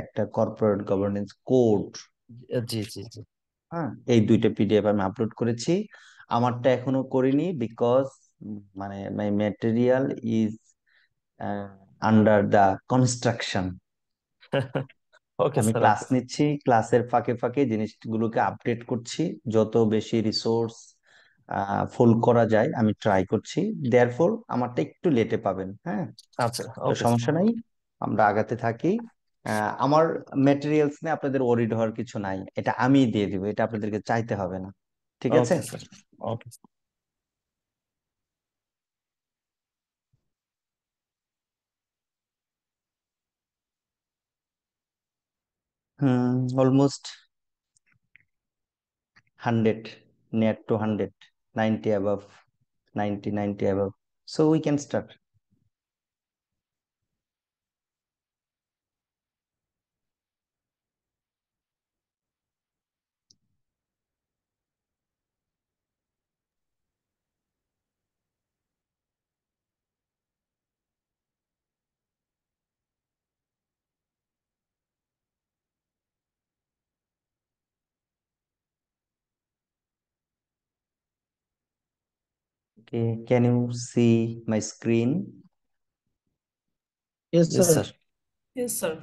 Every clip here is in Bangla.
একটা কর্পোরেট গভর্নেন্স কোড। জি জি জি। হ্যাঁ, এই দুইটা পিডিএফ আমি আপলোড করেছি। আমারটা এখনো করিনি বিকজ মানে my material is under the construction. Okay আমি স্যার, ক্লাস ওকে। নিচ্ছি, ক্লাসের ফাঁকে ফাঁকে জিনিসগুলোকে আপডেট করছি, যত বেশি রিসোর্স ফুল করা যায় আমি ট্রাই করছি। দেয়ারফর আমারটা একটু লেটে পাবেন, হ্যাঁ। আচ্ছা, তো ওকে স্যার। সমস্যা নাই, আমরা আগাতে থাকি। আমার ম্যাটেরিয়ালস নিয়ে আপনাদের ওরিড হওয়ার কিছু নাই, এটা আমি দিয়ে দিব, এটা আপনাদেরকে চাইতে হবে না। ঠিক আছে। Okay sir. Okay. Almost 100, near to 100, 90 above, 90 above, so we can start. Okay, can you see my screen? Yes, Yes, sir. sir. Yes, sir.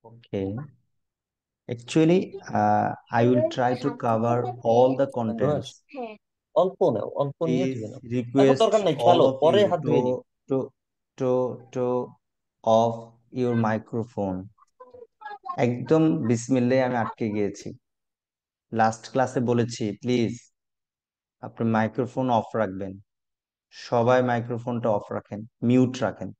Okay, actually, I will try to cover all the Ramesh, contents. অল্প নাও, অল্প নিয়ে Please ঢেলে নাও। এখন request দরকার নাই, all খেলো, of পরে you হাত to ধুয়ে নিও। to to to off your microphone. একদম বিসমিল্লাহ, আমি আটকে গিয়েছি। লাস্ট ক্লাসে বলেছি প্লিজ আপনি মাইক্রোফোন অফ রাখবেন, সবাই মাইক্রোফোনটা অফ রাখেন, মিউট রাখেন।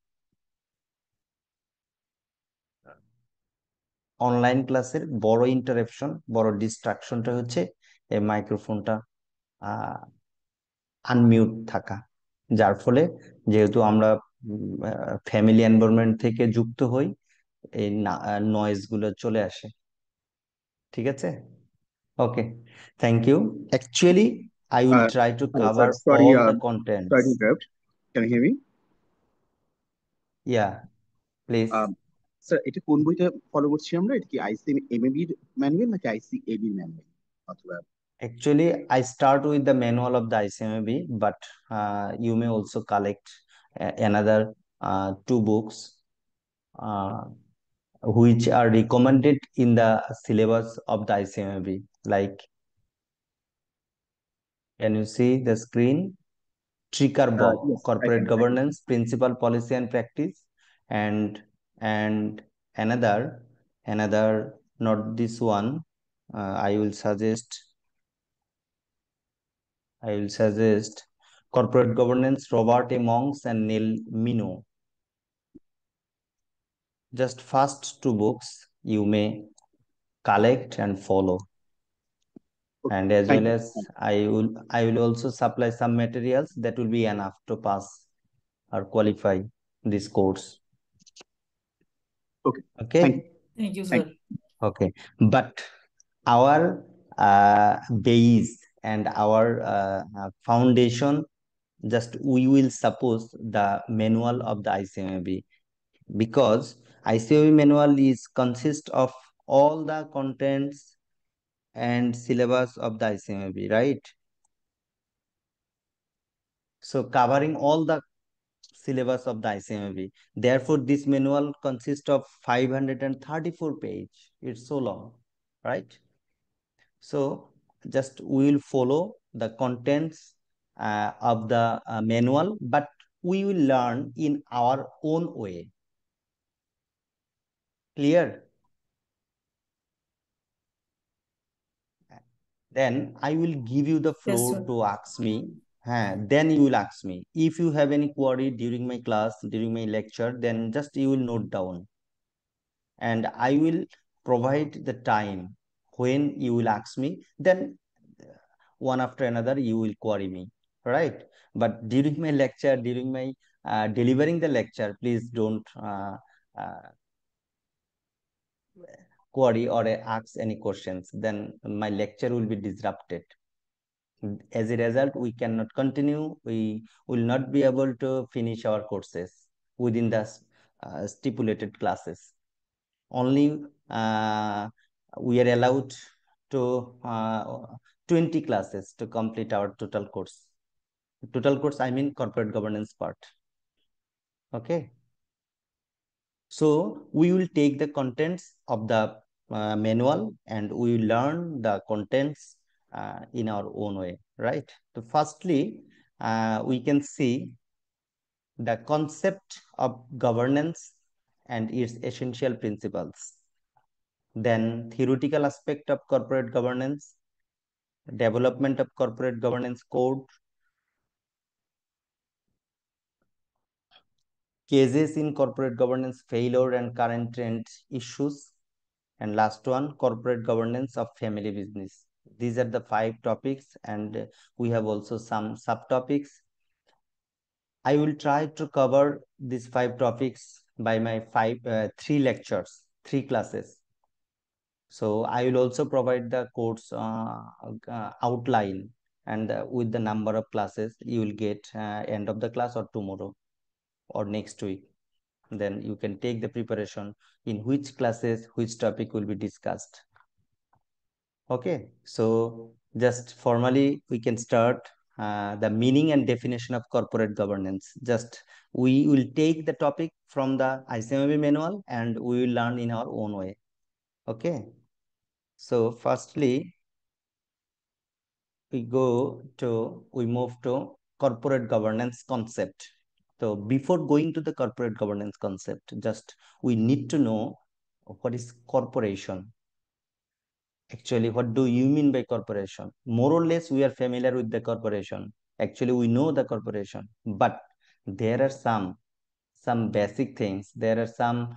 অনলাইন ক্লাসের বড় ইন্টারাপশন, বড় ডিস্ট্রাকশনটা হচ্ছে এই মাইক্রোফোনটা আনমিউট থাকা, যার ফলে যেহেতু আমরা ফ্যামিলি এনভায়রনমেন্ট থেকে যুক্ত হই, এই নয়েজ গুলো চলে আসে। ঠিক আছে, okay, thank you. Actually I will try to Hi, sir. cover Sorry, all the sorry to contents. interrupt. Can you hear me? Yeah, please. Sir, এটা কোন বইটা ফলো করছি আমরা? এটা কি ICMAB ম্যানুয়াল নাকি ICAB ম্যানুয়াল অথবা? Actually, I start with the manual of the ICMAB, but you may also collect another two books uh, which are recommended in the syllabus of the ICMAB. Like, can you see the screen? Tricker Bob, Yes, I Corporate can see. Governance, Principle, Policy and Practice, and and another, not this one. I will suggest Corporate Governance, Robert A. Monks and Neil Mino. Just first two books you may collect and follow. Okay, And as thank well you. as I will also supply some materials that will be enough to pass or qualify this course. Okay, Okay. thank you. Thank you, Thank sir. Okay, but our base and our foundation, just we will suppose the manual of the ICMAB, because ICMAB manual is consist of all the contents and syllabus of the ICMAB, right? So covering all the syllabus of the ICMAB. Therefore, this manual consists of 534 page. It's so long, right? So just we will follow the contents of the manual, but we will learn in our own way. Clear? Then I will give you the Yes, floor sir. to ask me. Then you will ask me. If you have any query during my class, during my lecture, then just you will note down. And I will provide the time when you will ask me. Then one after another you will query me, right? But during my lecture, during my delivering the lecture, please don't uh, query or ask any questions, then my lecture will be disrupted. As a result, we cannot continue. We will not be able to finish our courses within the stipulated classes. Only we are allowed to 20 classes to complete our total course. Total course, I mean corporate governance part. Okay. So we will take the contents of the manual and we will learn the contents in our own way, right? So firstly, we can see the concept of governance and its essential principles. Then theoretical aspect of corporate governance, development of corporate governance code, cases in corporate governance failure and current trend issues, and last one, corporate governance of family business. These are the 5 topics, and we have also some subtopics. I will try to cover these 5 topics by my 3 lectures, 3 classes. So I will also provide the course outline, and with the number of classes you will get end of the class or tomorrow or next week. Then you can take the preparation in which classes which topic will be discussed. Okay, so just formally we can start the meaning and definition of corporate governance. Just we will take the topic from the ICMB manual and we will learn in our own way. Okay, so firstly we move to corporate governance concept. So before going to the corporate governance concept, just we need to know what is corporation. Actually, what do you mean by corporation? More or less, we are familiar with the corporation. Actually, we know the corporation, but there are some basic things. There are some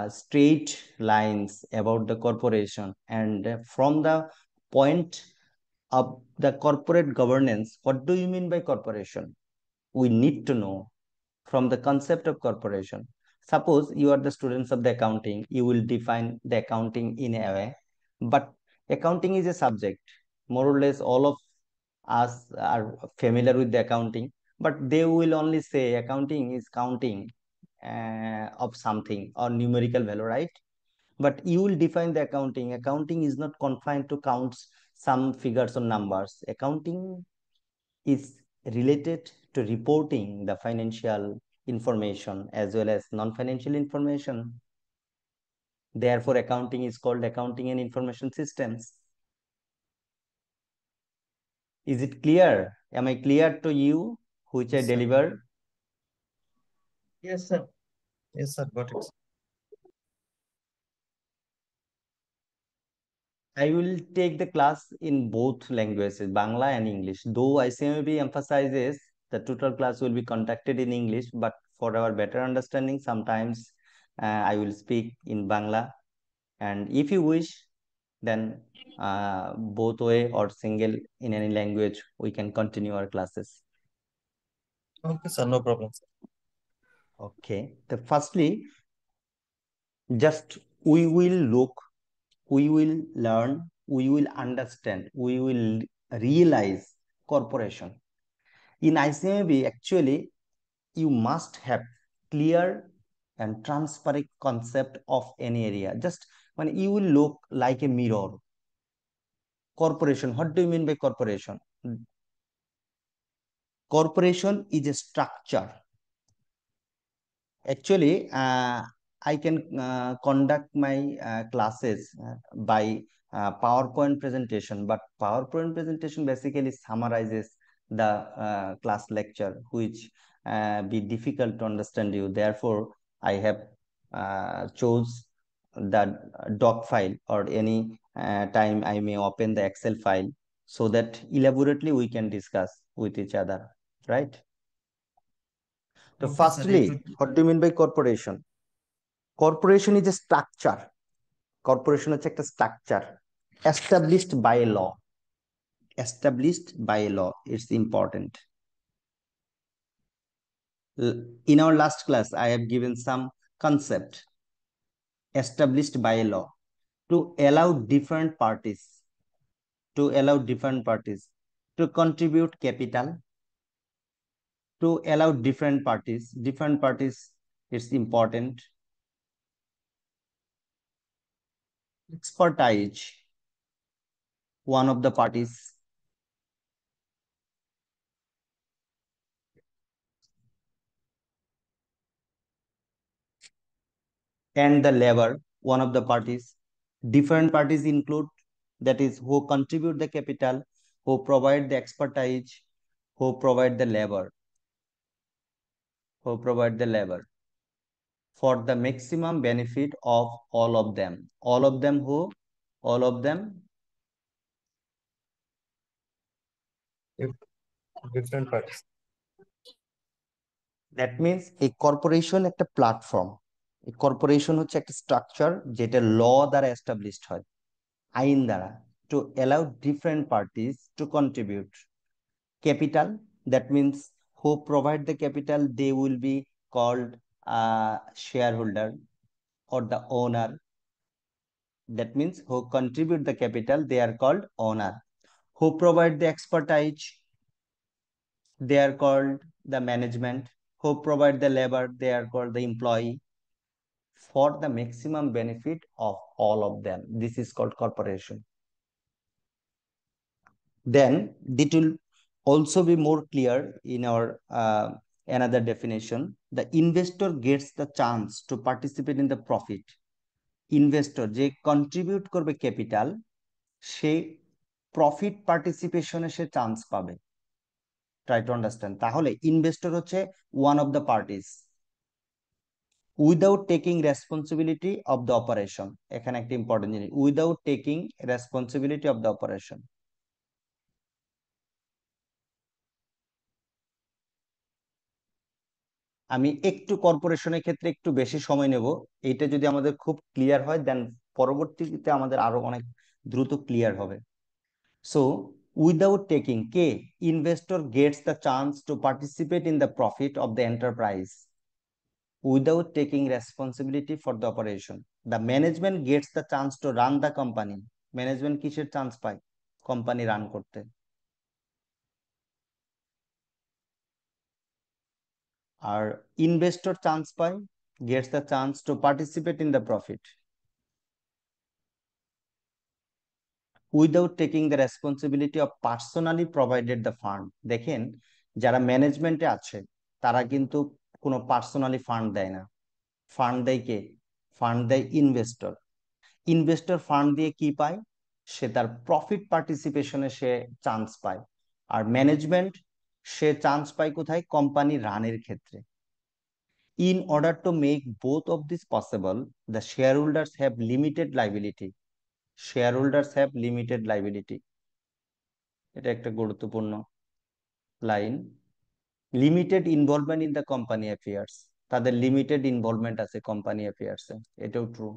straight lines about the corporation, and from the point of the corporate governance, what do you mean by corporation? We need to know from the concept of corporation. Suppose you are the students of the accounting, you will define the accounting in a way, but accounting is a subject. More or less, all of us are familiar with the accounting, but they will only say accounting is counting of something or numerical value, right? But you will define the accounting. Accounting is not confined to counts some figures or numbers. Accounting is related to reporting the financial information as well as non-financial information. Therefore, accounting is called accounting and information systems. Is it clear? Am I clear to you which I delivered? Yes, sir. Yes, sir. Got it. I will take the class in both languages, Bangla and English. Though ICMB emphasizes the total class will be conducted in English, but for our better understanding, sometimes I will speak in Bangla. And if you wish, then both way or single in any language, we can continue our classes. Okay, sir. No problem, sir. Okay. The firstly, just we will look, we will learn, we will understand, we will realize corporation. In ICMB, actually, you must have clear and transparent concept of any area. Just when you will look like a mirror. Corporation, what do you mean by corporation? Corporation is a structure. Actually, I can conduct my classes by PowerPoint presentation, but PowerPoint presentation basically summarizes the class lecture, which be difficult to understand you. Therefore, I have chose the doc file, or any time I may open the Excel file so that elaborately we can discuss with each other, right? So Okay, sir. firstly, what do you mean by corporation? Corporation is a structure. Corporation is a structure established by law. Established by law. It's important. In our last class, I have given some concept established by law to allow different parties. To allow different parties. to contribute capital, to allow different parties. Different parties, it's important. Expertise, one of the parties. And the labor, one of the parties. Different parties include, that is, who contribute the capital, who provide the expertise, who provide the labor, who provide the labor for the maximum benefit of all of them. All of them who? All of them If different parties. That means এই কর্পোরেশন একটা প্ল্যাটফর্ম। এই কর্পোরেশন হচ্ছে একটা স্ট্রাকচার যেটা ল দ্বারা এস্টাবলিশড হয়, আইন দ্বারা, to allow different parties two contribute capital. That means who provide the capital, they will be called shareholder or the owner. That means who contribute the capital, they are called owner. Who provide the expertise, they are called the management. Who provide the labor, they are called the employee, for the maximum benefit of all of them. This is called corporation. Then it will also be more clear in our another definition. The investor gets the chance to participate in the profit. Investor যে কন্ট্রিবিউট করবে ক্যাপিটাল, সে প্রফিট পার্টিসিপেশনে সে চান্স পাবে। Try to understand. তাহলে ইনভেস্টর হচ্ছে one of the parties without taking responsibility of the operation. এখানে একটা ইম্পর্টেন্ট জিনিস, without taking responsibility of the operation. আমি একটু কর্পোরেশনের ক্ষেত্রে একটু বেশি সময় নেব, এইটা যদি আমাদের খুব ক্লিয়ার হয় দেন পরবর্তীতে আমাদের আরো অনেক দ্রুত ক্লিয়ার হবে। So without taking, K? Investor Gates the chance to participate in the profit of the enterprise without taking responsibility for the operation. The management Gates the chance to run the company. Management কিসের চান্স পায়? কোম্পানি রান করতে। আর ইনভেস্টর চান্স পায়, Gates the chance to participate in the profit without taking the responsibility of personally provided the fund. দেখেন, যারা ম্যানেজমেন্টে আছে তারা কিন্তু কোনো পার্সোনালি ফান্ড দেয় না। ফান্ড দেয় কে? ফান্ড দেয় ইনভেস্টর। ইনভেস্টর ফান্ড দিয়ে কি পায়? সে তার প্রফিট পার্টিসিপেশনে সে চান্স পায়। আর ম্যানেজমেন্ট, সে চান্স পায় কোথায়? কোম্পানি রানের ক্ষেত্রে। In order to make both of this possible, the shareholders have limited liability. Shareholders have limited liability. এটা একটা গুরুত্বপূর্ণ line. Limited involvement in the company affairs, তাদের লিমিটেড ইনভলভমেন্ট আছে কোম্পানি অ্যাফেয়ার্সে, এটাও true.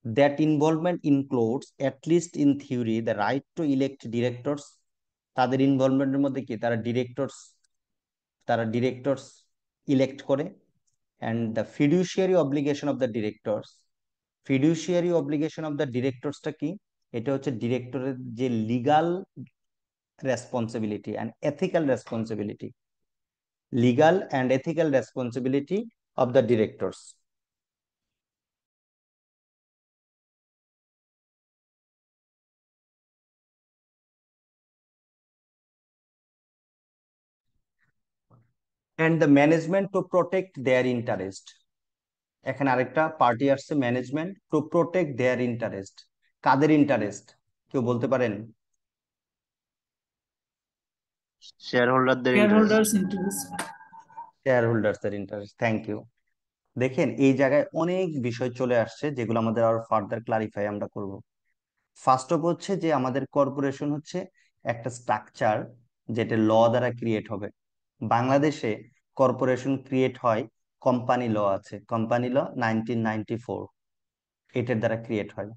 That involvement includes at least in theory the right to elect directors. তাদের ইনভলভমেন্টের মধ্যে কি? তারা ডিরেক্টরস ইলেক্ট করে। And the fiduciary obligation of the directors. Fiduciary obligation of the ডিরেক্টরসটা কি? এটা হচ্ছে ডিরেক্টরের যে legal responsibility and ethical responsibility, legal and ethical responsibility of the directors. And the management to protect their interest. এখানে আরেকটা পার্টি আসছে, management to protect their interest. কাদের ইন্টারেস্ট কেউ বলতে পারেন? শেয়ারহোল্ডারদের ইন্টারেস্ট। শেয়ারহোল্ডার্সদের ইন্টারেস্ট। Thank you. দেখেন, এই জায়গায় অনেক বিষয় চলে আসছে যেগুলো আমাদের আরো ফার্দার ক্লারিফাই আমরা করব। ফার্স্ট অফ হচ্ছে যে আমাদের কর্পোরেশন হচ্ছে একটা স্ট্রাকচার যেটা ল দ্বারা ক্রিয়েট হবে। বাংলাদেশে কর্পোরেশন ক্রিয়েট হয়, কোম্পানি ল আছে, কোম্পানি ল 1994, এটার দ্বারা ক্রিয়েট হয়।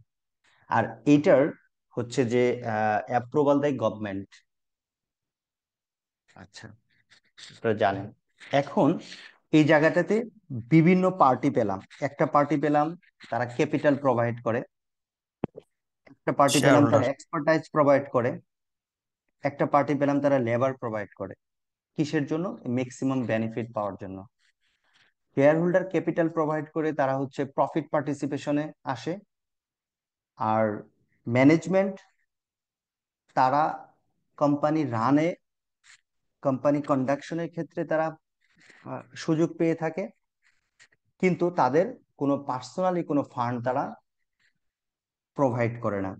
আর এটার হচ্ছে যে অ্যাপ্রুভাল দেয় গভর্নমেন্ট। আচ্ছা, তো জানেন। এখন এই জায়গাটাতে বিভিন্ন পার্টি পেলাম। একটা পার্টি পেলাম তারা ক্যাপিটাল প্রোভাইড করে, একটা পার্টি পেলাম তারা এক্সপার্টাইজ প্রোভাইড করে, একটা পার্টি পেলাম তারা লেবার প্রোভাইড করে কিসের জন্য? ম্যাক্সিমাম বেনিফিট পাওয়ার জন্য। শেয়ার হোল্ডার ক্যাপিটাল প্রোভাইড করে তারা হচ্ছে প্রফিট পার্টিসিপেশনে আসে। আর ম্যানেজমেন্ট তারা কোম্পানি রানে, কোম্পানি কন্ডাকশনের ক্ষেত্রে তারা সুযোগ পেয়ে থাকে, কিন্তু তাদের কোনো পার্সোনালি কোনো ফান্ড তারা প্রোভাইড করে না।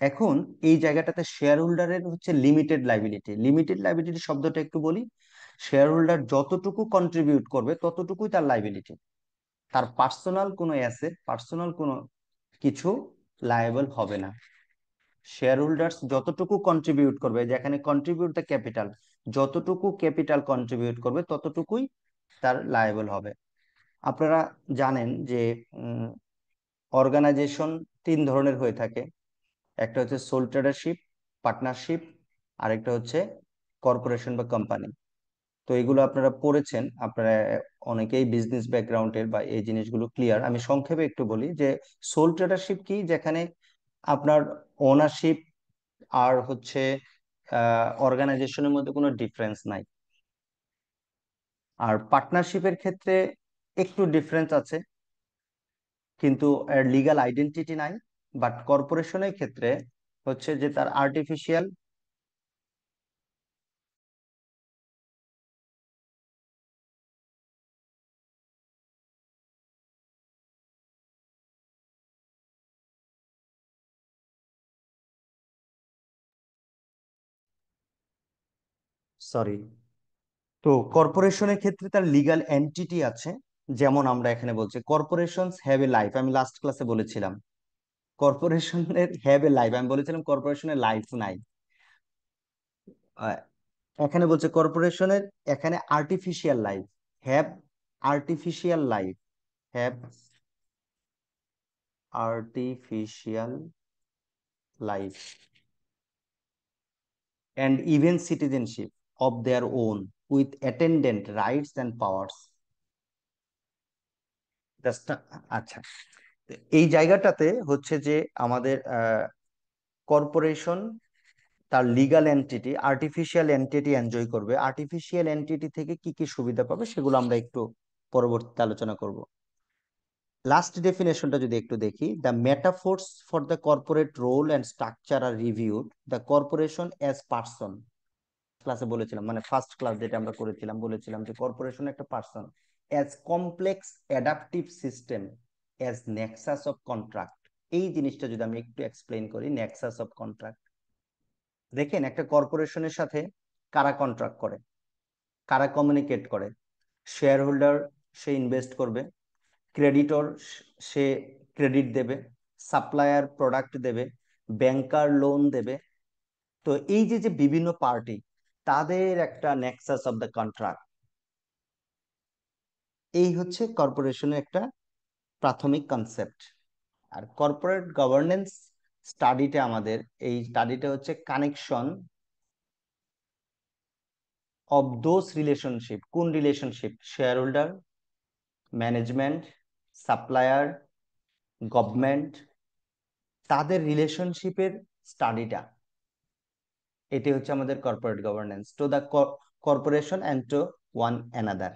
এখন এই জায়গাটাতে শেয়ার হোল্ডারের হচ্ছে লিমিটেড লাইবিলিটি। লিমিটেড লাইবিলিটি শব্দটা একটু বলি। শেয়ার হোল্ডার যতটুকু কন্ট্রিবিউট করবে ততটুকুই তার লাইবিলিটি। তার পার্সোনাল কোনো অ্যাসেট, পার্সোনাল কোনো কিছু লায়েবল হবে না। শেয়ার হোল্ডার্স যতটুকু কন্ট্রিবিউট করবে, যেখানে কন্ট্রিবিউট দ্য ক্যাপিটাল, যতটুকু ক্যাপিটাল কন্ট্রিবিউট করবে ততটুকুই তার লায়েবল হবে। আপনারা জানেন যে অর্গানাইজেশন তিন ধরনের হয়ে থাকে। একটা হচ্ছে সোল ট্রেডারশিপ, পার্টনারশিপ, আরেকটা হচ্ছে কর্পোরেশন বা কোম্পানি। তো এগুলো আপনারা পড়েছেন, আপনারা অনেকেই বিজনেস ব্যাকগ্রাউন্ডের বা এই জিনিসগুলো ক্লিয়ার। আমি সংক্ষেপে একটু বলি যে সোল ট্রেডারশিপ কি, যেখানে আপনার ওনারশিপ আর হচ্ছে অর্গানাইজেশনের মধ্যে কোনো ডিফারেন্স নাই। আর পার্টনারশিপের ক্ষেত্রে একটু ডিফারেন্স আছে, কিন্তু এর লিগ্যাল আইডেন্টিটি নাই। বাট কর্পোরেশনের ক্ষেত্রে হচ্ছে যে তার আর্টিফিশিয়াল, সরি, তো কর্পোরেশনের ক্ষেত্রে তার লিগ্যাল এন্টিটি আছে। যেমন আমরা এখানে বলছি কর্পোরেশনস হ্যাভ এ লাইফ, আমি লাস্ট ক্লাসে বলেছিলাম কর্পোরেশনের হ্যাভ এ লাইফ, আমি বলেছিলাম কর্পোরেশনের লাইফ নাই। আহ, এখানে বলছে কর্পোরেশনের এখানে artificial life, have artificial life, have artificial life and even citizenship of their own with attendant rights and powers. আচ্ছা, এই জায়গাটাতে হচ্ছে যে আমাদের কর্পোরেশন তার legal entity, artificial entity enjoy করবে। আর্টিফিশিয়াল এন্টিটি থেকে কি কি সুবিধা পাবে সেগুলো আমরা একটু পরবর্তীতে আলোচনা করব। লাস্ট ডেফিনেশনটা যদি একটু দেখি, the metaphors for the corporate role and structure are reviewed, the corporation as person. ক্লাসে বলেছিলাম, মানে ফার্স্ট ক্লাস যেটা আমরা করেছিলাম, বলেছিলাম যে কর্পোরেশন একটা person, as complex adaptive system, as Nexus of contract. এই জিনিসটা যদি আমি একটু এক্সপ্লেইন করি, নেক্সাস অফ কন্ট্রাক্ট। দেখেন একটা কর্পোরেশনের সাথে কারা কন্ট্রাক্ট করে, কারা কমিউনিকেট করে? শেয়ার হোল্ডার সে ইনভেস্ট করবে, ক্রেডিটর সে ক্রেডিট দেবে, সাপ্লায়ার প্রোডাক্ট দেবে, ব্যাংকার লোন দেবে। তো এই যে যে বিভিন্ন পার্টি, তাদের একটা নেক্সাস অফ দ্য কন্ট্রাক্ট, এই হচ্ছে কর্পোরেশনের একটা প্রাথমিক কনসেপ্ট। আর কর্পোরেট গভর্নেন্স স্টাডিটা আমাদের, এই স্টাডিটা হচ্ছে কানেকশন অফ দোজ রিলেশনশিপ। কোন relationship? Shareholder, management, supplier, government, তাদের রিলেশনশিপের স্টাডিটা, এটি হচ্ছে আমাদের corporate governance to the corporation and to one another.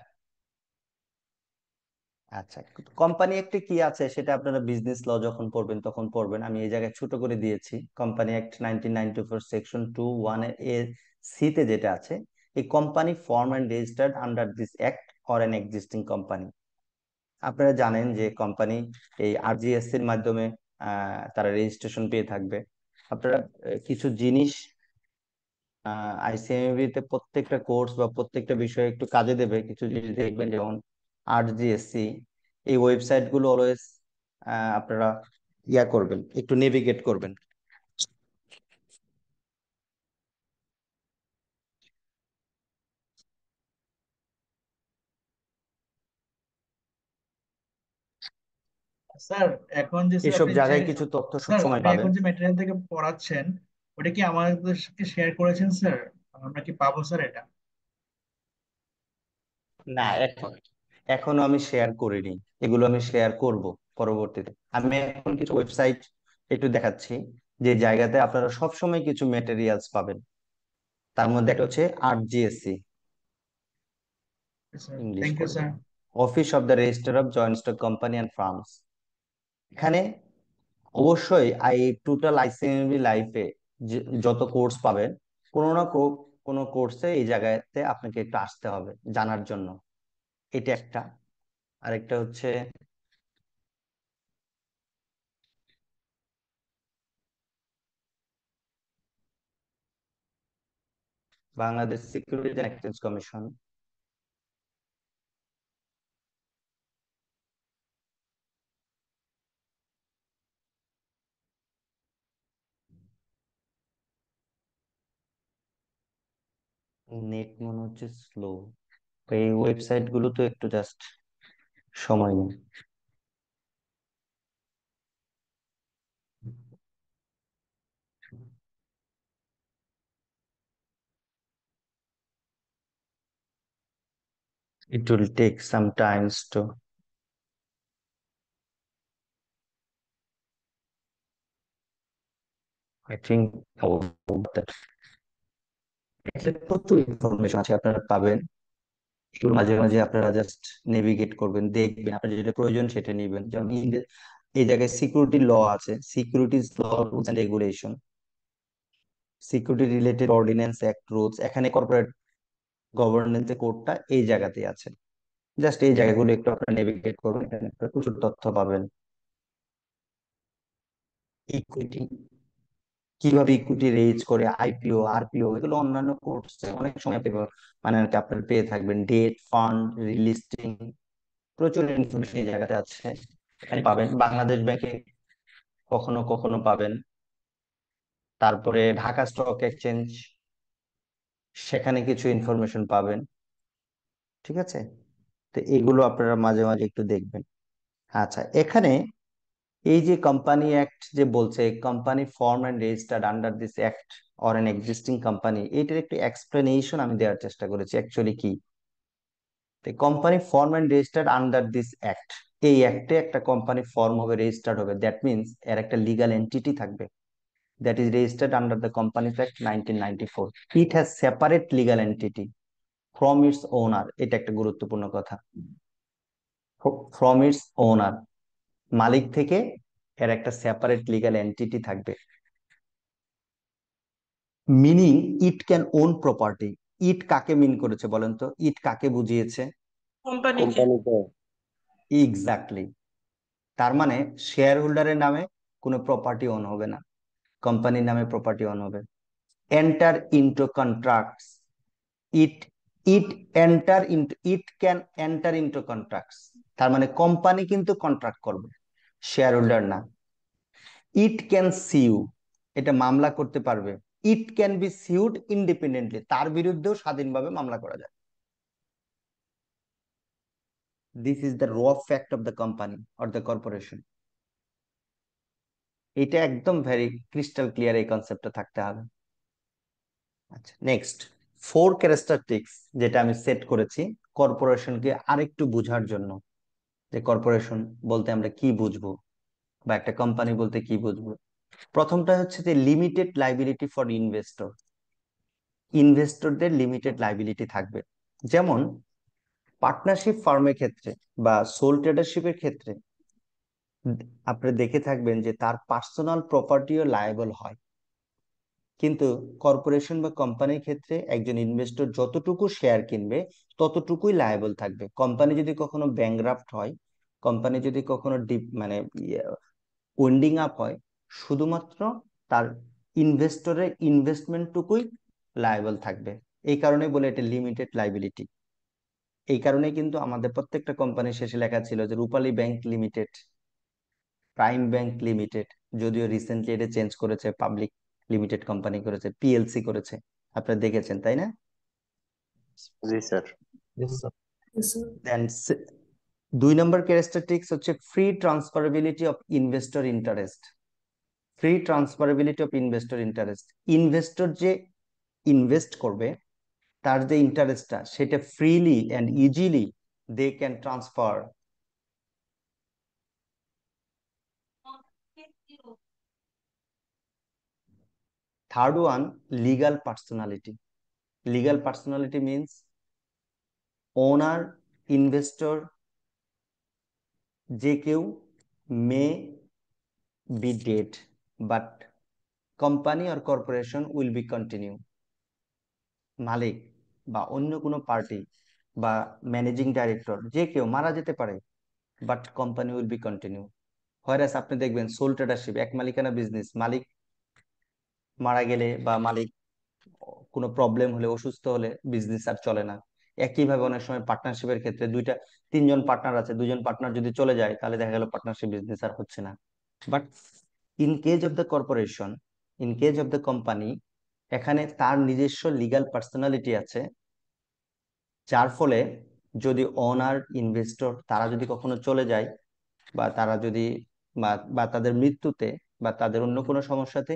আচ্ছা, কোম্পানি একটা কি আছে সেটা আপনারা বিজনেস ল যখন পড়বেন তখন পড়বেন। আমি এই জায়গায় ছোট করে দিয়েছি, কোম্পানি অ্যাক্ট 1994 সেকশন 2(1) এর সিতে যেটা আছে, এই company form and registered under this act or an existing company. আপনারা জানেন যে কোম্পানি এই আরজিএসসি এর মাধ্যমে তারা রেজিস্ট্রেশন পেয়ে থাকবে। আপনারা কিছু জিনিস আইসিএমবি তে প্রত্যেকটা কোর্স বা প্রত্যেকটা বিষয়ে একটু কাজে দেবে, কিছু জিনিস দেখবেন, যেমন আরজিএসসি, এই ওয়েবসাইট গুলো অলওয়েজ আপনারা ইয়া করবেন, একটু নেভিগেট করবেন। স্যার এখন যে স্যার এসব আপনি যে জায়গায় কিছু তথ্য স্যার সবসময় আপনি পাবেন। এখন যে ম্যাটেরিয়াল থেকে পড়াচ্ছেন ওটা কি আমাদের সাথে শেয়ার করেছেন স্যার? আমরা কি পাবো স্যার এটা? না, এখনো আমি শেয়ার করিনি, এগুলো আমি শেয়ার করব পরবর্তীতে। আমি এখন কিছু ওয়েবসাইট একটু দেখাচ্ছি, যে জায়গাতে আপনারা সবসময় কিছু মেটেরিয়ালস পাবেন। তার মধ্যে একটা হচ্ছে RGSC, sir English thank you করে স্যার। দেবেন, office of the registrar of joint stock company and firms. এখানে অবশ্যই টোটাল আইসিএমবি লাইফে যত কোর্স পাবেন, কোনো না কোনো কোর্সে এই জায়গাতে আপনাকে একটু আসতে হবে জানার জন্য। এটা একটা। আরেকটা হচ্ছে Bangladesh security and exchange commission. Net মনে হচ্ছে স্লো, এই ওয়েবসাইট গুলো তো একটু জাস্ট সময় নেই। It will take some times to. I think that এখানে প্রচুর ইনফরমেশন আছে, আপনারা পাবেন। একটু মাঝে মাঝে আপনারা জাস্ট নেভিগেট করবেন, দেখবেন আপনার যেটা প্রয়োজন সেটা নিবেন। যেমন এই জায়গায় সিকিউরিটি ল আছে, securities law rules and regulation, security related ordinance act rules. এখানে কর্পোরেট গভর্নেন্স কোডটা এই জায়গাতেই আছে। জাস্ট এই জায়গাগুলো একটু আপনারা নেভিগেট করবেন, এখানে আপনারা প্রচুর তথ্য পাবেন। ইকুইটি, কিভাবে ইকুইটি রেজ করে, IPO RPO, এগুলো অন্যান্য কোর্সে অনেক সময় আপনি মানে আর কি আপনারা পেয়ে থাকবেন। ডেট ফান্ড রিলিস্টিং, প্রচুর ইনফরমেশন এই জায়গাতে আছে, এখানে পাবেন। বাংলাদেশ ব্যাংকে কখনো কখনো পাবেন। তারপরে ঢাকা স্টক এক্সচেঞ্জ, সেখানে কিছু ইনফরমেশন পাবেন। ঠিক আছে, তো এগুলো আপনারা মাঝে মাঝে একটু দেখবেন। আচ্ছা, এখানে এই যে কোম্পানি অ্যাক্ট যে বলছে, company form and registered under this act or N existing company, এটার একটু এক্সপ্লেনেশন আমি দেওয়ার চেষ্টা করেছি অ্যাকচুয়ালি কি। Company form and registered under this act, এই অ্যাক্টে একটা কোম্পানি ফর্ম হবে, রেজিস্টার্ড হবে, দ্যাট মিনস এর একটা লিগাল এন্টিটি থাকবে, that is registered under the companies act 1994। It has separate legal entity from its ওনার, এটা একটা গুরুত্বপূর্ণ কথা। ফ্রম ইটস ওনার, মালিক থেকে এর একটা সেপারেট লিগাল এন্টিটি থাকবে। Meaning it can own property. It কাকে মিন করেছে বলেন তো, ইট কাকে বুঝিয়েছে? কোম্পানিকে। এক্স্যাক্টলি। তার মানে শেয়ার হোল্ডারের নামে কোনো প্রপার্টি ওন হবে না, কোম্পানির নামে প্রপার্টি ওন হবে। Enter into contracts, it it enter into, it can enter into contracts, তার মানে কোম্পানি কিন্তু কন্ট্রাক্ট করবে, শেয়ার হোল্ডার না। ইট ক্যান সিউ, এটা মামলা করতে পারবে। It can be suede independently, তার বিরুদ্ধেও স্বাধীনভাবে মামলা করা যায়। দিস ইজ দ্য র fact of the company or the corporation. এটা একদম ভেরি ক্রিস্টাল ক্লিয়ার, এই কনসেপ্টটা থাকতে হবে। আচ্ছা, নেক্সট 4 ক্যারেক্টারিস্টিক্স যেটা আমি সেট করেছি কর্পোরেশনকে আরেকটু বোঝার জন্য, যে কর্পোরেশন বলতে আমরা কি বুঝবো বা একটা কোম্পানি বলতে কি বুঝবো। প্রথমটা হচ্ছে যে লিমিটেড লাইবিলিটি ফর ইনভেস্টর, ইনভেস্টরদের লিমিটেড লাইবিলিটি থাকবে। যেমন পার্টনারশিপ ফার্মের ক্ষেত্রে বা সোল ট্রেডারশিপের ক্ষেত্রে আপনি দেখে থাকবেন যে তার পার্সোনাল প্রপার্টিও লায়াবল হয়, কিন্তু কর্পোরেশন বা কোম্পানির ক্ষেত্রে একজন ইনভেস্টর যতটুকু শেয়ার কিনবে ততটুকুই লায়াবল থাকবে। কোম্পানি যদি কখনো ব্যাংক্রাফট হয়, কোম্পানি যদি কখনো ডিপ মানে ওয়েন্ডিং আপ হয়, শুধুমাত্র তার ইনভেস্টরের ইনভেস্টমেন্টটুকুই লায়াবল থাকবে। এই কারণে বলে এটা লিমিটেড লাইবিলিটি। এই কারণে কিন্তু আমাদের প্রত্যেকটা কোম্পানির শেষে লেখা ছিল যে Rupali bank limited, prime bank limited, যদিও রিসেন্টলি এটা চেঞ্জ করেছে, পাবলিক লিমিটেড কোম্পানি করেছে, PLC করেছে, আপনারা দেখেছেন তাই না? জি স্যার। দেন 2 নম্বর ক্যারেক্টারিস্টিক্স হচ্ছে free transferability of investor interest. Free transferability of investor interest, investor যে ইনভেস্ট করবে তার যে ইন্টারেস্টটা সেটা freely and easily they can transfer. Third one, legal personality. Legal personality means owner, investor, যে কেউ may be dead, but company or corporation will be continue. মালিক বা অন্য কোনো পার্টি বা ম্যানেজিং ডাইরেক্টর যে কেউ মারা যেতে পারে, but company will be continue. হয়রাস আপনি দেখবেন সোল ট্রেডারশিপ, এক মালিকানা বিজনেস, মালিক মারা গেলে বা মালিক কোনো প্রবলেম হলে, অসুস্থ হলে বিজনেস আর চলে না। একইভাবে অনেক সময় পার্টনারশিপের ক্ষেত্রে তিনজন পার্টনার আছে, দুজন পার্টনার যদি চলে যায় তাহলে দেখা গেল পার্টনারশিপ বিজনেস আর হচ্ছে না। But in cage of the corporation, in cage of the company, এখানে তার নিজস্ব লিগ্যাল পার্সোনালিটি আছে, যার ফলে যদি ওনার, ইনভেস্টর তারা যদি কখনো চলে যায় বা তারা যদি বা তাদের মৃত্যুতে বা তাদের অন্য কোনো সমস্যাতে,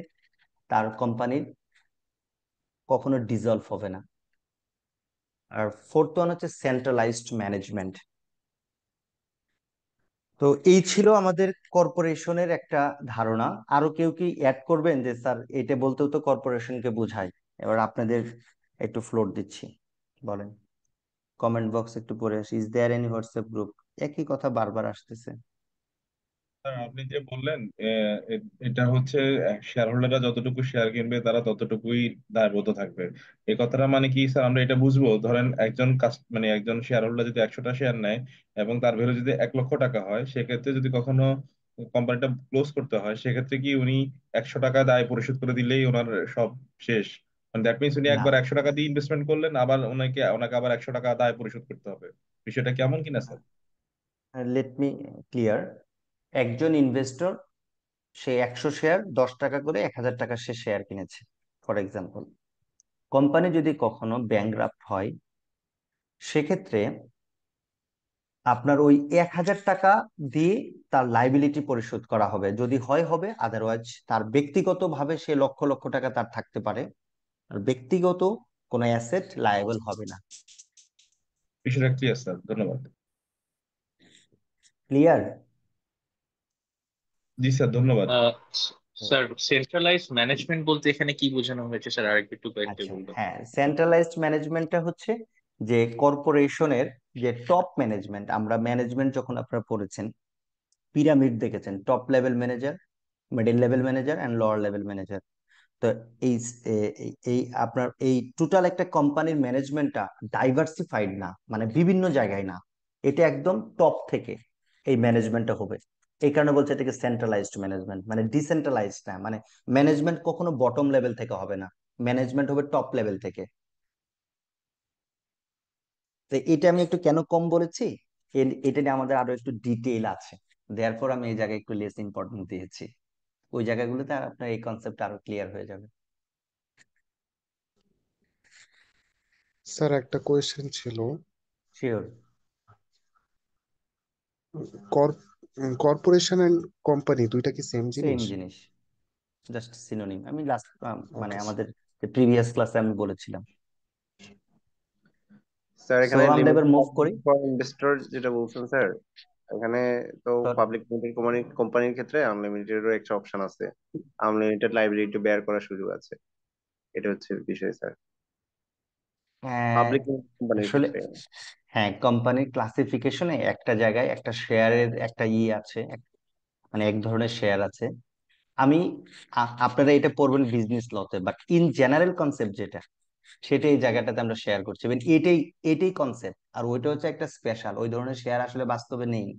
তার কোম্পানির কখনো ডিসলভ হবে না। আর ফোর্থ ওয়ান হচ্ছে সেন্ট্রালাইজড ম্যানেজমেন্ট। তো এই ছিল আমাদের কর্পোরেশনের একটা ধারণা। আরো কেউ কি অ্যাড করবেন যে স্যার এটা বলতেও তো কর্পোরেশনকে বোঝায়? এবার আপনাদের একটু ফ্লোর দিচ্ছি, বলেন। কমেন্ট বক্স একটু পড়ে আসি। Is there any WhatsApp group? একই কথা বারবার আসতেছে। স্যার আপনি যে বললেন এটা হচ্ছে শেয়ার হোল্ডাররা যতটুকু শেয়ার কিনবে তারা ততটুকুই দায়বদ্ধ থাকবে, এই কথাটা মানে কি স্যার? আমরা এটা বুঝবো, ধরেন একজন মানে একজন শেয়ার হোল্ডার যদি 100টা শেয়ার নেয় এবং তার ভ্যালু যদি 1 লক্ষ টাকা হয়, সেক্ষেত্রে যদি কখনো কোম্পানিটা ক্লোজ করতে হয়, সেক্ষেত্রে কি উনি 100 টাকা দায় পরিশোধ করে দিলেই ওনার সব শেষ? মানে দ্যাট মিনস উনি না, একবার 100 টাকা দিয়ে ইনভেস্টমেন্ট করলেন, আবার ওনাকে আবার 100 টাকা দায় পরিশোধ করতে হবে, বিষয়টা কেমন কিনা স্যার? Let me clear. একজন ইনভেস্টর, সে 100 শেয়ার 10 টাকা করে 1000 টাকা সে শেয়ার কিনেছে, ফর এক্সাম্পল। কোম্পানি যদি কখনো ব্যাংকরাপ্ট হয়, সেক্ষেত্রে আপনার ওই 1000 টাকা দিয়ে তার লাইবিলিটি পরিশোধ করা হবে, যদি হয় হবে, আদারওয়াইজ তার ব্যক্তিগতভাবে সে লক্ষ লক্ষ টাকা তার থাকতে পারে, আর ব্যক্তিগত কোনো অ্যাসেট লায়াবল হবে না। বিষয়টা ক্লিয়ার স্যার, ধন্যবাদ। ক্লিয়ার? জি স্যার, ধন্যবাদ। স্যার সেন্ট্রালাইজ ম্যানেজমেন্ট বলতে এখানে কি বোঝানো হয়েছে স্যার, আর একটু কয়েকটা আচ্ছা, বলবেন? হ্যাঁ, সেন্ট্রালাইজড ম্যানেজমেন্টটা হচ্ছে যে কর্পোরেশনের যে টপ ম্যানেজমেন্ট, আমরা ম্যানেজমেন্ট যখন আপনারা পড়েছেন, পিরামিড দেখেছেন, top level manager, middle level manager and lower level manager. তো এই এই আপনার এই টোটাল একটা কোম্পানির ম্যানেজমেন্টটা ডাইভার্সিফাইড না, মানে বিভিন্ন জায়গায় না, এটা একদম টপ থেকে এই ম্যানেজমেন্টটা হবে। এই কারণে বলছে এটাকে সেন্ট্রালাইজড ম্যানেজমেন্ট, মানে ডিসেন্ট্রালাইজড না, মানে ম্যানেজমেন্ট কখনো বটম লেভেল থেকে হবে না, ম্যানেজমেন্ট হবে টপ লেভেল থেকে। তো এটা আমি একটু কেন কম বলেছি, এটা নিয়ে আমাদের আরো একটু ডিটেইল আছে, দেয়ারপর আমি এই জায়গায় একটু লেস ইম্পর্টেন্স দিয়েছি। ওই জায়গাগুলোতে আপনার এই কনসেপ্ট আরো ক্লিয়ার হয়ে যাবে। স্যার একটা কোয়েশ্চেন ছিল। শিওর। কর্পোরেশন এন্ড কোম্পানি দুইটা কি সেম সেম জিনিস? জিনিস, জাস্ট সিনোনিম। আমি লাস্ট মানে ওকে আমাদের যে প্রিভিয়াস ক্লাসে আমি বলেছিলাম। স্যার সো এখানে আমরা এবার মুভ করি। ফর ইনভেস্টর যেটা বলছেন স্যার, এখানে তো তো পাবলিক লিমিটেড কোম্পানির ক্ষেত্রে আনলিমিটেডেরও একটা অপশন আছে, আনলিমিটেড লাইবিলিটি বেয়ার করার সুযোগ আছে, এটা হচ্ছে বিষয় স্যার আহ, পাবলিক কোম্পানির আসলে ক্ষেত্রে। হ্যাঁ, কোম্পানির ক্লাসিফিকেশনে একটা জায়গায় একটা শেয়ারের একটা আছে, মানে এক ধরনের শেয়ার আছে। আমি আপনারা এটা পড়বেন বিজনেস লতে, বাট ইন জেনারেল কনসেপ্ট যেটা, সেটা এই জায়গাটাতে আমরা শেয়ার করছি। এবার এটাই এটাই কনসেপ্ট, আর ওইটা হচ্ছে একটা স্পেশাল, ওই ধরনের শেয়ার আসলে বাস্তবে নেই, okay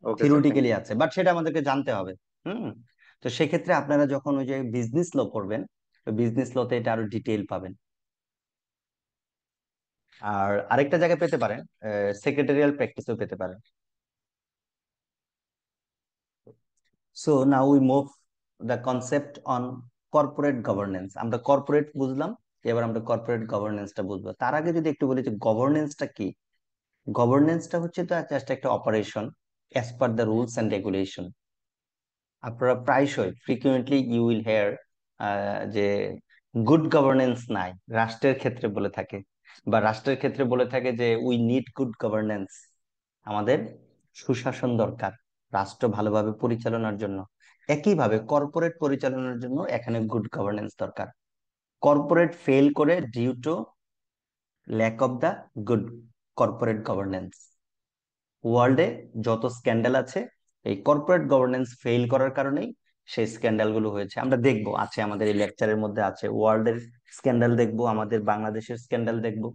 sir, thank theoretically you. আছে, বাট সেটা আমাদেরকে জানতে হবে। হুম। তো সেক্ষেত্রে আপনারা যখন ওই যে বিজনেস ল পড়বেন, বিজনেস লতে এটা আরো ডিটেইল পাবেন। আর আরেকটা জায়গায় পেতে পারেন, সেক্রেটারিয়াল প্র্যাকটিসও পেতে পারেন। So now we move the concept on corporate governance. আমরা কর্পোরেট বুঝলাম, এবার আমরা কর্পোরেট গভর্নেন্সটা বুঝবো। তার আগে যদি একটু বলি যে গভর্নেন্সটা কি। গভর্নেন্সটা হচ্ছে তো জাস্ট একটা operation as per the rules and regulation. আপনারা প্রায়শই ফ্রিকুয়েন্টলি ইউ উইল হেয়ার যে গুড গভর্নেন্স নাই, রাষ্ট্রের ক্ষেত্রে বলে থাকে, বা রাষ্ট্রের ক্ষেত্রে বলে থাকে যে উই নিড গুড গভর্নেন্স, আমাদের সুশাসন দরকার রাষ্ট্র ভালোভাবে পরিচালনার জন্য। একইভাবে কর্পোরেট পরিচালনার জন্য এখানে গুড গভর্নেন্স দরকার। কর্পোরেট ফেল করে due to lack of the good corporate governance. ওয়ার্ল্ডে যত স্ক্যান্ডাল আছে এই কর্পোরেট গভর্নেন্স ফেল করার কারণেই সেই স্ক্যান্ডাল গুলো হয়েছে। আমরা দেখবো, আছে আমাদের এই লেকচারের মধ্যে আছে, ওয়ার্ল্ডের স্ক্যান্ডাল দেখবো, আমাদের বাংলাদেশের স্ক্যান্ডাল দেখবো।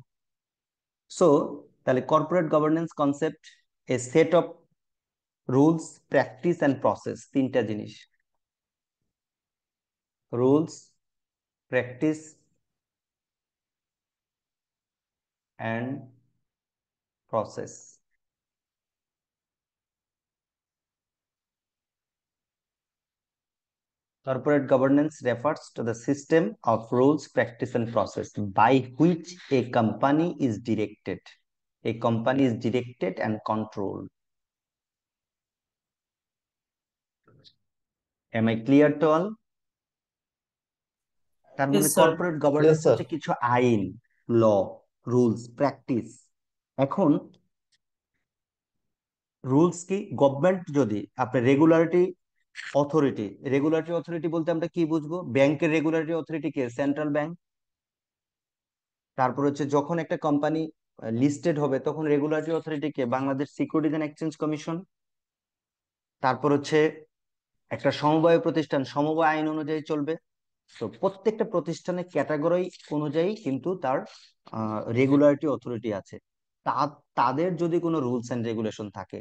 সো তাহলে corporate governance concept A set of rules, practice and process, তিনটা জিনিস, rules, practice and process. Corporate governance refers to the system of rules, practice, and process by which a company is directed. A company is directed and controlled. Am I clear to all? তার মানে Yes, sir. কর্পোরেট গভর্নেন্স হচ্ছে কিছু আইন, ল, রুলস, প্র্যাকটিস। এখন রুলস কি? গভর্নমেন্ট যদি আপনার রেগুলারিটি অথরিটি বলতে আমরা কি বুঝবো? ব্যাংকের রেগুলারিটি অথরিটি কে? Central bank. তারপর হচ্ছে যখন একটা কোম্পানি লিস্টেড হবে তখন রেগুলেটরি অথরিটি কে? Bangladesh securities and exchange commission. তারপর হচ্ছে একটা সমবায় প্রতিষ্ঠান সমবায় আইন অনুযায়ী চলবে। তো প্রত্যেকটা প্রতিষ্ঠানের ক্যাটাগরি অনুযায়ী কিন্তু তার রেগুলেটরি অথরিটি আছে। তাদের যদি কোনো রুলস এন্ড রেগুলেশন থাকে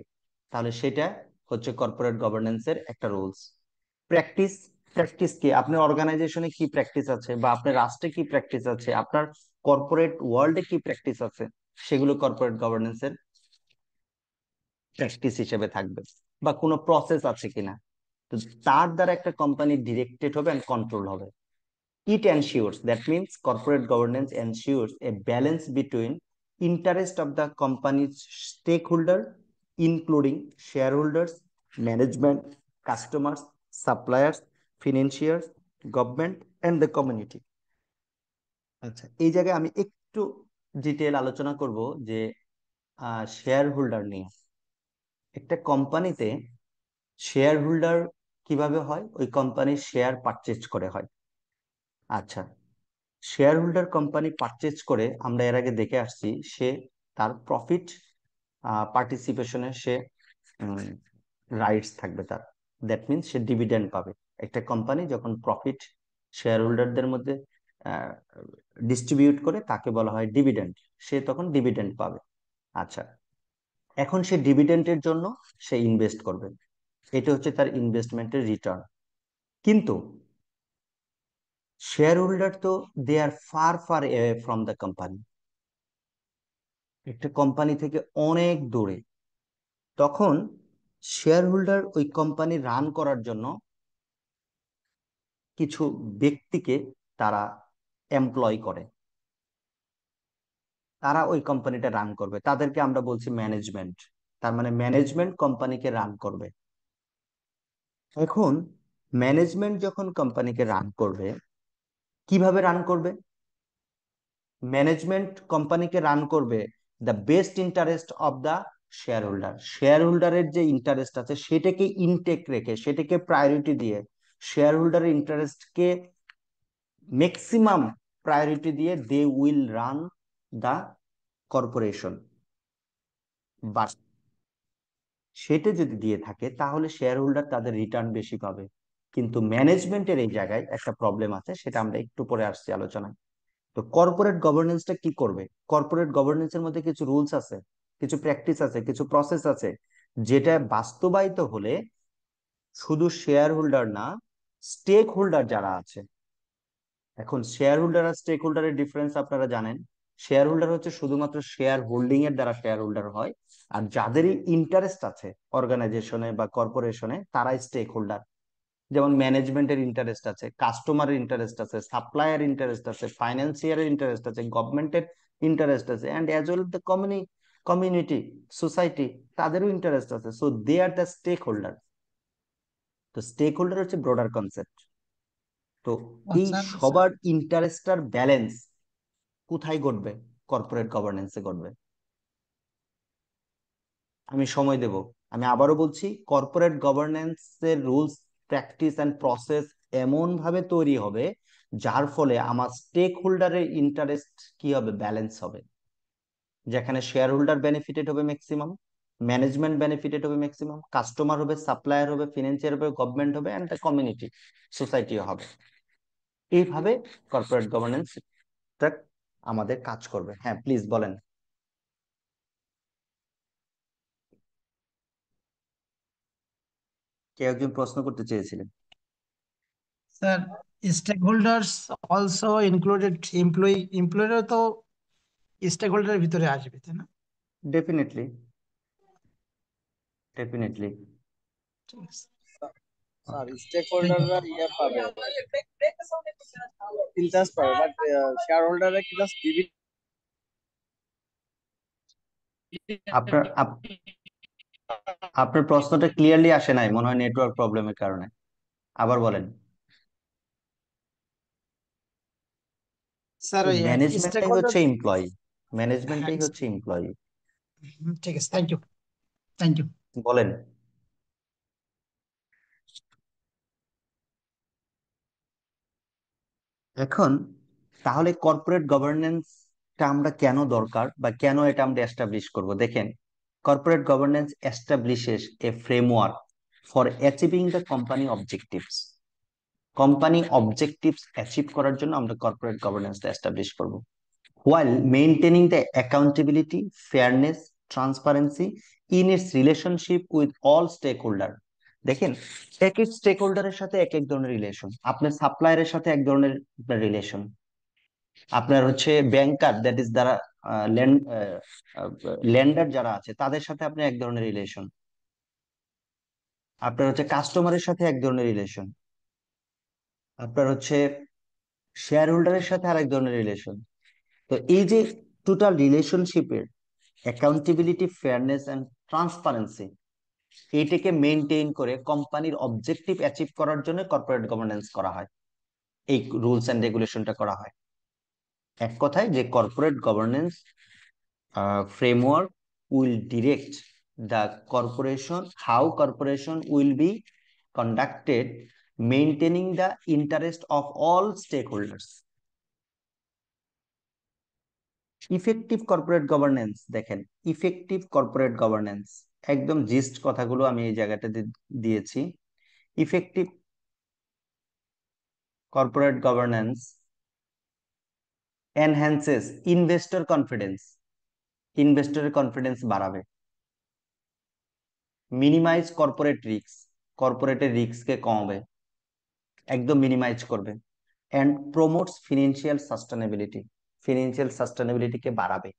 তাহলে সেটা হচ্ছে কর্পোরেট গভর্নেন্সের একটা রুলস। প্র্যাকটিস কি? আপনার অর্গানাইজেশনে কি প্র্যাকটিস আছে, বা আপনার রাষ্ট্রে কি প্র্যাকটিস আছে, আপনার কর্পোরেট ওয়ার্ল্ডে কি প্র্যাকটিস আছে, সেগুলো কর্পোরেট গভর্নেন্সের প্র্যাকটিস হিসেবে থাকবে। বা কোনো প্রসেস আছে কিনা, তো তার দ্বারা একটা কোম্পানি ডিরেক্টেড হবে এন্ড কন্ট্রোল হবে। It ensures, that means corporate governance ensures a balance between interest of the company's stakeholder, including shareholders, management, customers, suppliers, financiers, government, and the community. আচ্ছা, এই জায়গায় আমি একটু ডিটেল আলোচনা করব যে শেয়ার হোল্ডার নিয়ে। একটা কোম্পানিতে শেয়ার হোল্ডার কিভাবে হয়? ওই কোম্পানির শেয়ার পারচেজ করে হয়। আচ্ছা, শেয়ার হোল্ডার কোম্পানি পারচেজ করে, আমরা এর আগে দেখে আসছি, সে তার প্রফিট পার্টিসিপেশনে সে রাইটস থাকবে তার। দ্যাট মিনস সে ডিভিডেন্ড পাবে। একটা কোম্পানি যখন প্রফিট শেয়ার হোল্ডারদের মধ্যে ডিস্ট্রিবিউট করে তাকে বলা হয় ডিভিডেন্ড, সে তখন ডিভিডেন্ড পাবে। আচ্ছা, এখন সে ডিভিডেন্ডের জন্য সে ইনভেস্ট করবে, এটা হচ্ছে তার ইনভেস্টমেন্টের রিটার্ন। কিন্তু শেয়ার হোল্ডার তো they are far away from the company, একটা কোম্পানি থেকে অনেক দূরে। তখন শেয়ার হোল্ডার ওই কোম্পানি রান করার জন্য কিছু ব্যক্তিকে তারা এমপ্লয় করে, তারা ওই কোম্পানিটা রান করবে, তাদেরকে আমরা বলছি ম্যানেজমেন্ট। তার মানে ম্যানেজমেন্ট কোম্পানিকে রান করবে। এখন ম্যানেজমেন্ট যখন কোম্পানিকে রান করবে, কিভাবে রান করবে? ম্যানেজমেন্ট কোম্পানিকে রান করবে the best interest of the share holder. Share হোল্ডারের যে ইন্টারেস্ট আছে সেটাকে ইনটেক রেখে, সেটাকে প্রায়োরিটি দিয়ে, শেয়ার হোল্ডারের ইন্টারেস্টকে ম্যাক্সিমাম প্রায়োরিটি দিয়ে they will run the corporation. But সেটা যদি দিয়ে থাকে তাহলে শেয়ার হোল্ডার তাদের রিটার্ন বেশি পাবে। কিন্তু ম্যানেজমেন্টের এই জায়গায় একটা প্রবলেম আছে, সেটা আমরা একটু পরে আসছি আলোচনায়। তো কর্পোরেট গভর্নেন্সটা কি করবে? কর্পোরেট গভর্নেন্সের মধ্যে কিছু রুলস আছে, কিছু প্র্যাকটিস আছে, কিছু প্রসেস আছে, যেটা বাস্তবায়িত হলে শুধু শেয়ার হোল্ডার না, স্টেক হোল্ডার যারা আছে, এখন শেয়ার হোল্ডার আর স্টেক হোল্ডারের ডিফারেন্স আপনারা জানেন। শেয়ার হোল্ডার হচ্ছে শুধুমাত্র শেয়ার হোল্ডিং এর দ্বারা শেয়ার হোল্ডার হয়, আর যাদেরই ইন্টারেস্ট আছে অর্গানাইজেশনে বা কর্পোরেশনে তারাই স্টেক হোল্ডার। যেমন ম্যানেজমেন্টের ইন্টারেস্ট আছে, কাস্টমারের ইন্টারেস্ট আছে, সাপ্লায়ার ইন্টারেস্ট আছে, ফাইন্যান্সিয়ারের ইন্টারেস্ট আছে, গভর্নমেন্টের ইন্টারেস্ট আছে, and as well the community society, তাদেরও ইন্টারেস্ট আছে। So they are the stake holder. তো স্টেক হোল্ডার হচ্ছে ব্রডার কনসেপ্ট। তো এই সবার ইন্টারেস্টার ব্যালেন্স কোথায় ঘটবে? কর্পোরেট গভর্নেন্সে ঘটবে। আমি সময় দেব, আমি আবারও বলছি, কর্পোরেট গভর্নেন্সের রুলস, প্র্যাকটিস এন্ড প্রসেস এমন ভাবে তৈরি হবে যার ফলে আমার স্টেক হোল্ডারের ইন্টারেস্ট কি হবে, ব্যালেন্স হবে, যেখানে শেয়ার হোল্ডার বেনিফিটেড হবে ম্যাক্সিমাম, ম্যানেজমেন্ট বেনিফিটেড হবে ম্যাক্সিমাম, কাস্টমার হবে, সাপ্লায়ার হবে, ফিনান্সিয়ার হবে, গভর্নমেন্ট হবে, এন্ড দ্য কমিউনিটি সোসাইটিও হবে। এইভাবে কর্পোরেট গভর্নেন্সটা আমাদের কাজ করবে। হ্যাঁ প্লিজ বলেন। কেউ একজন প্রশ্ন করতে চেয়েছিলেন। Sir, stake holders also included এমপ্লয়িরা তো স্টেক হোল্ডারের ভিতরে আসবে, তাই না? Definitely, definitely. ঠিক আছে। স্যার স্টেক হোল্ডাররা ইয়ে পাবে, ইন্টারেস্ট পাবে, বাট শেয়ার হোল্ডাররা কি জাস্ট ডিভিডেন্ড? আপনার আপনার প্রশ্নটা ক্লিয়ারলি আসে নাই, মনে হয় নেটওয়ার্ক প্রবলেমের কারণে। আবার বলেন। স্যার ওই স্টেক ম্যানেজমেন্টটাই হোল্ডার, হচ্ছে এমপ্লয়ি, ম্যানেজমেন্টটাই হচ্ছে এমপ্লয়ি। ঠিক আছে, থ্যাংক ইউ। বলেন। এখন তাহলে কর্পোরেট গভর্নেন্সটা আমরা কেন দরকার বা কেন এটা আমরা এস্টাবলিশ করব? দেখেন, corporate governance establishes a framework for achieving the company objectives. Company objectives achieve করার জন্য আমরা কর্পোরেট গভর্নেন্সটা এস্টাবলিশ করব, while maintaining the accountability, fairness, transparency in its relationship with all stakeholder. দেখেন, এক এক স্টেক হোল্ডারের সাথে এক এক ধরনের রিলেশন। আপনার সাপ্লায়ারের সাথে এক ধরনের রিলেশন, আপনার হচ্ছে ব্যাংকার, দ্যাট ইজ যারা লেন্ডার যারা আছে তাদের সাথে আপনি এক ধরনের রিলেশন, আপনার হচ্ছে কাস্টমারের সাথে এক ধরনের রিলেশন, আপনার হচ্ছে শেয়ার হোল্ডারের সাথে আরেক ধরনের রিলেশন। তো এই যে টোটাল রিলেশনশিপের অ্যাকাউন্টেবিলিটি, ফেয়ারনেস এন্ড ট্রান্সপারেন্সি, এইটাকে মেনটেইন করে কোম্পানির অবজেক্টিভ অ্যাচিভ করার জন্য কর্পোরেট গভর্নেন্স করা হয়, এই রুলস এন্ড রেগুলেশনটা করা হয়। এক কথায় যে corporate governance framework will direct the corporation, how corporation will be conducted, maintaining the interest of all stakeholders. Effective corporate governance, দেখেন ইফেক্টিভ কর্পোরেট গভর্নেন্স একদম জিস্ট কথাগুলো আমি এই জায়গাটাতে দিয়েছি। Effective corporate governance enhances investor confidence, ইনভেস্টরের কনফিডেন্স বাড়াবে, মিনিমাইজ কর্পোরেট রিস্ক, কর্পোরেটের রিস্ককে কমাবে, একদম মিনিমাইজ করবে, and promotes financial sustainability, financial সাস্টেনেবিলিটিকে বাড়াবে।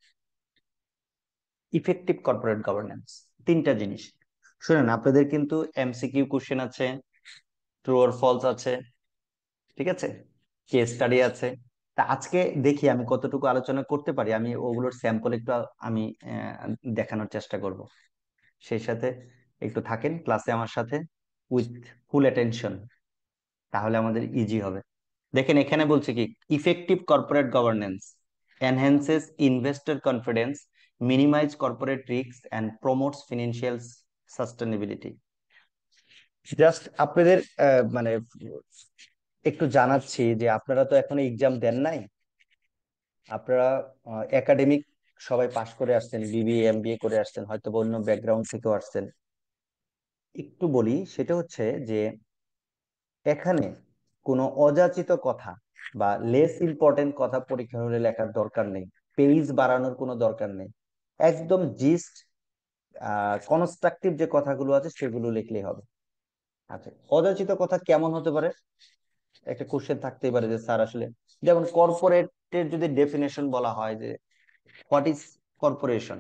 ইফেক্টিভ কর্পোরেট গভর্নেন্স তিনটা জিনিস। শুনেন, আপনাদের কিন্তু এমসিকিউ কোশ্চেন আছে, ট্রু অর ফলস আছে, ঠিক আছে, কেস স্টাডি আছে। তা আজকে দেখি আমি কতটুকু আলোচনা করতে পারি, আমি ওগুলোর স্যাম্পল একটু আমি দেখানোর চেষ্টা করব। সেই সাথে একটু থাকেন ক্লাসে আমার সাথে উইথ ফুল অ্যাটেনশন, তাহলে আমাদের ইজি হবে। দেখেন এখানে বলছে কি, effective corporate governance enhances investor confidence, minimise corporate risk and promotes financial sustainability. Just আপনাদের মানে একটু জানাচ্ছি যে আপনারা তো এখনো এক্সাম দেন নাই, আপনারা একাডেমিক সবাই পাশ করে আসছেন, বিবিএ এমবিএ করে আসছেন, হয়তো অন্য ব্যাকগ্রাউন্ড থেকেও আসছেন। একটু বলি, সেটা হচ্ছে যে এখানে কোনো অযাচিত কথা বা লেস ইম্পর্টেন্ট কথা পরীক্ষা হলে লেখার দরকার নেই, পেজ বাড়ানোর কোনো দরকার নেই, একদম জিস্ট কনস্ট্রাকটিভ যে কথাগুলো আছে সেগুলো লিখলেই হবে। আচ্ছা, অযাচিত কথা কেমন হতে পারে? একটা কোশ্চেন থাকতেই পারে যে স্যার আসলে, যেমন কর্পোরেটের যদি ডেফিনেশন বলা হয় যে হোয়াট ইজ কর্পোরেশন,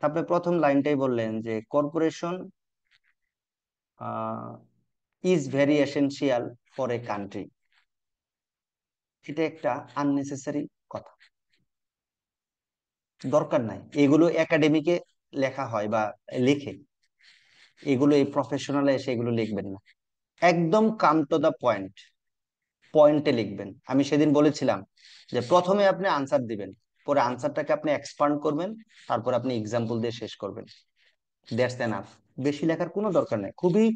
আপনি প্রথম লাইনটাই বললেন যে corporation is very essential for a country. এটা একটা আননেসেসারি কথা, দরকার নাই। এগুলো একাডেমিকে লেখা হয় বা লেখে, এগুলো এই প্রফেশনালে এসে এগুলো লিখবেন না, একদম কাম টু দা পয়েন্ট, পয়েন্টে লিখবেন। আমি সেদিন বলেছিলাম যে প্রথমে আপনি আনসার দিবেন, পরে আনসারটাকে আপনি এক্সপান্ড করবেন, তারপর আপনি এক্সাম্পল দিয়ে শেষ করবেন। দ্যাটস এনাফ, বেশি লেখার কোনো দরকার নেই। খুবই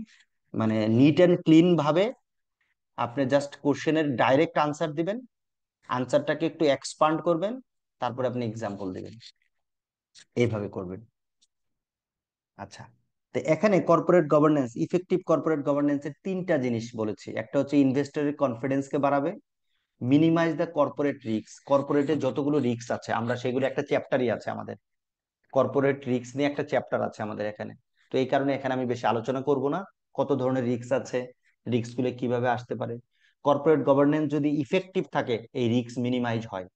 মানে নিট এন্ড ক্লিন ভাবে আপনি জাস্ট কোশ্চেনের ডাইরেক্ট আনসার দিবেন, আনসারটাকে একটু এক্সপান্ড করবেন, তারপরে আপনি এক্সাম্পল দিবেন, এইভাবে করবেন। আচ্ছা, তো এখানে কর্পোরেট গভর্নেন্স, ইফেক্টিভ কর্পোরেট গভর্নেন্সের তিনটা জিনিস বলেছি। একটা হচ্ছে ইনভেস্টরের কনফিডেন্সকে বাড়াবে, মিনিমাইজ দ্য কর্পোরেট রিস্ক, কর্পোরেটের যতগুলো রিস্ক আছে আমরা সেগুলো, একটা চ্যাপ্টারই আছে আমাদের কর্পোরেট রিস্ক নিয়ে, একটা চ্যাপ্টার আছে আমাদের এখানে। তো এই কারণে এখানে আমি বেশি আলোচনা করব না, কত ধরনের রিস্ক আছে, রিস্ক গুলো কিভাবে আসতে পারে। কর্পোরেট গভর্নেন্স যদি ইফেক্টিভ থাকে এই রিস্ক মিনিমাইজ হয়,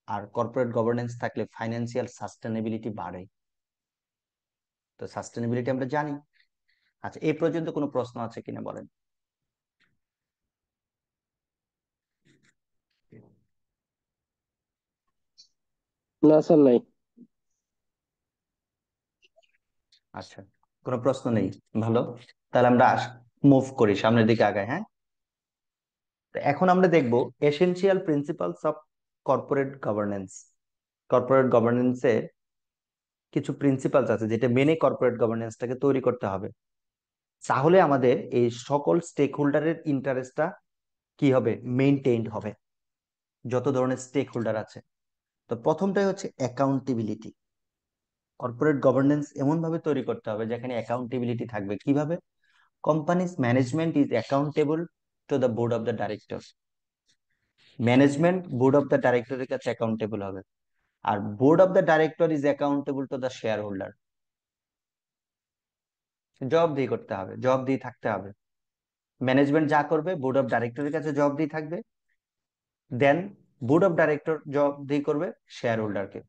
আর কর্পোরেট গভর্নেন্স থাকলে ফাইন্যান্সিয়াল সাস্টেনেবিলিটি বাড়ে। তো সাস্টেনেবিলিটি আমরা জানি। আচ্ছা, এই পর্যন্ত কোনো প্রশ্ন আছে কিনা বলেন। না স্যার, নাই। আচ্ছা, কোনো প্রশ্ন নেই, ভালো। তাহলে আমরা মুভ করি, সামনের দিকে আগাই। হ্যাঁ, তো এখন আমরা দেখব essential principles of corporate governance. Corporate গভর্নেন্সের কিছু প্রিন্সিপালস আছে যেটা মেনে কর্পোরেট গভর্নেন্সটাকে তৈরি করতে হবে, তাহলে আমাদের এই সকল স্টেক হোল্ডারের ইন্টারেস্টটা কি হবে, মেইনটেইনড হবে, যত ধরনের স্টেক হোল্ডার আছে। তো প্রথমটাই হচ্ছে অ্যাকাউন্টেবিলিটি। কর্পোরেট গভর্নেন্স এমন ভাবে তৈরি করতে হবে যেখানে অ্যাকাউন্টেবিলিটি থাকবে। কিভাবে? Company's management is accountable to the board of the director. Management board of the ডাইরেক্টরের কাছে অ্যাকাউন্টেবল হবে, আর board of the director is accountable to the share holder. জবাবদিহি করতে হবে, জবাবদিহি থাকতে হবে। ম্যানেজমেন্ট যা করবে বোর্ড অফ ডাইরেক্টরের কাছে জবাবদিহি থাকবে, দেন বোর্ড অফ ডাইরেক্টর জবাবদিহি করবে শেয়ার হোল্ডারকে।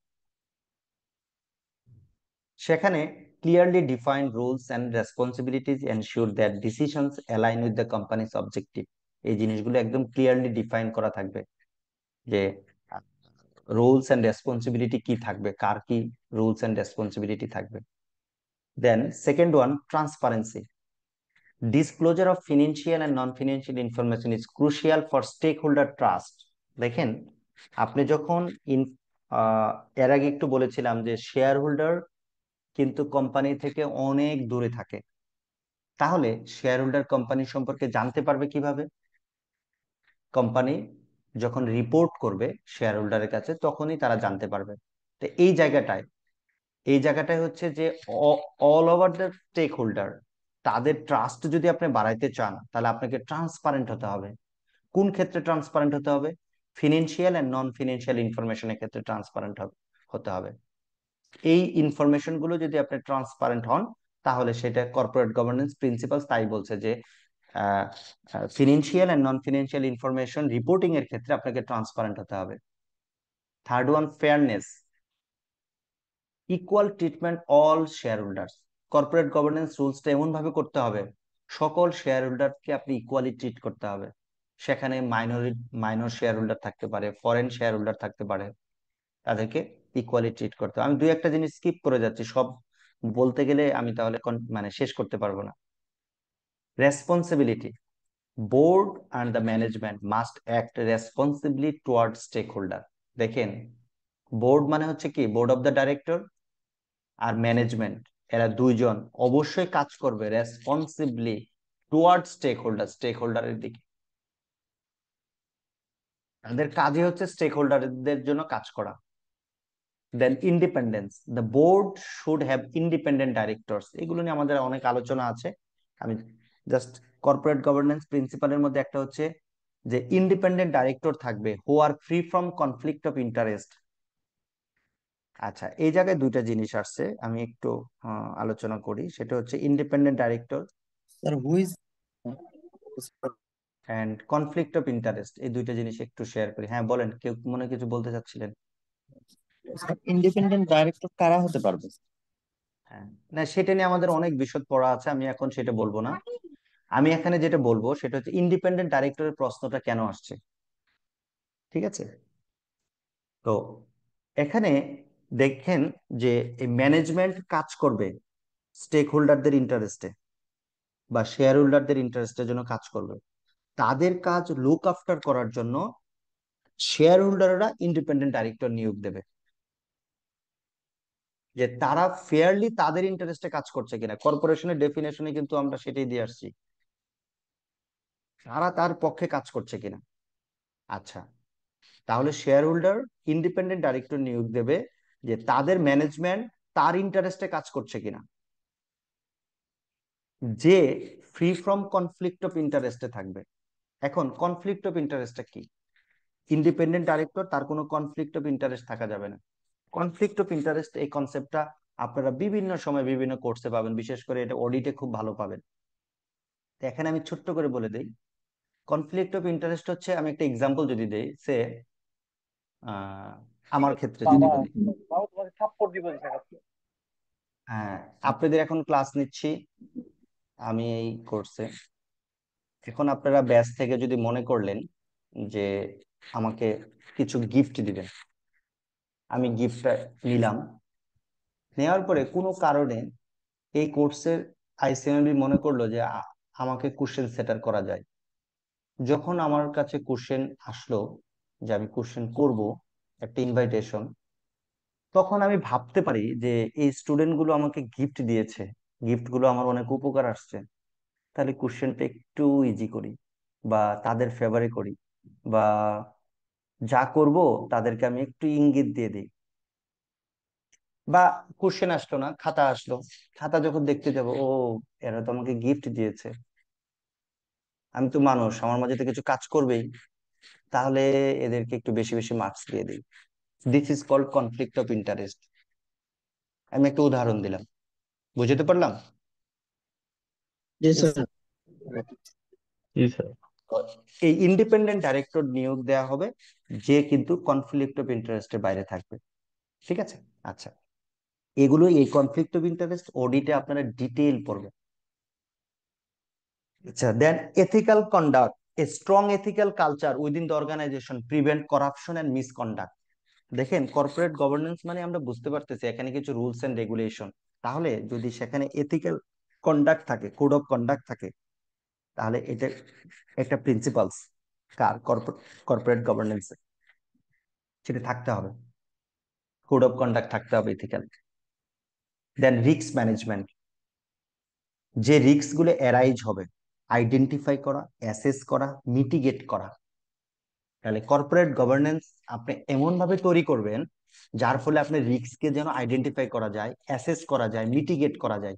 সেখানে clearly defined rules and responsibilities ensure that decisions align with the companies objective. এই জিনিসগুলো একদম ক্লিয়ারলি ডিফাইন করা থাকবে, যে রুলস অ্যান্ড রেসপন্সিবিলিটি কি থাকবে, কার কি রুলস অ্যান্ড রেসপন্সিবিলিটি থাকবে। Then second one, transparency. Disclosure of financial and non-financial information is crucial for stakeholder trust. দেখেন, আপনি যখন এর আগে একটু বলেছিলাম যে শেয়ার হোল্ডার কিন্তু কোম্পানি থেকে অনেক দূরে থাকে, তাহলে শেয়ার হোল্ডার কোম্পানি সম্পর্কে জানতে পারবে কিভাবে? কোম্পানি যখন রিপোর্ট করবে শেয়ার হোল্ডারের কাছে তখনই তারা জানতে পারবে। তো এই জায়গাটায় হচ্ছে যে all over the stake holder, তাদের ট্রাস্ট যদি আপনি বাড়াইতে চান তাহলে আপনাকে ট্রান্সপারেন্ট হতে হবে। কোন ক্ষেত্রে ট্রান্সপারেন্ট হতে হবে? ফিনান্সিয়াল এন্ড নন ফিনান্সিয়াল ইনফরমেশনের ক্ষেত্রে ট্রান্সপারেন্ট হতে হবে। এই ইনফরমেশন গুলো যদি আপনি ট্রান্সপারেন্ট হন তাহলে সেটা কর্পোরেট গভর্নেন্স প্রিন্সিপালস তাই বলছে যে financial and non financial information reporting এর ক্ষেত্রে আপনাকে ট্রান্সপারেন্ট হতে হবে। Third one, fairness, equal treatment all share holders. Corporate governance রুলসটা এমন ভাবে করতে হবে সকল শেয়ার হোল্ডারকে আপনি ইকুয়ালি ট্রিট করতে হবে। সেখানে মাইনর শেয়ার হোল্ডার থাকতে পারে, ফরেন শেয়ার হোল্ডার থাকতে পারে, তাদেরকে ইকুয়ালি ট্রিট করতে হবে। আমি দুই একটা জিনিস স্কিপ করে যাচ্ছি, সব বলতে গেলে আমি তাহলে মানে শেষ করতে পারবো না। Responsibility, board and the management must act responsibly toward stakeholder. দেখেন, বোর্ড মানে হচ্ছে কি, বোর্ড অফ দ্য ডাইরেক্টর আর ম্যানেজমেন্ট, এরা দুইজন অবশ্যই কাজ করবে রেসপন্সিবলি টুয়ার্ড স্টেক হোল্ডারের দিকে। তাদের কাজই হচ্ছে স্টেক হোল্ডারদের জন্য কাজ করা। Then independence, the board should have independent directors. এগুলো নিয়ে আমাদের অনেক আলোচনা আছে, আমি জাস্ট কর্পোরেট গভর্নেন্স প্রিন্সিপালের মধ্যে একটা হচ্ছে যে ইন্ডিপেন্ডেন্ট ডাইরেক্টর থাকবে who are free from conflict of interest. আচ্ছা, এই জায়গায় দুইটা জিনিস আসছে, আমি একটু আলোচনা করি। সেটা হচ্ছে independent director sir, who is and conflict of interest, এই দুইটা জিনিস একটু শেয়ার করি। হ্যাঁ বলেন, কেউ মনে হয় কিছু বলতে চাচ্ছিলেন। ইন্ডিপেন্ডেন্ট ডাইরেক্টর কারা হতে পারবে? হ্যাঁ, না সেটা নিয়ে আমাদের অনেক বিশদ পড়া আছে, আমি এখন সেটা বলবো না। আমি এখানে যেটা বলবো সেটা হচ্ছে ইন্ডিপেন্ডেন্ট ডাইরেক্টরের প্রশ্নটা কেন আসছে, ঠিক আছে? তো এখানে দেখেন যে এই ম্যানেজমেন্ট কাজ করবে স্টেক হোল্ডারদের ইন্টারেস্টে বা শেয়ার হোল্ডারদের ইন্টারেস্টের জন্য কাজ করবে। তাদের কাজ লুক আফটার করার জন্য শেয়ার হোল্ডাররা ইন্ডিপেন্ডেন্ট ডাইরেক্টর নিয়োগ দেবে, যে তারা ফেয়ারলি তাদের ইন্টারেস্টে কাজ করছে কিনা। কর্পোরেশনের ডেফিনেশনে কিন্তু আমরা সেটাই দিয়ে আসছি। তারা তার পক্ষে কাজ করছে কিনা। আচ্ছা, তাহলে শেয়ার হোল্ডার ইন্ডিপেন্ডেন্ট ডাইরেক্টর নিয়োগ দেবে যে তাদের ম্যানেজমেন্ট তার ইন্টারেস্টে কাজ করছে কিনা, যে ফ্রি ফ্রম কনফ্লিক্ট অফ ইন্টারেস্টে থাকবে। এখন কনফ্লিক্ট অফ ইন্টারেস্টটা কি? ইন্ডিপেন্ডেন্ট ডাইরেক্টর, তার কোনো কনফ্লিক্ট অফ ইন্টারেস্ট থাকা যাবে না। কনফ্লিক্ট অফ ইন্টারেস্ট এই কনসেপ্টটা আপনারা বিভিন্ন সময় বিভিন্ন কোর্সে পাবেন, বিশেষ করে এটা অডিটে খুব ভালো পাবেন। এখানে আমি ছোট্ট করে বলে দিই, কনফ্লিক্ট অফ ইন্টারেস্ট হচ্ছে, আমি একটা এক্সাম্পল যদি দেই, সে আমার ক্ষেত্রে যদি বলি, হ্যাঁ, আপনাদের এখন ক্লাস নিচ্ছি আমি এই কোর্সে, এখন আপনারা ব্যাচ থেকে যদি মনে করলেন যে আমাকে কিছু গিফট দিবেন, আমি গিফটটা নিলাম, নেওয়ার পরে কোনো কারণে এই কোর্সের আইসিএমবি মনে করলো যে আমাকে কোশ্চেন সেটার করা যায়। যখন আমার কাছে কোশ্চেন আসলো যে আমি কোশ্চেন করব, একটা ইনভাইটেশন, তখন আমি ভাবতে পারি যে এই স্টুডেন্ট গুলো আমাকে গিফট দিয়েছে, গিফট গুলো আমার অনেক উপকার আসছে, তাহলে কোশ্চেনটা একটু ইজি করি বা তাদের ফেভারে করি, বা যা করব তাদেরকে আমি একটু ইঙ্গিত দিয়ে দিই। বা কোশ্চেন আসলো না, খাতা আসলো, খাতা যখন দেখতে যাব, ও এরা তো আমাকে গিফট দিয়েছে, আমি তো মানুষ, আমার মাঝে তো কিছু কাজ করবেই, তাহলে এদেরকে একটু বেশি বেশি মার্কস দিয়ে দিই। This is called conflict of interest. আমি একটা উদাহরণ দিলাম, বুঝতে পারলাম? জি স্যার। জি স্যার। এই ইন্ডিপেন্ডেন্ট ডাইরেক্টর নিয়োগ দেওয়া হবে, যে কিন্তু কনফ্লিক্ট অফ ইন্টারেস্টের বাইরে থাকবে। ঠিক আছে? আচ্ছা, এগুলো এই কনফ্লিক্ট অফ ইন্টারেস্ট অডিটে আপনারা ডিটেইল পড়বেন। আচ্ছা, then ethical conduct, a strong ethical culture within the organisation prevent corruption and misconduct. দেখেন, কর্পোরেট গভর্নেন্স মানে আমরা বুঝতে পারতেছি এখানে কিছু রুলস এন্ড রেগুলেশন, তাহলে যদি সেখানে এথিক্যাল কন্ডাক্ট থাকে, কোড অফ কন্ডাক্ট থাকে, তাহলে এটা একটা প্রিন্সিপালস কার কর্পোরেট গভর্নেন্সে সেটা থাকতে হবে, কোড অফ কন্ডাক্ট থাকতে হবে, এথিক্যাল। দেন রিস্ক ম্যানেজমেন্ট, যে রিস্ক গুলো অ্যারাইজ হবে, আইডেন্টিফাই করা, অ্যাসেস করা, মিটিগেট করা। তাহলে কর্পোরেট গভর্নেন্স আপনি এমন ভাবে তৈরি করবেন যার ফলে আপনার রিস্ককে যেন আইডেন্টিফাই করা যায়, অ্যাসেস করা যায়, মিটিগেট করা যায়।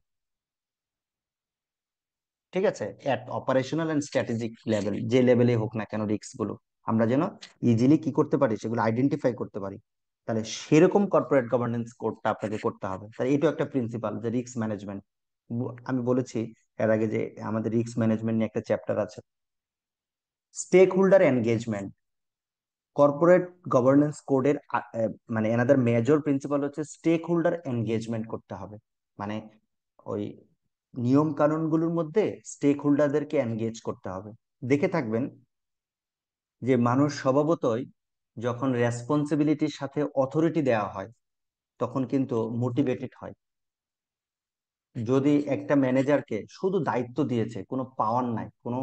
ঠিক আছে? এট অপারেশনাল এন্ড স্ট্র্যাটেজিক লেভেল, যে লেভেলে হোক না কেন, রিস্ক গুলো আমরা যেন ইজিলি কি করতে পারি, সেগুলো আইডেন্টিফাই করতে পারি। তাহলে সেরকম কর্পোরেট গভর্নেন্স কোডটা আপনাকে করতে হবে। তাহলে এটাও একটা প্রিন্সিপাল, যে রিস্ক ম্যানেজমেন্ট। আমি বলেছি এর আগে যে আমাদের রিস্ক ম্যানেজমেন্ট নিয়ে একটা চ্যাপ্টার আছে। Stakeholder engagement, corporate governance কোডের মানে এনাদের মেজর প্রিন্সিপাল হচ্ছে স্টেক হোল্ডার এনগেজমেন্ট করতে হবে। মানে ওই নিয়ম কানুনগুলোর মধ্যে স্টেক হোল্ডারদেরকে এনগেজ করতে হবে। দেখে থাকবেন যে মানুষ স্বভাবতই যখন রেসপন্সিবিলিটির সাথে অথরিটি দেওয়া হয় তখন কিন্তু মোটিভেটেড হয়। যদি একটা ম্যানেজারকে শুধু দায়িত্ব দিয়েছে, কোনো পাওয়ার নাই, কোনো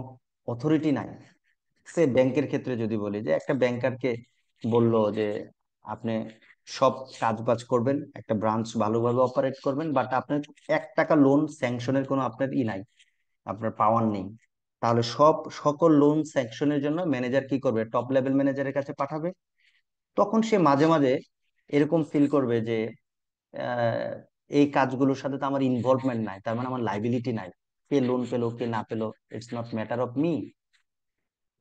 অথরিটি নাই, সে ব্যাংকের ক্ষেত্রে যদি বলি যে একটা ব্যাংকারকে বলল যে আপনি সব কাজ বাজ করবেন, একটা ব্রাঞ্চ ভালোভাবে অপারেট করবেন, বাট আপনার 1 টাকা লোন স্যাংশনের কোনো আপনার নাই, আপনার পাওয়ার নেই, তাহলে সকল লোন স্যাংশনের জন্য ম্যানেজার কি করবে, টপ লেভেল ম্যানেজারের কাছে পাঠাবে। তখন সে মাঝে মাঝে এরকম ফিল করবে যে আহ, এই কাজগুলোর সাথে তো আমার ইনভলভমেন্ট নাই, তার মানে আমার লাইবিলিটি নাই, কে লোন পেলো কে না পেলো, it's not matter of me.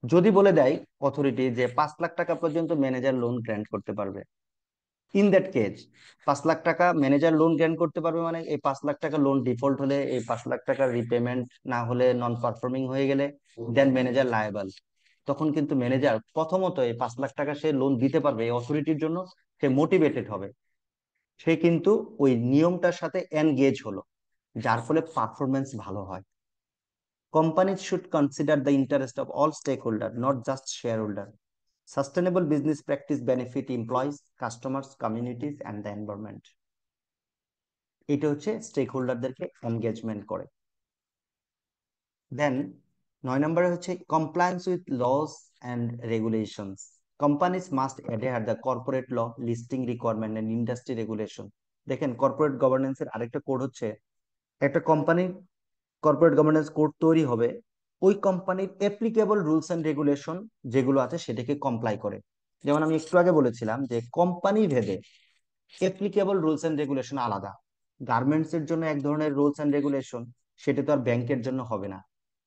যদি বলে দেয় অথরিটি যে 5 লাখ টাকা পর্যন্ত ম্যানেজার লোন গ্র্যান্ট করতে পারবে, ইন দ্যাট কেস 5 লাখ টাকা ম্যানেজার লোন গ্র্যান্ট করতে পারবে, মানে এই 5 লাখ টাকা লোন ডিফল্ট হলে, এই 5 লাখ টাকার রিপেমেন্ট না হলে, নন পারফর্মিং হয়ে গেলে, দেন ম্যানেজার লায়াবল। তখন কিন্তু ম্যানেজার প্রথমত এই 5 লাখ টাকা সে লোন দিতে পারবে, এই অথরিটির জন্য সে মোটিভেটেড হবে, সে কিন্তু ওই নিয়মটার সাথে এনগেজ হলো, যার ফলে পারফরমেন্স ভালো হয়। Companies should consider the interest of all stakeholders, not just shareholders. Sustainable business practice benefit employees, customers, communities, and the environment. এটা হচ্ছে স্টেক হোল্ডারদেরকে এনগেজমেন্ট করে। দেন 9 নম্বরে হচ্ছে compliance with laws and regulations. Companies must adhere the corporate law, listing requirement and industry regulation. দেখেন, কর্পোরেট গভর্নেন্সের আরেকটা কোড হচ্ছে, একটা কোম্পানি কর্পোরেট গভর্নেন্স কোড তৈরি হবে, ওই কোম্পানির অ্যাপ্লিকেবল রুলস এন্ড রেগুলেশন যেগুলো আছে সেটাকে কমপ্লাই করে। যেমন আমি একটু আগে বলেছিলাম যে কোম্পানি ভেদে অ্যাপ্লিকেবল রুলস এন্ড রেগুলেশন আলাদা। গার্মেন্টস এর জন্য এক ধরনের রুলস এন্ড রেগুলেশন, সেটা তো আর ব্যাংকের জন্য হবে না।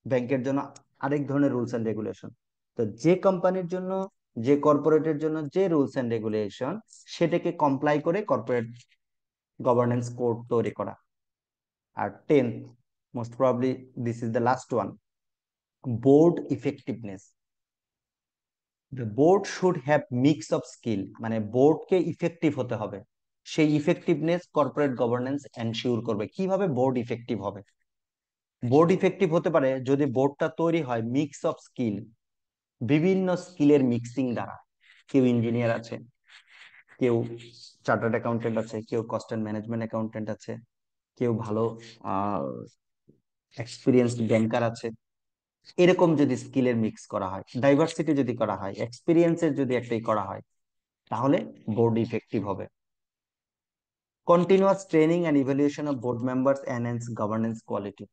ব্যাংকের জন্য আরেক ধরনের রুলস এন্ড রেগুলেশন। তো যে কোম্পানির জন্য, যে কর্পোরেটের জন্য যে রুলস এন্ড রেগুলেশন, সেটাকে কমপ্লাই করে কর্পোরেট গভর্নেন্স কোড তৈরি করা। আর 10th, most probably this is the last one, board effectiveness. The board should have mix of skill, মানে বোর্ডকে ইফেক্টিভ হতে হবে। সেই ইফেক্টিভনেস কর্পোরেট গভর্নেন্স এনশিওর করবে। কিভাবে বোর্ড ইফেক্টিভ হবে? বোর্ড ইফেক্টিভ হতে পারে যদি বোর্ডটা তৈরি হয় মিক্স অফ স্কিল, বিভিন্ন স্কিলের মিক্সিং দ্বারা। কেউ ইঞ্জিনিয়ার আছে, কেউ চার্টার্ড অ্যাকাউন্টেন্ট আছে, কেউ কস্ট অ্যান্ড ম্যানেজমেন্ট অ্যাকাউন্টেন্ট আছে, কেউ ভালো এক্সপিরিয়েন্সড ব্যাংকার আছে। এরকম যদি স্কিলের মিক্স করা হয়, ডাইভার্সিটি যদি করা হয়, এক্সপিরিয়েন্সের যদি একটাই করা হয়, তাহলে বোর্ড ইফেক্টিভ হবে। Continuous training and evaluation of board members enhance governance quality.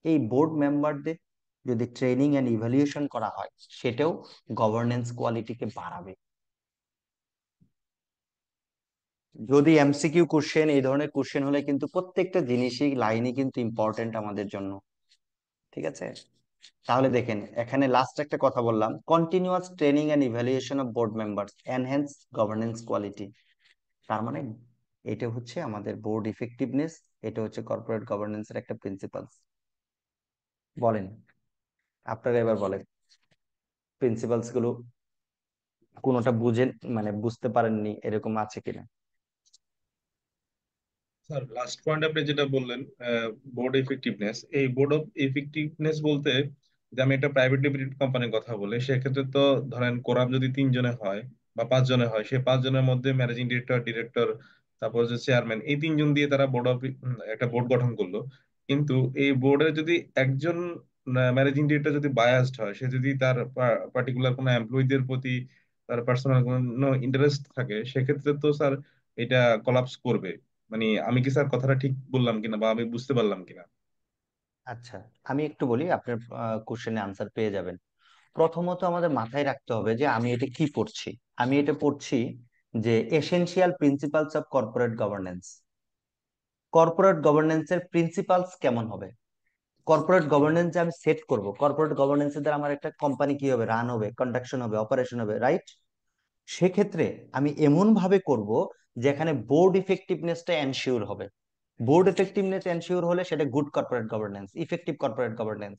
এই বোর্ড মেম্বারদের যদি ট্রেনিং অ্যান্ড ইভ্যালুয়েশন করা হয়, সেটাও গভর্নেন্স কোয়ালিটিকে বাড়াবে। যদি এমসিকিউ কোশ্চেন, এই ধরনের কোশ্চেন হলে কিন্তু প্রত্যেকটা জিনিসই লাইনই কিন্তু ইম্পর্টেন্ট আমাদের জন্য। ঠিক আছে, তাহলে দেখেন এখানে লাস্ট একটা কথা বললাম, continuous training and evaluation of board members enhance governance quality. তার মানে এটা হচ্ছে আমাদের বোর্ড ইফেক্টিভনেস, এটা হচ্ছে কর্পোরেট গভর্নেন্সের একটা প্রিন্সিপালস। বলেন, আপনারা এবার বলেন প্রিন্সিপালস গুলো কোনোটা বুঝেন, মানে বুঝতে পারেননি এরকম আছে কিনা? স্যার লাস্ট পয়েন্ট আপনি যেটা বললেন বোর্ড ইফেক্টিভনেস, এই বোর্ড অফ ইফেক্টিভনেস বলতে যে আমি একটা প্রাইভেট লিমিটেড কোম্পানির কথা বলি, সেক্ষেত্রে তো ধরেন কোরাম যদি 3 জনে হয় বা 5 জনে হয়, সে 5 জনের মধ্যে ম্যানেজিং ডিরেক্টর, ডিরেক্টর, তারপর যে চেয়ারম্যান, এই 3 জন দিয়ে তারা বোর্ড অফ একটা বোর্ড গঠন করলো। কিন্তু এই বোর্ডে যদি একজন ম্যানেজিং ডিরেক্টর যদি বায়াসড হয়, সে যদি তার পার্টিকুলার কোনো এমপ্লয়ীদের প্রতি তার পার্সোনাল কোনো ইন্টারেস্ট থাকে, সেক্ষেত্রে তো স্যার এটা কলাপস করবে। মানে আমি কি স্যার কথাটা ঠিক বললাম কিনা বা আমি বুঝতে পারলাম কিনা? আচ্ছা, আমি একটু বলি, আপনার কোশ্চেনে আনসার পেয়ে যাবেন। প্রথমত আমাদের মাথায় রাখতে হবে যে আমি এটা কি পড়ছি। আমি এটা পড়ছি যে essential principles of corporate governance. Corporate গভর্নেন্সের প্রিন্সিপালস কেমন হবে, কর্পোরেট গভর্নেন্স যে আমি সেট করব, কর্পোরেট গভর্নেন্সের দ্বারা আমার একটা কোম্পানি কি হবে, রান হবে, কন্ডাকশন হবে, অপারেশন হবে, রাইট? সেক্ষেত্রে আমি এমন ভাবে করব যেখানে বোর্ড ইফেক্টিভনেসটা এনশিওর হবে। বোর্ড ইফেক্টিভনেস এনশিওর হলে সেটা good corporate governance, effective corporate governance.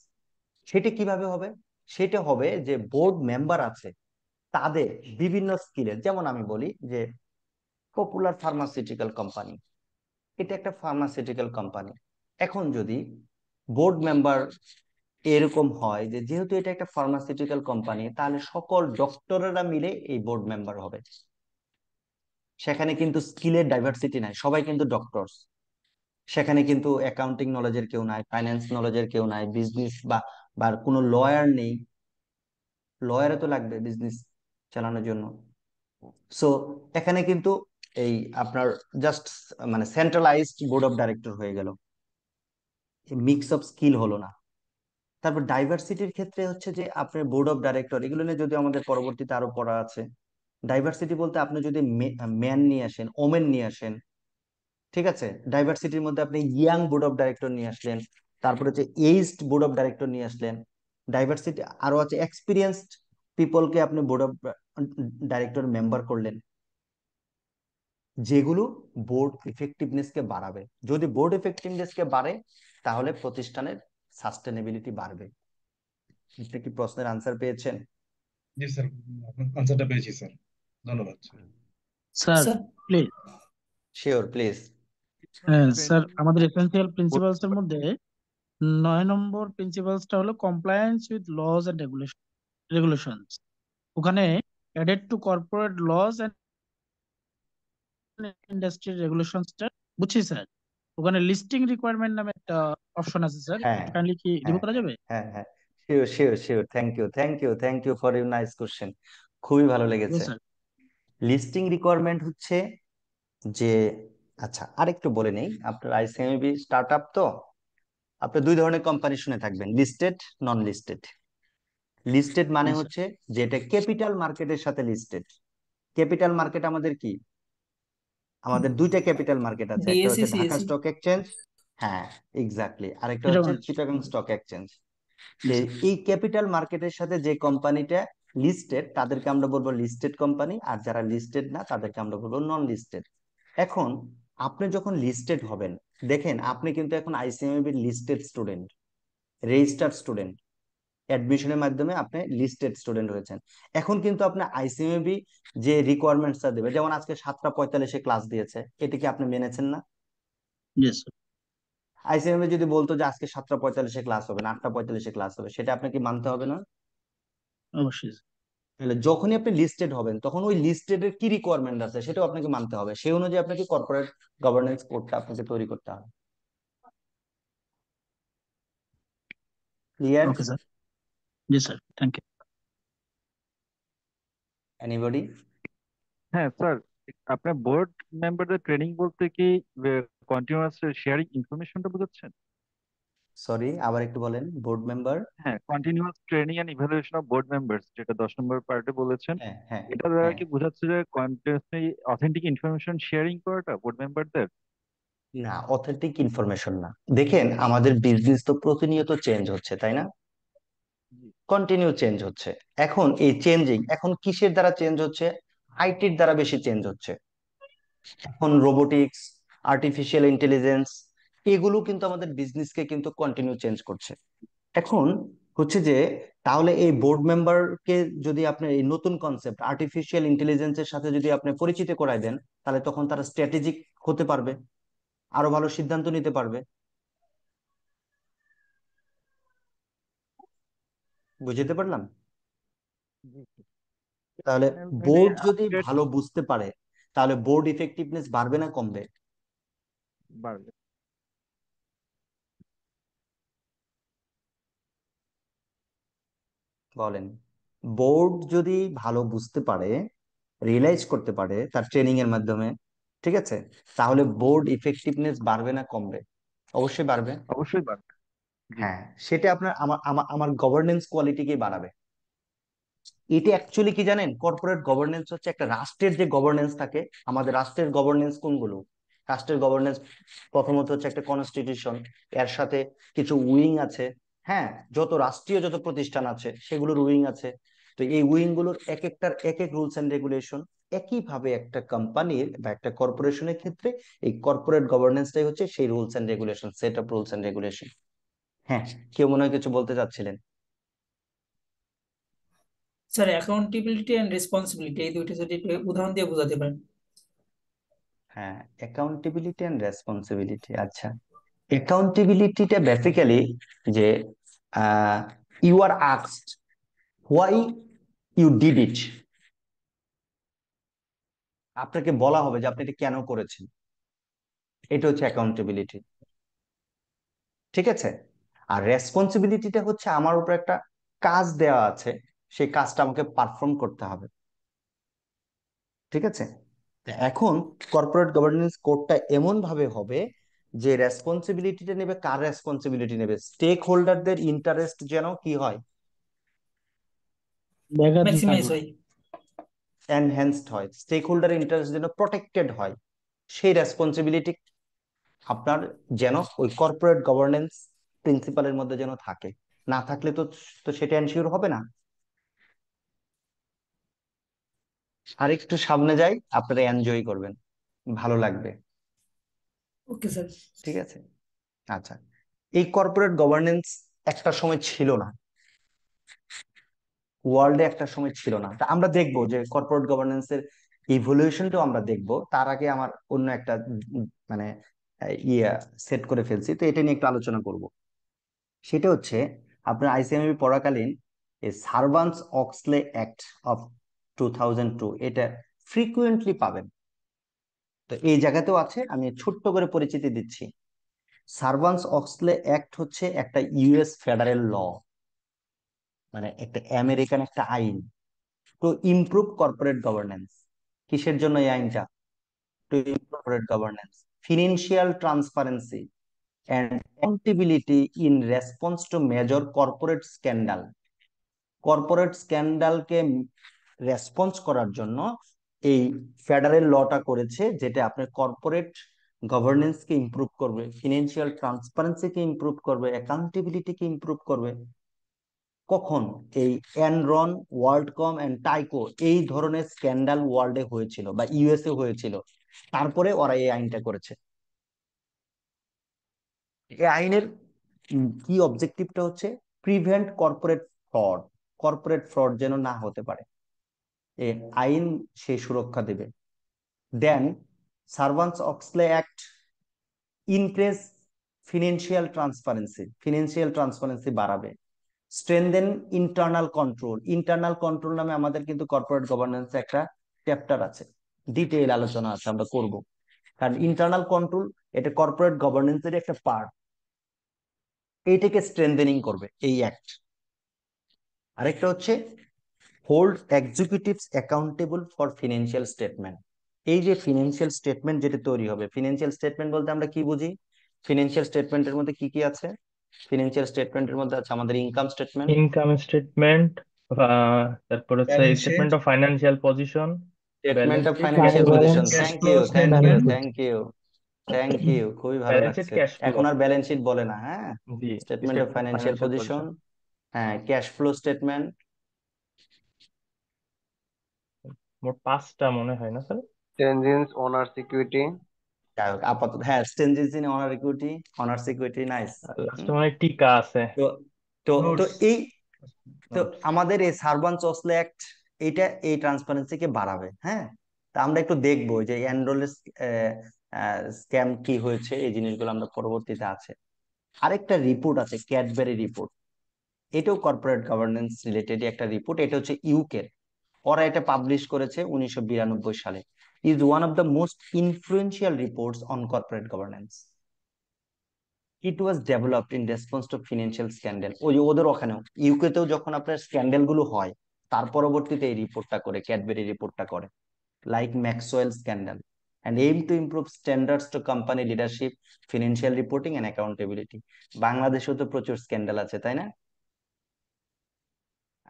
সেটা কিভাবে হবে? সেটা হবে যে বোর্ড মেম্বার আছে তাদের বিভিন্ন স্কিলের, যেমন আমি বলি যে পপুলার ফার্মাসিউটিক্যাল কোম্পানি, এটা একটা ফার্মাসিউটিক্যাল কোম্পানি। এখন যদি বোর্ড মেম্বার এরকম হয় যে যেহেতু এটা একটা ফার্মাসিউটিক্যাল কোম্পানি, তাহলে সকল ডক্টরেরা মিলে এই বোর্ড মেম্বার হবে। সেখানে কিন্তু স্কিলের ডাইভার্সিটি নাই, সবাই কিন্তু ডক্টরস। সেখানে কিন্তু অ্যাকাউন্টিং নলেজের কেউ নাই, ফাইন্যান্স নলেজের কেউ নাই, বিজনেস বা বা কোনো লয়ার নেই। লয়ারও তো লাগবে বিজনেস চালানোর জন্য। সো এখানে কিন্তু এই আপনার জাস্ট মানে সেন্ট্রালাইজড বোর্ড অফ ডাইরেক্টর হয়ে গেল, মিক্স অফ স্কিল হলো না। তারপর ডাইভার্সিটির ক্ষেত্রে হচ্ছে যে আপনার বোর্ড অফ ডাইরেক্টর, এগুলো নিয়ে যদি আমাদের পরবর্তীতে আরো পড়া আছে। ডাইভার্সিটি বলতে আপনি যদি ম্যান নিয়ে আসেন, ওমেন নিয়ে আসেন, ঠিক আছে, ডাইভার্সিটির মধ্যে আপনি ইয়াং বোর্ড অফ ডাইরেক্টর নিয়ে আসলেন, তারপরে হচ্ছে এইজড বোর্ড অফ ডাইরেক্টর নিয়ে আসলেন। ডাইভার্সিটি আরো আছে এক্সপিরিয়েন্সড পিপলকে আপনি বোর্ড অফ ডাইরেক্টর মেম্বার করলেন, যেগুলো বোর্ড ইফেক্টিভনেস কে বাড়াবে। যদি বোর্ড ইফেক্টিভনেস কে বাড়ে, তাহলে প্রতিষ্ঠানের সাস্টেনেবিলিটি বাড়বে। আপনি কি প্রশ্নের আনসার পেয়েছেন? জি স্যার, আনসারটা পেয়েছি স্যার, ধন্যবাদ। Sir sir please. Sure, please. Sir আমাদের এসেনশিয়াল প্রিন্সিপালস এর মধ্যে 9 নম্বর প্রিন্সিপালসটা হলো compliance with laws and regulations. ওখানে added to corporate laws and industry রেগুলেশনসটা বুঝছি স্যার। ওখানে লিস্টিং রিকোয়ারমেন্ট নামে একটা অপশন আছে স্যার, হ্যাঁ, কাইন্ডলি কি রিমুভ হ্যাঁ, করা যাবে? হ্যাঁ, হ্যাঁ, sure, sure, sure. Thank you, thank you, thank you for your nice question. খুবই ভালো লেগেছে। স্যার লিস্টিং রিকোয়ারমেন্ট হচ্ছে যে, আচ্ছা আরেকটু বলে নেই, আপনার আইসিএমবি স্টার্ট আপ তো, আপনি দুই ধরনের কোম্পানি শুনে থাকবেন, লিস্টেড, নন লিস্টেড। লিস্টেড মানে হ্যাঁ স্যার। হচ্ছে যেটা ক্যাপিটাল মার্কেটের সাথে লিস্টেড। ক্যাপিটাল মার্কেট আমাদের কি? আমাদের দুইটা ক্যাপিটাল মার্কেট আছে, একটা ডিএসসি হচ্ছে ঢাকা সিএসসি। স্টক এক্সচেঞ্জ, হ্যাঁ এক্স্যাক্টলি, আরেকটা এটা হচ্ছে মানে চিটাগং স্টক এক্সচেঞ্জ। জি স্যার। এই ক্যাপিটাল মার্কেটের সাথে যে কোম্পানিটা লিস্টেড তাদেরকে আমরা বলবো লিস্টেড কোম্পানি, আর যারা লিস্টেড না তাদেরকে আমরা বলবো নন লিস্টেড। এখন আপনি যখন লিস্টেড হবেন, দেখেন আপনি কিন্তু এখন ICMAB listed student, registered student, অ্যাডমিশনের মাধ্যমে আপনি লিস্টেড স্টুডেন্ট হয়েছেন। এখন কিন্তু আপনি আইসিএমএবি যে রিকোয়ারমেন্টসটা দেবে, যেমন আজকে 7:45 ক্লাস দিয়েছে, এটা কি আপনি মেনেছেন না? জি স্যার। আইসিএমএবি যদি বলতো যে আজকে 7:45 ক্লাস হবে না, 8:45 ক্লাস হবে, সেটা আপনাকে মানতে হবে না? অবশ্যই স্যার। তাহলে যখনই আপনি লিস্টেড হবেন তখন ওই লিস্টেডের কি রিকোয়ারমেন্ট আছে সেটাও আপনাকে মানতে হবে, সেই অনুযায়ী আপনাকে কর্পোরেট গভর্নেন্স কোডটা আপনাকে তৈরি করতে হবে। ক্লিয়ার? Okay sir. জি স্যার, থ্যাংক ইউ। এনিবডি? হ্যাঁ স্যার, আপনার বোর্ড মেম্বারদের ট্রেনিং বলতে কি কন্টিনিউয়াস শেয়ারিং ইনফরমেশনটা বোঝাচ্ছেন? সরি, আবার একটু বলেন। Board member? হ্যাঁ, continuous training and evaluation of board members, যেটা 10 নম্বর পার্টে বলেছেন, হ্যাঁ হ্যাঁ এটা দ্বারা হ্যাঁ। কি বোঝাচ্ছে যে কন্টিনিউয়াসলি অথেন্টিক ইনফরমেশন শেয়ারিং করাটা বোর্ড মেম্বারদের? না, অথেন্টিক ইনফরমেশন না। দেখেন আমাদের বিজনেস তো প্রতিনিয়ত চেঞ্জ হচ্ছে, তাই না? জি। কন্টিনিউ চেঞ্জ হচ্ছে। এখন এই চেঞ্জিং এখন কিসের দ্বারা চেঞ্জ হচ্ছে? আইটির দ্বারা বেশি চেঞ্জ হচ্ছে। এখন রোবোটিক্স, আর্টিফিশিয়াল ইন্টেলিজেন্স, এগুলো কিন্তু আমাদের বিজনেসকে কিন্তু কন্টিনিউ চেঞ্জ করছে। এখন হচ্ছে যে তাহলে এই বোর্ড মেম্বারকে যদি আপনি এই নতুন কনসেপ্ট আর্টিফিশিয়াল ইন্টেলিজেন্সের সাথে যদি আপনি পরিচিত করায় দেন, তাহলে তখন তারা স্ট্র্যাটেজিক হতে পারবে, আরো ভালো সিদ্ধান্ত নিতে পারবে। বুঝতে পারলাম? জি। তাহলে মানে বোর্ড যদি আপডেট ভালো বুঝতে পারে তাহলে বোর্ড ইফেক্টিভনেস বাড়বে না কমবে? বাড়বে। বলেন। বোর্ড যদি ভালো বুঝতে পারে, রিয়েলাইজ করতে পারে তার ট্রেনিং এর মাধ্যমে, ঠিক আছে, তাহলে বোর্ড ইফেক্টিভনেস বাড়বে না কমবে? অবশ্যই বাড়বে। অবশ্যই বাড়বে। জি। হ্যাঁ, সেটা আপনার আমার আমার আমার গভর্নেন্স কোয়ালিটিকে বাড়াবে। এটা অ্যাকচুয়ালি কি জানেন, কর্পোরেট গভর্নেন্স হচ্ছে একটা রাষ্ট্রের যে গভর্নেন্স থাকে। আমাদের রাষ্ট্রের গভর্নেন্স কোনগুলো? রাষ্ট্রের গভর্নেন্স প্রথমত হচ্ছে একটা কনস্টিটিউশন, এর সাথে কিছু উইং আছে। হ্যাঁ, যত প্রতিষ্ঠান আছে সেগুলোর উইং আছে। তো এই উইং গুলোর এক একটার এক এক রুলস এন্ড রেগুলেশন। একইভাবে একটা কোম্পানির বা একটা কর্পোরেশনের ক্ষেত্রে এই কর্পোরেট গভর্নেন্সটাই হচ্ছে সেই rules and regulation, set of rules and regulation. হ্যাঁ, কেউ মনে হয় কিছু বলতে চাচ্ছিলেন? স্যার অ্যাকাউন্টেবিলিটি এন্ড রেসপন্সিবিলিটি এই দুইটা যদি একটু উদাহরণ দিয়ে বোঝাতে পারেন। হ্যাঁ, অ্যাকাউন্টেবিলিটি এন্ড রেসপন্সিবিলিটি। আচ্ছা, অ্যাকাউন্টেবিলিটিটা বেসিক্যালি যে you are asked why you did it. আপনাকে বলা হবে যে আপনি এটা কেন করেছেন। এটা হচ্ছে অ্যাকাউন্টেবিলিটি, ঠিক আছে? আর রেসপন্সিবিলিটিটা হচ্ছে আমার উপর একটা কাজ দেওয়া আছে, সেই কাজটা আমাকে পারফর্ম করতে হবে, ঠিক আছে? তো এখন কর্পোরেট গভর্নেন্স কোডটা এমন ভাবে হবে যে রেসপন্সিবিলিটিটা নেবে, কার রেসপন্সিবিলিটি নেবে? স্টেক হোল্ডারদের ইন্টারেস্ট যেন কি হয়, ব্যাঘাত না ম্যাক্সিমাইজ ঘটে। হয়। এনহ্যান্সড হয়, স্টেক হোল্ডার ইন্টারেস্ট যেন প্রটেক্টেড হয়, সেই রেসপন্সিবিলিটি আপনার যেন ওই কর্পোরেট গভর্নেন্স প্রিন্সিপালের মধ্যে যেন থাকে। না থাকলে তো তো সেটা এনশিওর হবে না। আর একটু সামনে যাই, আপনারা এনজয় করবেন, ভালো লাগবে, ওকে স্যার। ঠিক আছে? আচ্ছা, এই কর্পোরেট গভর্নেন্স একটা সময় ছিল না, ওয়ার্ল্ডে একটা সময় ছিল না। তা আমরা দেখবো যে কর্পোরেট গভর্নেন্স এর ইভলিউশনটাও আমরা দেখবো। তার আগে আমার অন্য একটা মানে ইয়ে সেট করে ফেলছি, তো এটা নিয়ে একটু আলোচনা করব। সেটা হচ্ছে আপনার আইসিএমবি পড়াকালীন এই সার্ভান্টস অক্সলে অ্যাক্ট অফ 2002 এটা ফ্রিকুয়েন্টলি পাবেন। তো এই জায়গাতেও আছে, আমি ছোট্ট করে পরিচিতি দিচ্ছি। সার্ভান্টস অক্সলে অ্যাক্ট হচ্ছে একটা ইউএস ফেডারেল ল, মানে একটা আমেরিকান একটা আইন, টু ইমপ্রুভ কর্পোরেট গভর্নেন্স। কিসের জন্য এই আইনটা? To improve corporate governance, financial transparency, and accountability in response to major corporate scandal. Corporate স্ক্যান্ডালকে রেসপন্স করার জন্য এই ফেডারেল লটা করেছে, যেটা আপনার কর্পোরেট গভর্নেন্সকে ইমপ্রুভ করবে, ফিনান্সিয়াল ট্রান্সপারেন্সিকে ইমপ্রুভ করবে, অ্যাকাউন্টেবিলিটিকে ইমপ্রুভ করবে। কখন? এই এনরন, ওয়ার্ল্ডকম এন্ড টাইকো এই ধরনের স্ক্যান্ডাল ওয়ার্ল্ডে হয়েছিল বা ইউএসএ হয়েছিল, তারপরে ওরা এই আইনটা করেছে। এই আইনের কি অবজেক্টিভটা হচ্ছে প্রিভেন্ট কর্পোরেট ফ্রড যেন না হতে পারে, এই আইন সে সুরক্ষা দেবে। দেন সার্ভান্টস-অক্সলে অ্যাক্ট ইনক্রিজ ফিনান্সিয়াল ট্রান্সপারেন্সি বাড়াবে। স্ট্রেনদেন ইন্টারনাল কন্ট্রোল নামে আমাদের কিন্তু কর্পোরেট গভর্নেন্স একটা চ্যাপ্টার আছে, ডিটেইল আলোচনা আছে, আমরা করব। কারণ ইন্টারনাল কন্ট্রোল এটা কর্পোরেট গভর্নেন্সের একটা পার্ট, এইটাকে স্ট্রেনদেনিং করবে এই অ্যাক্ট। আরেকটা হচ্ছে hold executives accountable for financial statement. এই যে ফিনান্সিয়াল স্টেটমেন্ট যেটা তৈরি হবে, ফিনান্সিয়াল স্টেটমেন্ট বলতে আমরা কি বুঝি? ফিনান্সিয়াল স্টেটমেন্টের মধ্যে কি কি আছে? ফিনান্সিয়াল স্টেটমেন্টের মধ্যে আছে আমাদের ইনকাম স্টেটমেন্ট, তারপর হচ্ছে balance sheet, statement of financial position, statement balance of sheet, financial cash position. Flow, cash thank flow you, thank you, statement, thank you, thank you, খুবই ভালো ব্যালেন্স শিট, লাগছে। Cash flow. এখন আর ব্যালেন্স শিট বলে না, হ্যাঁ, জি, statement of statement of financial financial position, position. হ্যাঁ, ক্যাশ ফ্লো স্টেটমেন্ট। মোট 5টা মনে হয় না sir? Change in owner security, যাই হোক, আপাতত হ্যাঁ, changes in honour security, nice. লাস্টে মনে হয় টিকা আছে, তো তো তো নোটস, এই তো নোটস। আমাদের এই সার্ভান্টস-অক্সলে অ্যাক্ট এটা এই ট্রান্সপারেন্সিকে বাড়াবে। হ্যাঁ, তা আমরা একটু দেখবো যে এনরোলের স্ক্যাম কি হয়েছে, এই জিনিসগুলো আমরা পরবর্তীতে আছে। আরেকটা রিপোর্ট আছে, ক্যাডবেরি রিপোর্ট, এটাও কর্পোরেট গভর্নেন্স রিলেটেড একটা রিপোর্ট। এটা হচ্ছে ইউকে, ওরা এটা পাবলিশ করেছে 1992 সালে। Is one of the most influential reports on corporate governance. It was developed in response to financial scandal. ওই যে ওদের ওখানেও ইউকেতেও যখন আপনার স্ক্যান্ডাল গুলো হয়, তার পরবর্তীতে এই রিপোর্টটা করে, ক্যাডবেরি রিপোর্টটা করে, like Maxwell scandal, and aim to improve standards to company leadership, financial reporting and accountability. বাংলাদেশেও তো প্রচুর স্ক্যান্ডাল আছে, তাই না?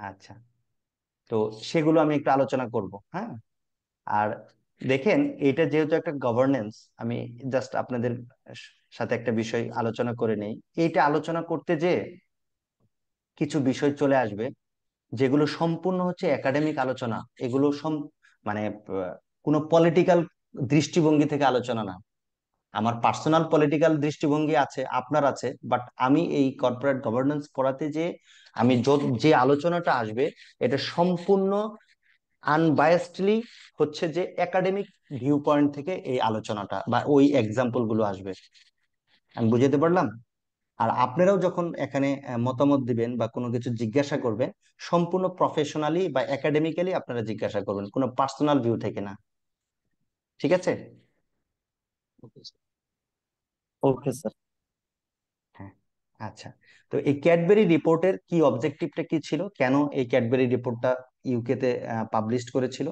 আচ্ছা, তো সেগুলো আমি একটু আলোচনা করব। হ্যাঁ, আর দেখেন, এটা যেহেতু একটা গভর্নেন্স, আমি জাস্ট আপনাদের সাথে একটা বিষয় আলোচনা করে নেই। এইটা আলোচনা করতে যে কিছু বিষয় চলে আসবে যেগুলো সম্পূর্ণ হচ্ছে একাডেমিক আলোচনা, এগুলো মানে কোনো পলিটিক্যাল দৃষ্টিভঙ্গি থেকে আলোচনা না। আমার পার্সোনাল পলিটিক্যাল দৃষ্টিভঙ্গি আছে, আপনার আছে, বাট আমি এই কর্পোরেট গভর্নেন্স পড়াতে যে আমি যে আলোচনাটা আসবে এটা সম্পূর্ণ আনবায়াসডলি হচ্ছে যে একাডেমিক ভিউ পয়েন্ট থেকে এই আলোচনাটা বা ওই এক্সাম্পল গুলো আসবে। আমি বুঝাতে পারলাম? আর আপনারাও যখন এখানে মতামত দিবেন বা কোনো কিছু জিজ্ঞাসা করবেন, সম্পূর্ণ প্রফেশনালি বা একাডেমিক্যালি আপনারা জিজ্ঞাসা করবেন, কোনো পার্সোনাল ভিউ থেকে না। ঠিক আছে? Okay sir. হ্যাঁ, আচ্ছা। তো এই ক্যাডবেরি রিপোর্টের কি অবজেক্টিভটা কি ছিল, কেন এই ক্যাডবেরি রিপোর্টটা ইউকেতে পাবলিশ করেছিল?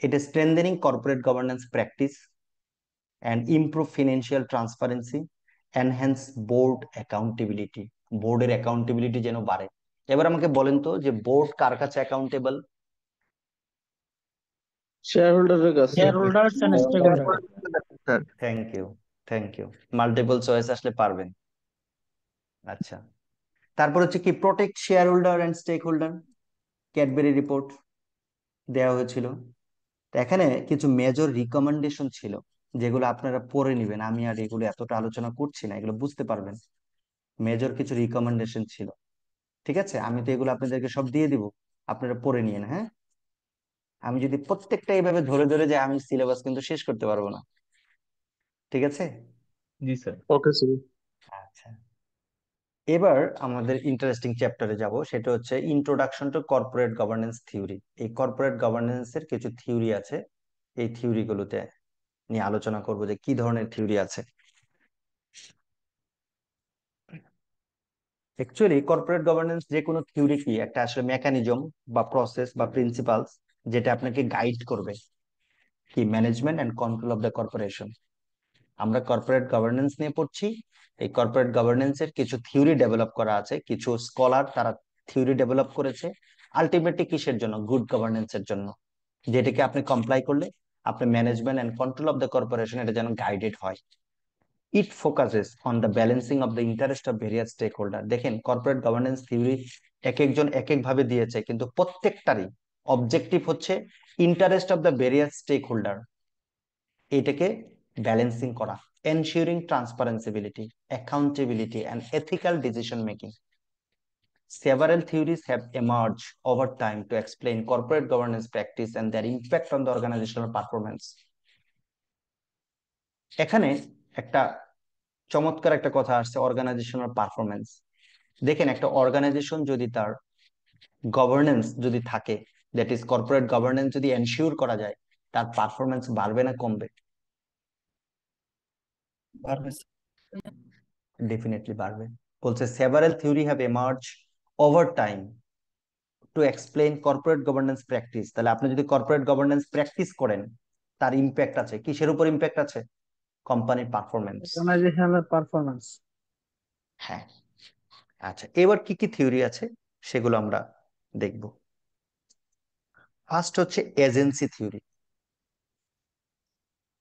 এটা স্ট্রেনদেনিং corporate governance practice and improve financial transparency, enhance board accountability, বোর্ডের অ্যাকাউন্টেবিলিটি যেন বাড়ে। এবার আমাকে বলেন তো যে বোর্ড কার কাছে অ্যাকাউন্টেবল? শেয়ারহোল্ডারের কাছে। Shareholders and stakeholder. Thank you. Multiple choice আসলে পারবেন। আচ্ছা, তারপর হচ্ছে কি protect share holder and stake holder, Cadbury report দেওয়া হয়েছিল। তো এখানে কিছু মেজর রিকমেন্ডেশন ছিল যেগুলো আপনারা পড়ে নেবেন, আমি আর এগুলো এতটা আলোচনা করছি না, এগুলো বুঝতে পারবেন। মেজর কিছু রিকমেন্ডেশন ছিল, ঠিক আছে? আমি তো এগুলো আপনাদেরকে সব দিয়ে দিব, আপনারা পড়ে নিয়েন। হ্যাঁ, আমি যদি প্রত্যেকটা এইভাবে ধরে ধরে যাই, আমি সিলেবাস কিন্তু শেষ করতে পারবো না। ঠিক আছে? জি স্যার। Okay sir. আচ্ছা, এবার আমাদের ইন্টারেস্টিং চ্যাপ্টারে যাব, সেটা হচ্ছে introduction to corporate governance theory. এই কর্পোরেট গভর্নেন্স এর কিছু থিওরি আছে, এই থিওরি গুলোতে নিয়ে আলোচনা করব যে কি ধরনের থিওরি আছে। অ্যাকচুয়ালি কর্পোরেট গভর্নেন্স যে কোনো থিওরি কি একটা আসলে মেকানিজম বা প্রসেস বা প্রিন্সিপালস যেটা আপনাকে গাইড করবে কি management and control of the corporation. আমরা কর্পোরেট গভর্নেন্স নিয়ে পড়ছি। এই কর্পোরেট গভর্নেন্সের কিছু থিওরি ডেভেলপ করা আছে, কিছু স্কলার তারা থিওরি ডেভেলপ করেছে আলটিমেটলি কিসের জন্য? গুড গভর্নেন্সের জন্য, যেটাকে আপনি কমপ্লাই করলে আপনি management and control of the corporation এটা যেন গাইডেড হয়। It focuses on the balancing of the interest of various stakeholder. দেখেন কর্পোরেট গভর্নেন্স থিওরি এক একজন এক এক ভাবে দিয়েছে, কিন্তু প্রত্যেকটারই অবজেক্টিভ হচ্ছে interest of the various stakeholder, এটাকে ব্যালেন্সিং করা, ensuring transparency, accountability and ethical decision making. Several theories have emerged over time to explain corporate governance practice and their impact on the organizational performance. এখানে একটা চমৎকার একটা কথা আসছে, অর্গানাইজেশনাল পারফরমেন্স। দেখেন একটা অর্গানাইজেশন যদি তার গভর্নেন্স যদি থাকে, দ্যাট ইজ কর্পোরেট গভর্নেন্স যদি এনশিওর করা যায়, তার পারফরমেন্স বাড়বে না কমবে? ডেফিনেটলি বাড়বে। বলছে several theory have emerge over time to explain corporate governance practice. তাহলে আপনি যদি কর্পোরেট গভর্নেন্স প্র্যাকটিস করেন, তার ইম্প্যাক্ট আছে কিসের উপর? ইম্প্যাক্ট আছে কোম্পানির পারফরমেন্স। Organisational performance. হ্যাঁ, আচ্ছা এবার কি কি থিওরি আছে সেগুলো আমরা দেখব। ফার্স্ট হচ্ছে এজেন্সি থিওরি।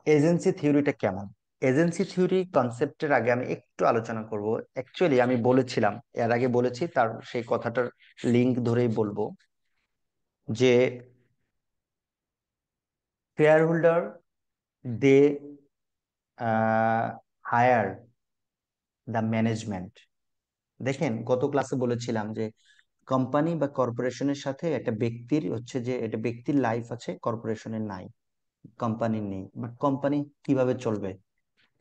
এজেন্সি থিওরিটা কেমন? এজেন্সি থিওরি কনসেপ্টের আগে আমি একটু আলোচনা করব। অ্যাকচুয়ালি আমি বলেছিলাম, এর আগে বলেছি, তার সেই কথাটার লিংক ধরেই বলবো যে shareholder they hire the management. দেখেন গত ক্লাসে বলেছিলাম যে কোম্পানি বা কর্পোরেশনের সাথে একটা ব্যক্তির হচ্ছে যে এটা ব্যক্তির লাইফ আছে, কর্পোরেশনের নাই, কোম্পানির নেই। বাট কোম্পানি কিভাবে চলবে?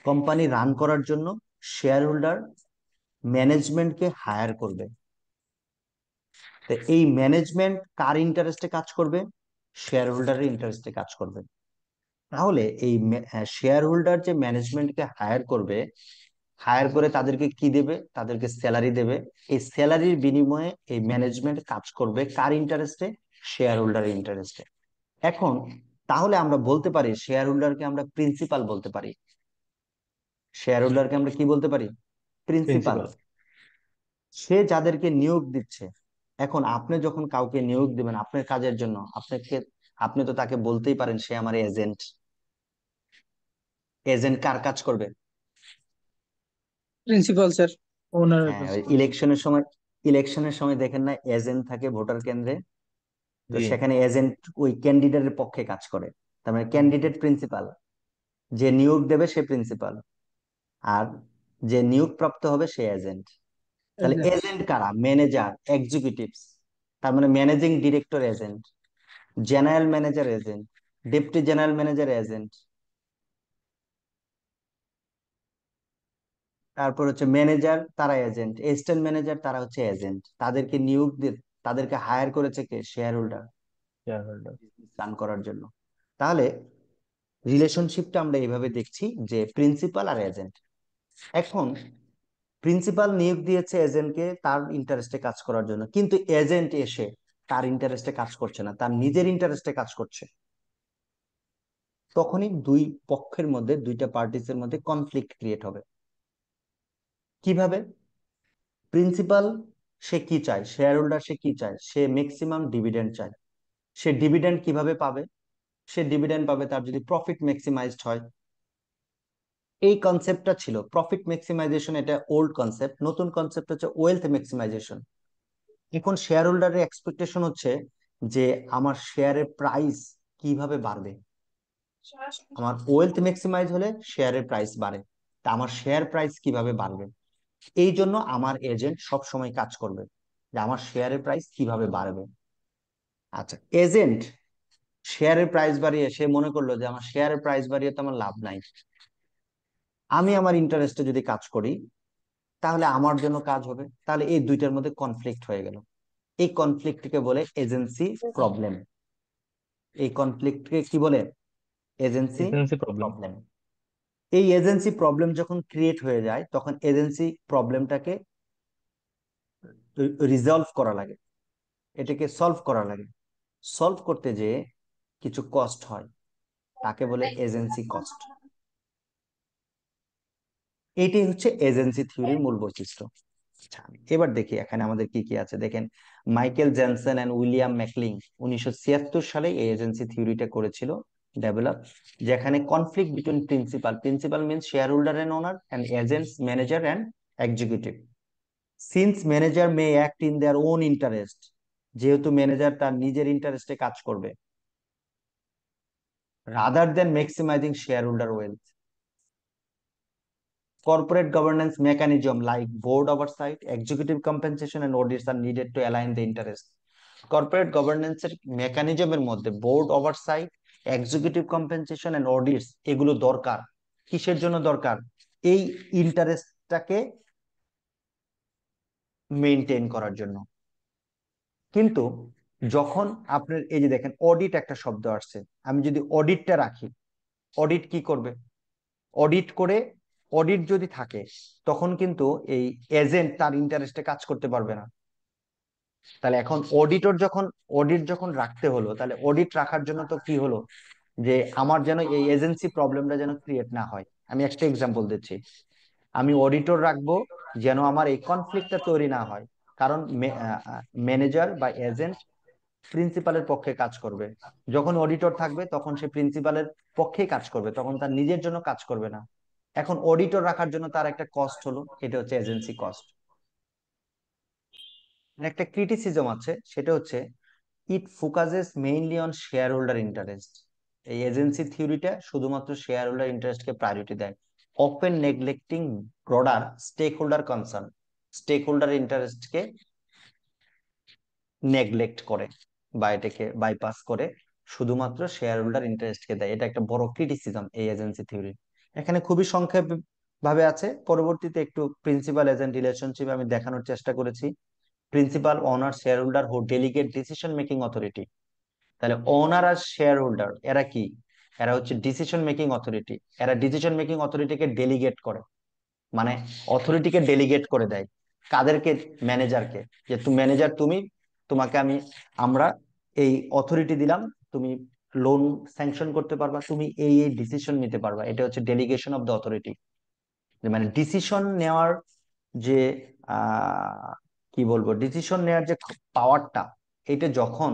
কোম্পানি রান করার জন্য শেয়ার হোল্ডার ম্যানেজমেন্টকে হায়ার করবে। তো এই ম্যানেজমেন্ট কার ইন্টারেস্টে কাজ করবে? শেয়ার হোল্ডারের ইন্টারেস্টে কাজ করবে। তাহলে এই শেয়ার হোল্ডার যে ম্যানেজমেন্টকে হায়ার করবে, হায়ার করে তাদেরকে কি দেবে? তাদেরকে স্যালারি দেবে। এই স্যালারির বিনিময়ে এই ম্যানেজমেন্ট কাজ করবে কার ইন্টারেস্টে? শেয়ার হোল্ডারের ইন্টারেস্টে। এখন তাহলে আমরা বলতে পারি শেয়ার হোল্ডারকে আমরা প্রিন্সিপাল বলতে পারি। শেয়ার হোল্ডারকে আমরা কি বলতে পারি? প্রিন্সিপাল। সে যাদেরকে নিয়োগ দিচ্ছে, এখন আপনি যখন কাউকে নিয়োগ দিবেন আপনার কাজের জন্য, আপনি তো তাকে বলতেই পারেন সে আমার এজেন্ট। এজেন্ট কার কাজ করবে? Principal sir. ওনারের হ্যাঁ, কাছে। ইলেকশনের সময় দেখেন না এজেন্ট থাকে ভোটার কেন্দ্রে, তো জি সেখানে এজেন্ট ওই ক্যান্ডিডেটের পক্ষে কাজ করে। তার মানে ক্যান্ডিডেট প্রিন্সিপাল, যে নিয়োগ দেবে সে প্রিন্সিপাল, আর যে নিয়োগ প্রাপ্ত হবে সে এজেন্ট। তাহলে এজেন্ট কারা? Manager, executives. তার মানে managing director agent, general manager agent, deputy general manager agent, তারপর হচ্ছে ম্যানেজার তারা এজেন্ট, অ্যাসিস্ট্যান্ট ম্যানেজার তারা হচ্ছে এজেন্ট। তাদেরকে নিয়োগ দিয়ে তাদেরকে হায়ার করেছে কে? Shareholder, shareholder. Run করার জন্য। তাহলে রিলেশনশিপটা আমরা এইভাবে দেখছি যে প্রিন্সিপাল আর এজেন্ট। এখন প্রিন্সিপাল নিয়োগ দিয়েছে এজেন্টকে তার ইন্টারেস্টে কাজ করার জন্য, কিন্তু এজেন্ট এসে তার ইন্টারেস্টে কাজ করছে না, তার নিজের ইন্টারেস্টে কাজ করছে। তখনই দুই পক্ষের মধ্যে, দুইটা পার্টিসের মধ্যে কনফ্লিক্ট ক্রিয়েট হবে। কিভাবে? প্রিন্সিপাল সে কি চায়, শেয়ার হোল্ডার সে কি চায়? সে ম্যাক্সিমাম ডিভিডেন্ড চায়। সে ডিভিডেন্ড কিভাবে পাবে? সে ডিভিডেন্ড পাবে তার যদি প্রফিট ম্যাক্সিমাইজড হয়। এই কনসেপ্টটা ছিল প্রফিট ম্যাক্সিমাইজেশন, এটা ওল্ড কনসেপ্ট। নতুন কনসেপ্ট হচ্ছে ওয়েলথ ম্যাক্সিমাইজেশন। এখন শেয়ার হোল্ডারের এক্সপেকটেশন হচ্ছে যে আমার শেয়ারের প্রাইস কিভাবে বাড়বে। আমার ওয়েলথ ম্যাক্সিমাইজ হলে শেয়ারের প্রাইস বাড়ে, তা আমার শেয়ার প্রাইস কিভাবে বাড়বে? এই জন্য আমার এজেন্ট সব সময় কাজ করবে যে আমার শেয়ারের প্রাইস কিভাবে বাড়বে। আচ্ছা, এজেন্ট শেয়ারের প্রাইস বাড়িয়ে সে মনে করলো যে আমার শেয়ারের প্রাইস বাড়িয়ে তো আমার লাভ নাই, আমি আমার ইন্টারেস্টে যদি কাজ করি তাহলে আমার জন্য কাজ হবে। তাহলে এই দুইটার মধ্যে কনফ্লিক্ট হয়ে গেল। এই কনফ্লিক্টকে বলে এজেন্সি প্রবলেম। এই কনফ্লিক্টকে কি বলে? Agency problem. প্রবলেম। এই এজেন্সি প্রবলেম যখন ক্রিয়েট হয়ে যায় তখন এজেন্সি প্রবলেমটাকে রিজলভ করা লাগে, এটাকে সলভ করা লাগে। সলভ করতে যে কিছু কস্ট হয়, তাকে বলে এজেন্সি কস্ট। এটাই হচ্ছে এজেন্সি থিওরির মূল বৈশিষ্ট্য। আচ্ছা, এবার দেখি এখানে আমাদের কি কি আছে। দেখেন, Michael Jensen and William Meckling 1976 সালে এই এজেন্সি থিওরিটা করেছিল ডেভেলপ, যেখানে conflict between principal means share holder and owner and agents manager and executive, since manager may act in their own interest, যেহেতু ম্যানেজার তার নিজের ইন্টারেস্টে কাজ করবে, rather than maximising shareholder wealth. Corporate governance mechanism like board oversight, executive compensation, and audits are needed to align the interest. Corporate governance এর মেকানিজমের মধ্যে board oversight, executive compensation and audits এগুলো দরকার। কিসের জন্য দরকার? এই ইন্টারেস্টটাকে মেইনটেইন করার জন্য। কিন্তু যখন আপনার এই যে দেখেন অডিট একটা শব্দ আসছে, আমি যদি অডিটটা রাখি, অডিট কি করবে? অডিট করে, অডিট যদি থাকে তখন কিন্তু এই এজেন্ট তার ইন্টারেস্টে কাজ করতে পারবে না। তাহলে এখন অডিট যখন রাখতে হলো, তাহলে অডিট রাখার জন্য তো কি হলো, যে আমার যেন এই এজেন্সি প্রবলেমটা যেন ক্রিয়েট না হয়। আমি একটা এক্সাম্পল দিচ্ছি, আমি অডিটর রাখবো যেন আমার এই কনফ্লিক্টটা তৈরি না হয়, কারণ ম্যানেজার বা এজেন্ট প্রিন্সিপালের পক্ষে কাজ করবে, যখন অডিটর থাকবে তখন সে প্রিন্সিপালের পক্ষেই কাজ করবে, তখন তার নিজের জন্য কাজ করবে না। এখন অডিটর রাখার জন্য তার একটা কস্ট হলো, এটা হচ্ছে এজেন্সি কস্ট। একটা ক্রিটিসিজম আছে, সেটা হচ্ছে it focuses mainly on shareholder interest. এই এজেন্সি থিওরিটা শুধুমাত্র শেয়ার হোল্ডার ইন্টারেস্টকে প্রায়োরিটি দেয়, often neglecting broader stakeholder concern. Stakeholder ইন্টারেস্টকে নেগলেক্ট করে বা এটাকে বাইপাস করে শুধুমাত্র শেয়ার হোল্ডার ইন্টারেস্টকে দেয়। এটা একটা বড় ক্রিটিসিজম এই এজেন্সি থিওরি। এখানে খুবই সংক্ষেপ ভাবে আছে, পরবর্তীতে একটু প্রিন্সিপাল এজেন্ট রিলেশনশিপ আমি দেখানোর চেষ্টা করেছি। প্রিন্সিপাল, ওনার, শেয়ার হোল্ডার হু ডেলিগেট ডিসিশন মেকিং অথরিটি। তাহলে ওনার আর শেয়ার হোল্ডার এরা কি? এরা হচ্ছে ডিসিশন মেকিং অথরিটি। এরা ডিসিশন মেকিং অথরিটিকে ডেলিগেট করে, মানে অথরিটিকে ডেলিগেট করে দেয়। কাদেরকে? ম্যানেজারকে, যে তুমি ম্যানেজার, তোমাকে আমরা এই অথরিটি দিলাম, তুমি লোন স্যাংশন করতে পারবা, তুমি এই ডিসিশন নিতে পারবা। এটা হচ্ছে ডেলিগেশন অফ দ্য অথরিটি। মানে ডিসিশন নেওয়ার যে কি বলবো, ডিসিশন নেওয়ার যে পাওয়ারটা, এটা যখন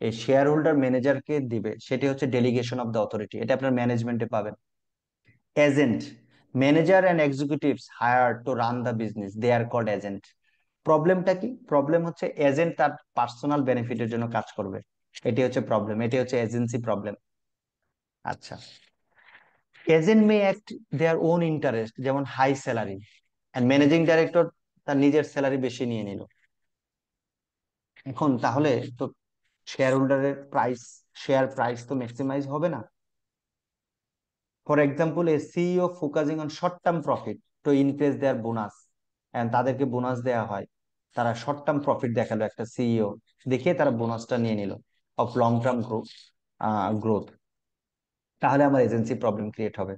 এই শেয়ার হোল্ডার ম্যানেজারকে দিবে, সেটা হচ্ছে ডেলিগেশন অফ দ্য অথরিটি। এটা আপনার ম্যানেজমেন্টে পাবেন। Agent, manager and executives hire to run the business, they are called agent. প্রবলেমটা কি? প্রবলেম হচ্ছে এজেন্ট তার পার্সোনাল বেনিফিটের জন্য কাজ করবে, এটি হচ্ছে প্রবলেম, এটি হচ্ছে এজেন্সি প্রবলেম। আচ্ছা, agent may act their own interest, যেমন high salary, and managing director তার নিজের স্যালারি বেশি নিয়ে নিল। এখন তাহলে তো শেয়ার হোল্ডারের শেয়ার প্রাইস তো ম্যাক্সিমাইজ হবে না। For example, a CEO focusing on short term profit to increase their bonus, and তাদেরকে বোনাস দেওয়া হয়, তারা শর্ট টার্ম প্রফিট দেখালো, একটা সিইও দেখে তারা বোনাসটা নিয়ে নিল অফ লং টার্ম গ্রোথ, তাহলে আমার এজেন্সি প্রবলেম ক্রিয়েট হবে।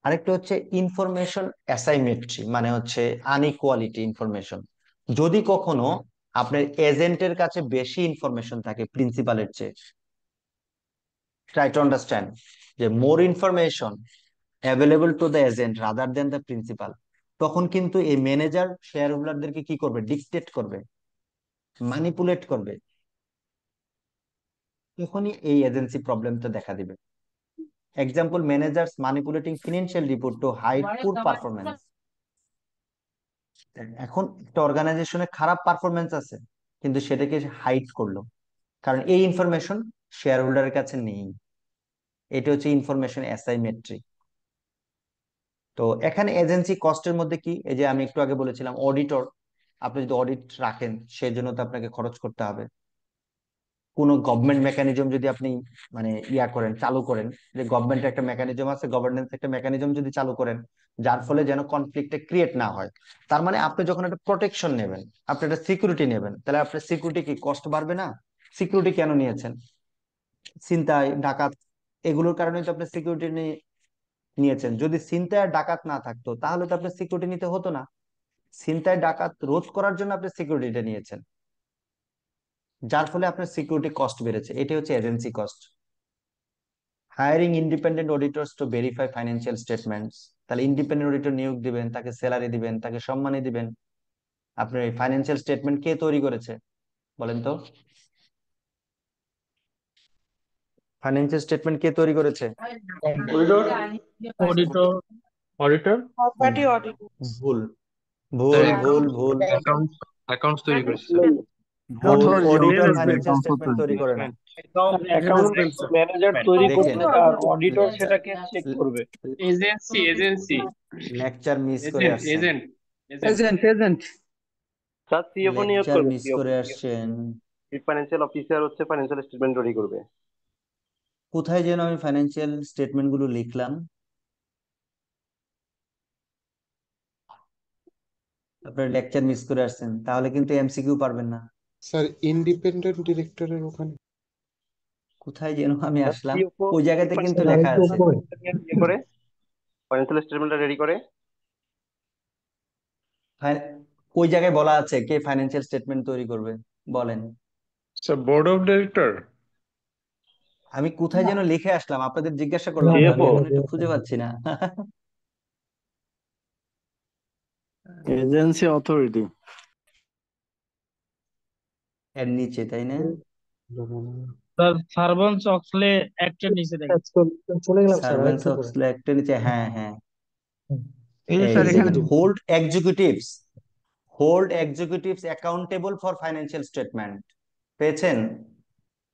আরেকটা হচ্ছে ইনফরমেশন অ্যাসাইমেট্রি, মানে হচ্ছে আনইকুয়ালিটি ইনফরমেশন। যদি কখনো আপনার এজেন্টের কাছে বেশি ইনফরমেশন থাকে প্রিন্সিপালের চেয়ে, ট্রাই টু আন্ডারস্ট্যান্ড, যে more information available to the agent rather than the principal, তখন কিন্তু এই ম্যানেজার শেয়ার হোল্ডারদেরকে কি করবে? ডিকটেট করবে, ম্যানিপুলেট করবে, তখনই এই এজেন্সি প্রবলেমটা দেখা দিবে। Example, managers manipulating financial report to hide poor performance. এখন একটা অর্গানাইজেশনে খারাপ পারফরমেন্স আছে, কিন্তু সেটাকে হাইড করলো, কারণ এই ইনফরমেশন শেয়ার হোল্ডারের কাছে নেই। এটা হচ্ছে ইনফরমেশন অ্যাসাইমেট্রি। তো এখানে এজেন্সি কস্টের মধ্যে কি, এই যে আমি একটু আগে বলেছিলাম, অডিটর, আপনি যদি অডিট রাখেন সেজন্য তো আপনাকে খরচ করতে হবে। কোনো গভর্নমেন্ট মেকানিজম যদি আপনি মানে চালু করেন, যে গভর্নমেন্টের একটা মেকানিজম আছে, গভর্নেন্স একটা মেকানিজম যদি চালু করেন, যার ফলে যেন কনফ্লিক্টে ক্রিয়েট না হয়, তার মানে আপনি যখন একটা প্রোটেকশন নেবেন, আপনি একটা সিকিউরিটি নেবেন, তাহলে আপনার সিকিউরিটি কি কষ্ট বাড়বে না? সিকিউরিটি কেন নিয়েছেন? ছিনতাই, ডাকাত, এগুলোর কারণে তো আপনি সিকিউরিটি নিয়েছেন। যদি ছিনতাই আর ডাকাত না থাকতো তাহলে তো আপনার সিকিউরিটি নিতে হতো না। ছিনতাই ডাকাত রোধ করার জন্য আপনি সিকিউরিটিটা নিয়েছেন, যার ফলে আপনার সিকিউরিটি কস্ট বেড়েছে। এটি হচ্ছে agency cost. Hiring independent auditors to verify financial statements, তাহলে ইন্ডিপেন্ডেন্ট অডিটর নিয়োগ দিবেন, তাকে স্যালারি দিবেন, তাকে সম্মানী দিবেন। আপনার এই ফাইন্যান্সিয়াল স্টেটমেন্ট কে তৈরি করেছে বলেন তো? ফাইন্যান্সিয়াল স্টেটমেন্ট কে তৈরি করেছে? Auditor auditor. Auditor property audit. ভুল ভুল ভুল ভুল। অ্যাকাউন্টস তৈরি করেছে স্যার। ভুল, authority auditor authority financial accounts statement তৈরি করে না। অ্যাকাউন্ট ম্যানেজার তৈরি দেখেন, করবে আর অডিটর সেটাকে চেক করবে। এজেন্সি লেকচার মিস করে আসছেন, এজেন্ট স্যার সিএফও নিয়োগ লেকচার করবে। মিস করে আসছেন। চিফ ফাইন্যান্সিয়াল অফিসার হচ্ছে ফাইন্যান্সিয়াল স্টেটমেন্ট রেডি করবে। কোথায় যেন আমি ফাইন্যান্সিয়াল স্টেটমেন্ট গুলো লিখলাম? আপনার লেকচার মিস করে আসছেন, তাহলে কিন্তু এমসিকিউ পারবেন না। স্যার ইন্ডিপেন্ডেন্ট ডিরেক্টরের ওখানে কোথায় যেন আমি আসলাম, সিএফও ওই জায়গাতে কিন্তু লেখা আছে। করে ফাইন্যান্সিয়াল স্টেটমেন্ট রেডি করে। ওই জায়গায় বলা আছে কে ফাইন্যান্সিয়াল স্টেটমেন্ট তৈরি করবে, বলেন। Sir board of director. আমি কোথায় যেন লিখে আসলাম, আপনাদের জিজ্ঞাসা করলাম তো, আমি এখন একটু খুঁজে পাচ্ছি না। Agency authority. এর নিচে, তাই না? স্যার সার্ভান্টস অক্সলে অ্যাক্টের নিচে দেখেন। চলে গেলাম স্যার, সার্ভেন্টস আরেকটু অফ পরে। একটা নিচে, হ্যাঁ হ্যাঁ। এই যে এই স্যার যে এখানে hold executives accountable for financial statement, পেয়েছেন?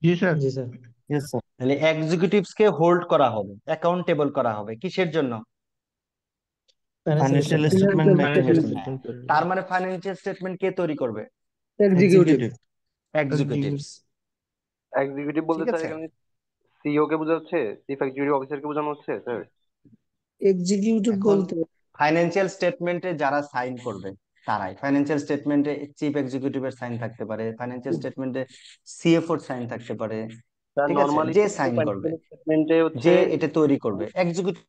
জি স্যার। জি স্যার। Yes sir. তাহলে এক্সিকিউটিভস কে হোল্ড করা হবে, অ্যাকাউন্টেবল করা হবে, কিসের জন্য? ফাইন্যান্সিয়াল স্টেটমেন্ট মেইনটেইনের জন্য। তার মানে ফাইন্যান্সিয়াল স্টেটমেন্ট কে তৈরি করবে? এক্সিকিউটিভ। এক্সিকিউটিভস। এক্সিকিউটিভ বলতে ঠিক স্যার আছে, এখানে সিইও কে বোঝাচ্ছে, চিফ এক্সিকিউটিভ অফিসারকে বোঝানো হচ্ছে স্যার। এক্সিকিউটিভ এখন বলতে ফাইন্যান্সিয়াল স্টেটমেন্টে যারা সাইন করবে তারাই, ফাইন্যান্সিয়াল স্টেটমেন্টে চিফ এক্সিকিউটিভের সাইন থাকতে পারে, ফাইন্যান্সিয়াল স্টেটমেন্টে সিএফওর সাইন থাকতে পারে, স্যার ঠিক আছে? নরমালি যে সাইন করবে, ফাইন্যান্সিয়াল স্টেটমেন্টে হচ্ছে যে এটা তৈরি করবে, এক্সিকিউটিভ।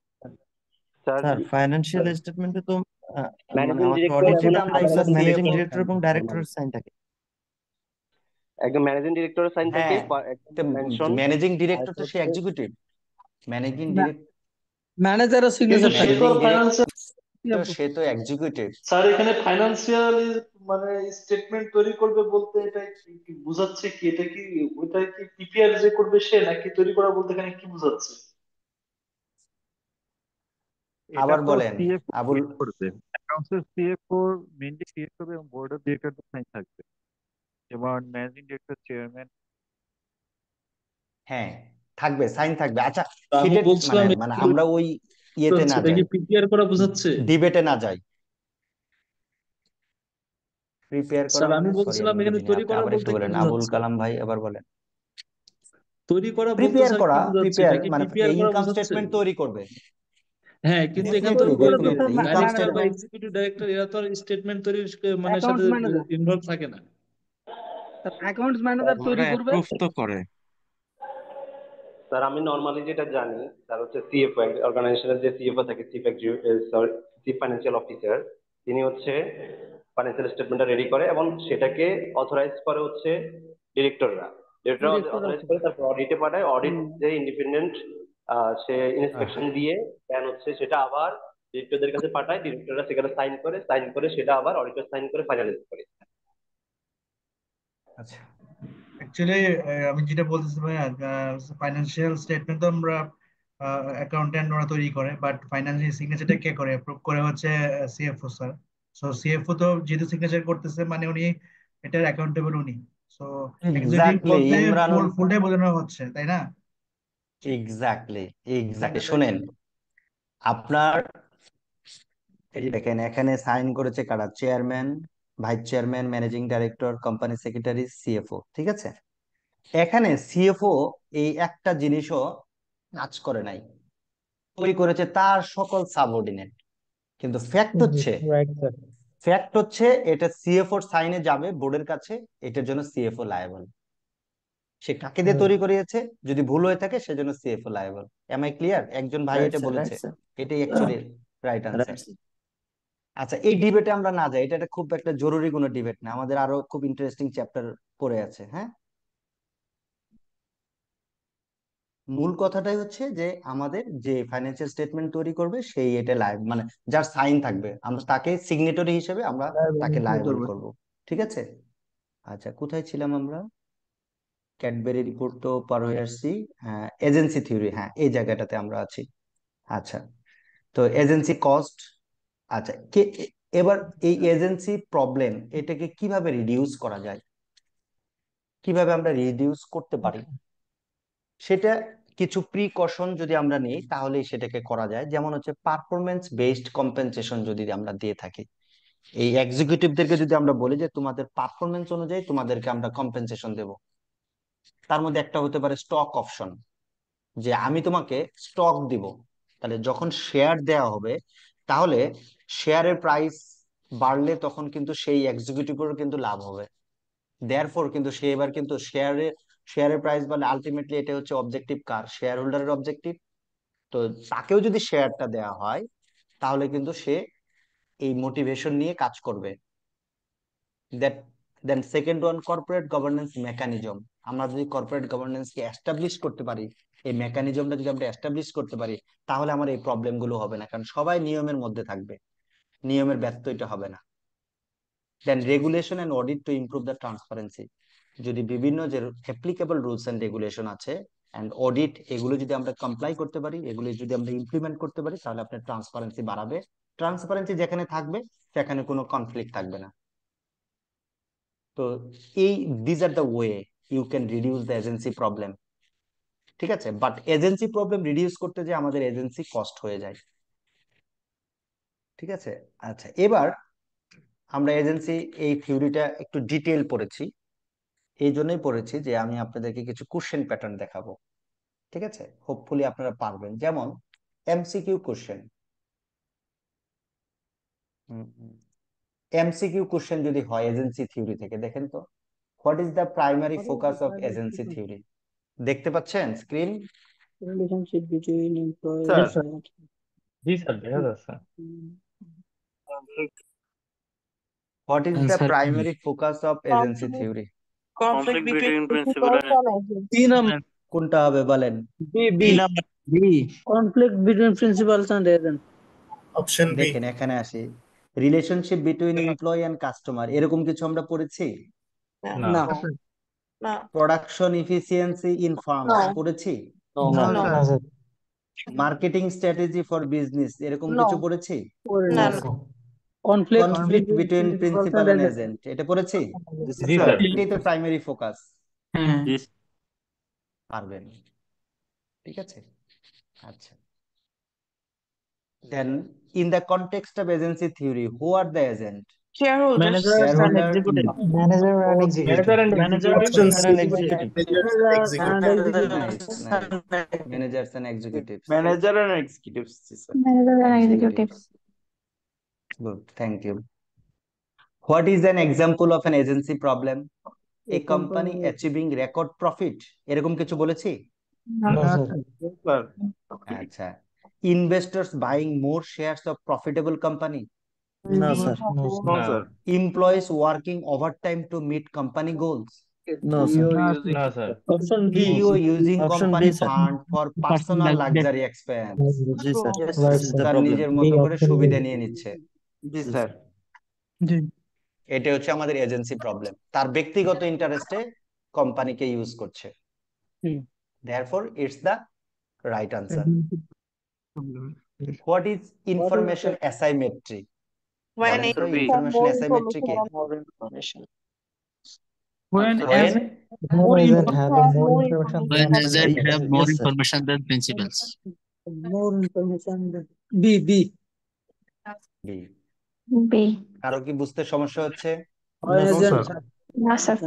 স্যার স্যার ফাইন্যান্সিয়াল স্টেটমেন্টে তো মানে ম্যানেজিং আমাদের ডিরেক্টর অডিট যেটা যেটা আমরা হয় এগুলো স্যার ম্যানেজিং সিএফও, ডিরেক্টর এবং ডাইরেক্টরের সাইন থাকে। একদম ম্যানেজিং ডিরেক্টরের সাইন থাকে, হ্যাঁ, মেনশন ম্যানেজিং আর ডিরেক্টর তো সে হচ্ছে এক্সিকিউটিভ। ম্যানেজিং ডিরেক্টর, ম্যানেজারের সিগনেচার থাকে। সে তো এক্সিকিউটিভ। স্যার এখানে ফাইন্যান্সিয়াল মানে স্টেটমেন্ট তৈরি করবে বলতে এটা কি বোঝাচ্ছে, কি এটা কি ওইটা কি প্রিপেয়ার যে করবে সে, নাকি তৈরি করা বলতে এখানে কি বোঝাচ্ছে? এটা আবার তো বলেন সিএফও আবুল। করবে, অ্যাকাউন্টসের সিএফও মেইনলি ক্রিয়েট করবে এবং বোর্ড অফ ডিরেক্টরদের সাইন থাকবে, যেমন ম্যানেজিং ডিরেক্টর, চেয়ারম্যান। হ্যাঁ, থাকবে, সাইন থাকবে। আচ্ছা, আমি সিটেট বলছিলাম মানে এটা মানে কি আমরা ওই ইয়েতে বোঝাচ্ছে, না এটা যাই, কি প্রিপেয়ার করা বোঝাচ্ছে? ডিবেটে না যাই। প্রিপেয়ার করা স্যার আমি মানে, সরি বলছিলাম আমি এখানে বুঝিনি, তৈরি আপনি করা আবার একটু বলতে কি বলেন। আবুল বোঝাচ্ছে? কালাম ভাই আবার বলেন। তৈরি করা বলতে প্রিপেয়ার স্যার করা, কি বোঝাচ্ছে, প্রিপেয়ার এটা কি মানে প্রিপেয়ার করা ইনকাম বোঝাচ্ছে? স্টেটমেন্ট তৈরি করবে। হ্যাঁ, কিন্তু এখানে তো ডেফিনেটলি ডেফিনেটলি ইনকাম ডাইরেক্টর বা স্টেটমেন্ট। এক্সিকিউটিভ ডাইরেক্টর এরা তো স্টেটমেন্ট তৈরির মানে সাথে অ্যাকাউন্টস ম্যানেজার, ইনভলভ থাকে না। অ্যাকাউন্টস ম্যানেজার তৈরি ওরা করবে। অ্যাপ্রুভ তো করে। স্যার আমি নর্মালি যেটা জানি স্যার হচ্ছে সিএফও, অর্গানাইজেশনের যে সিএফও থাকে, chief executive sorry chief financial officer, তিনি হচ্ছে ফাইন্যান্সিয়াল স্টেটমেন্টটা রেডি করে এবং সেটাকে অথরাইজ করে হচ্ছে ডিরেক্টররা। ডিরেক্টর অথরাইজ করে তারপর অডিটে পাঠায়, অডিট যে ইন্ডিপেন্ডেন্ট সে ইন্সপেকশন দিয়ে দেন হচ্ছে সেটা আবার ডিরেক্টরদের কাছে পাঠায়, ডিরেক্টররা সেখানে সাইন করে সেটা আবার অডিটর সাইন করে ফাইনালাইজ করে। আচ্ছা, অ্যাকচুয়ালি আমি যেটা বলতেছি ভাইয়া, ফাইন্যান্সিয়াল স্টেটমেন্ট তো আমরা অ্যাকাউন্ট্যান্ট ওরা তৈরি করে, বাট ফাইন্যান্সিয়াল সিগনেচারটা কে করে, অ্যাপ্রুভ করে হচ্ছে সিএফও স্যার। সো সিএফও তো যেহেতু সিগনেচার করতেছে মানে উনি এটার অ্যাকাউন্টেবল উনি। সো এক্সিকিউটিভ এক্স্যাক্টলি বলতে ইমরানুল, ফুলটাই বোঝানো হচ্ছে, তাই না? Exactly exactly. শোনেন, আপনার এই দেখেন এখানে সাইন করেছে কারা? Chairman, vice chairman, managing director, company secretary, CFO, ঠিক আছে? এখানে সিএফও এই একটা জিনিসও কাজ করে নাই, তৈরি করেছে তার সকল সাবঅর্ডিনেট। কিন্তু ফ্যাক্ট হচ্ছে এটা সিএফওর সাইনে যাবে বোর্ডের কাছে, এটার জন্য সিএফও লায়েবল। সে কাকে দিয়ে তৈরি করিয়েছে, যদি ভুল হয়ে থাকে সেজন্য CFO liable. Am I clear? একজন ভাই রাইট এটা স্যার, বলেছে, রাইট স্যার, এটাই actually right answer. Right sir. আচ্ছা, এই ডিবেটে আমরা না যাই, এটা একটা খুব একটা জরুরি কোনো ডিবেট না, আমাদের আরো খুব ইন্টারেস্টিং চ্যাপ্টার পড়ে আছে। হ্যাঁ, মূল কথাটাই হচ্ছে যে আমাদের যে ফাইন্যান্সিয়াল স্টেটমেন্ট তৈরি করবে সেই এটা লাইভ মানে যার সাইন থাকবে আমরা তাকে সিগনেটরি হিসেবে আমরা তাকে লায়াবল করব। ঠিক আছে, আচ্ছা কোথায় ছিলাম আমরা? ক্যাডবেরি রিপোর্ট তো পার হয়ে আসছি। এজেন্সি থিওরি, হ্যাঁ এই জায়গাটাতে আমরা আছি। আচ্ছা, তো এজেন্সি কস্ট। আচ্ছা এবার এই এজেন্সি প্রবলেম এটাকে কিভাবে রিডিউস করা যায়, কিভাবে আমরা রিডিউস করতে পারি, সেটা কিছু প্রিকশন যদি আমরা নিই তাহলেই সেটাকে করা যায়। যেমন হচ্ছে পারফরমেন্স বেসড কম্পেনসেশন যদি আমরা দিয়ে থাকি, এই এক্সিকিউটিভদেরকে যদি আমরা বলি যে তোমাদের পারফরমেন্স অনুযায়ী তোমাদেরকে আমরা কম্পেনসেশন দেব, তার মধ্যে একটা হতে পারে স্টক অপশন, যে আমি তোমাকে স্টক দিব, তাহলে যখন শেয়ার দেওয়া হবে তাহলে শেয়ারের প্রাইস বাড়লে তখন কিন্তু সেই এক্সিকিউটিভেরও কিন্তু লাভ হবে। দেয়ারফর কিন্তু সে এবার কিন্তু শেয়ারের প্রাইস বাড়লে আলটিমেটলি এটা হচ্ছে অবজেক্টিভ কার? শেয়ার হোল্ডারের অবজেক্টিভ। তো তাকেও যদি শেয়ারটা দেওয়া হয় তাহলে কিন্তু সে এই মোটিভেশন নিয়ে কাজ করবে। That then second one, corporate governance mechanism. আমরা যদি কর্পোরেট গভর্নেন্সকে এস্টাবলিশ করতে পারি, এই মেকানিজমটা যদি আমরা এস্টাবলিশ করতে পারি, তাহলে আমার এই প্রবলেম গুলো হবে না, কারণ সবাই নিয়মের মধ্যে থাকবে, নিয়মের ব্যত্যয়টা হবে না। Then regulation and audit to improve the transparency. যদি বিভিন্ন যে অ্যাপ্লিকেবল রুলস এন্ড রেগুলেশন আছে এন্ড অডিট, এগুলো যদি আমরা কমপ্লাই করতে পারি, এগুলো যদি আমরা ইমপ্লিমেন্ট করতে পারি, তাহলে আপনার ট্রান্সপারেন্সি বাড়াবে। ট্রান্সপারেন্সি যেখানে থাকবে সেখানে কোনো কনফ্লিক্ট থাকবে না। তো এই this are the way you can reduce the agency problem. ঠিক আছে, বাট এজেন্সি প্রবলেম রিডিউস করতে যে আমাদের এজেন্সি কস্ট হয়ে যায়। ঠিক আছে, আচ্ছা এবার আমরা এজেন্সি এই থিওরিটা একটু ডিটেইল পড়েছি, এই জন্যই পড়েছি যে আমি আপনাদেরকে কিছু কোশ্চেন প্যাটার্ন দেখাবো। ঠিক আছে, হোপফুলি আপনারা পারবেন। যেমন এমসিকিউ কোশ্চেন, এমসিকিউ কোশ্চেন যদি হয় এজেন্সি থিওরি থেকে, দেখেন তো, what is the primary focus of agency theory? দেখতে পাচ্ছেন screen? Relationship between sir employee জি স্যার দেখা যাচ্ছে। What is the primary focus of agency theory? conflict between principal and তিন নাম্বার কোনটা হবে বলেন? B B number B conflict between principals and agent. Option B. দেখেন এখানে আসি, relationship between employee and customer, এরকম কিছু আমরা পড়েছি? না না no production efficiency in farm no পড়েছি? না no sir marketing strategy for business এরকম no কিছু পড়েছি? no conflict conflict between principal and agent এটা পড়েছি? জি স্যার এটাই তো প্রাইমারি ফোকাস। হ্যাঁ পারবেন, ঠিক আছে। আচ্ছা, then in the context of agency theory, who are the agent? shareholders manager and Shareholder, executive manager and executive option C. Managers and executives. Manager and executives জি sir. Executives. Good, thank you. What is an example of an agency problem? A company achieving record profit, এরকম কিছু বলেছি? না স্যার আচ্ছা, investors buying more shares of profitable company, না sir no sir employees working overtime to meet company goals, no sir না sir option B CEO using Option B, company sir. fund for personal luxury expense, G sir তার নিজের মতো করে সুবিধা নিয়ে নিচ্ছে। জি স্যার জি এটা হচ্ছে আমাদের এজেন্সি প্রবলেম, তার ব্যক্তিগত ইন্টারেস্টে কোম্পানিকে ইউজ করছে। হুম। Therefore it's the right answer. What is information asymmetry? when বলেন তো, it information more asymmetry কি? information when When as more more information When information agent have more Yes, sir. information than principals. more information B B B. B. কারো কি বুঝতে সমস্যা হচ্ছে? এজেন্ট না sir.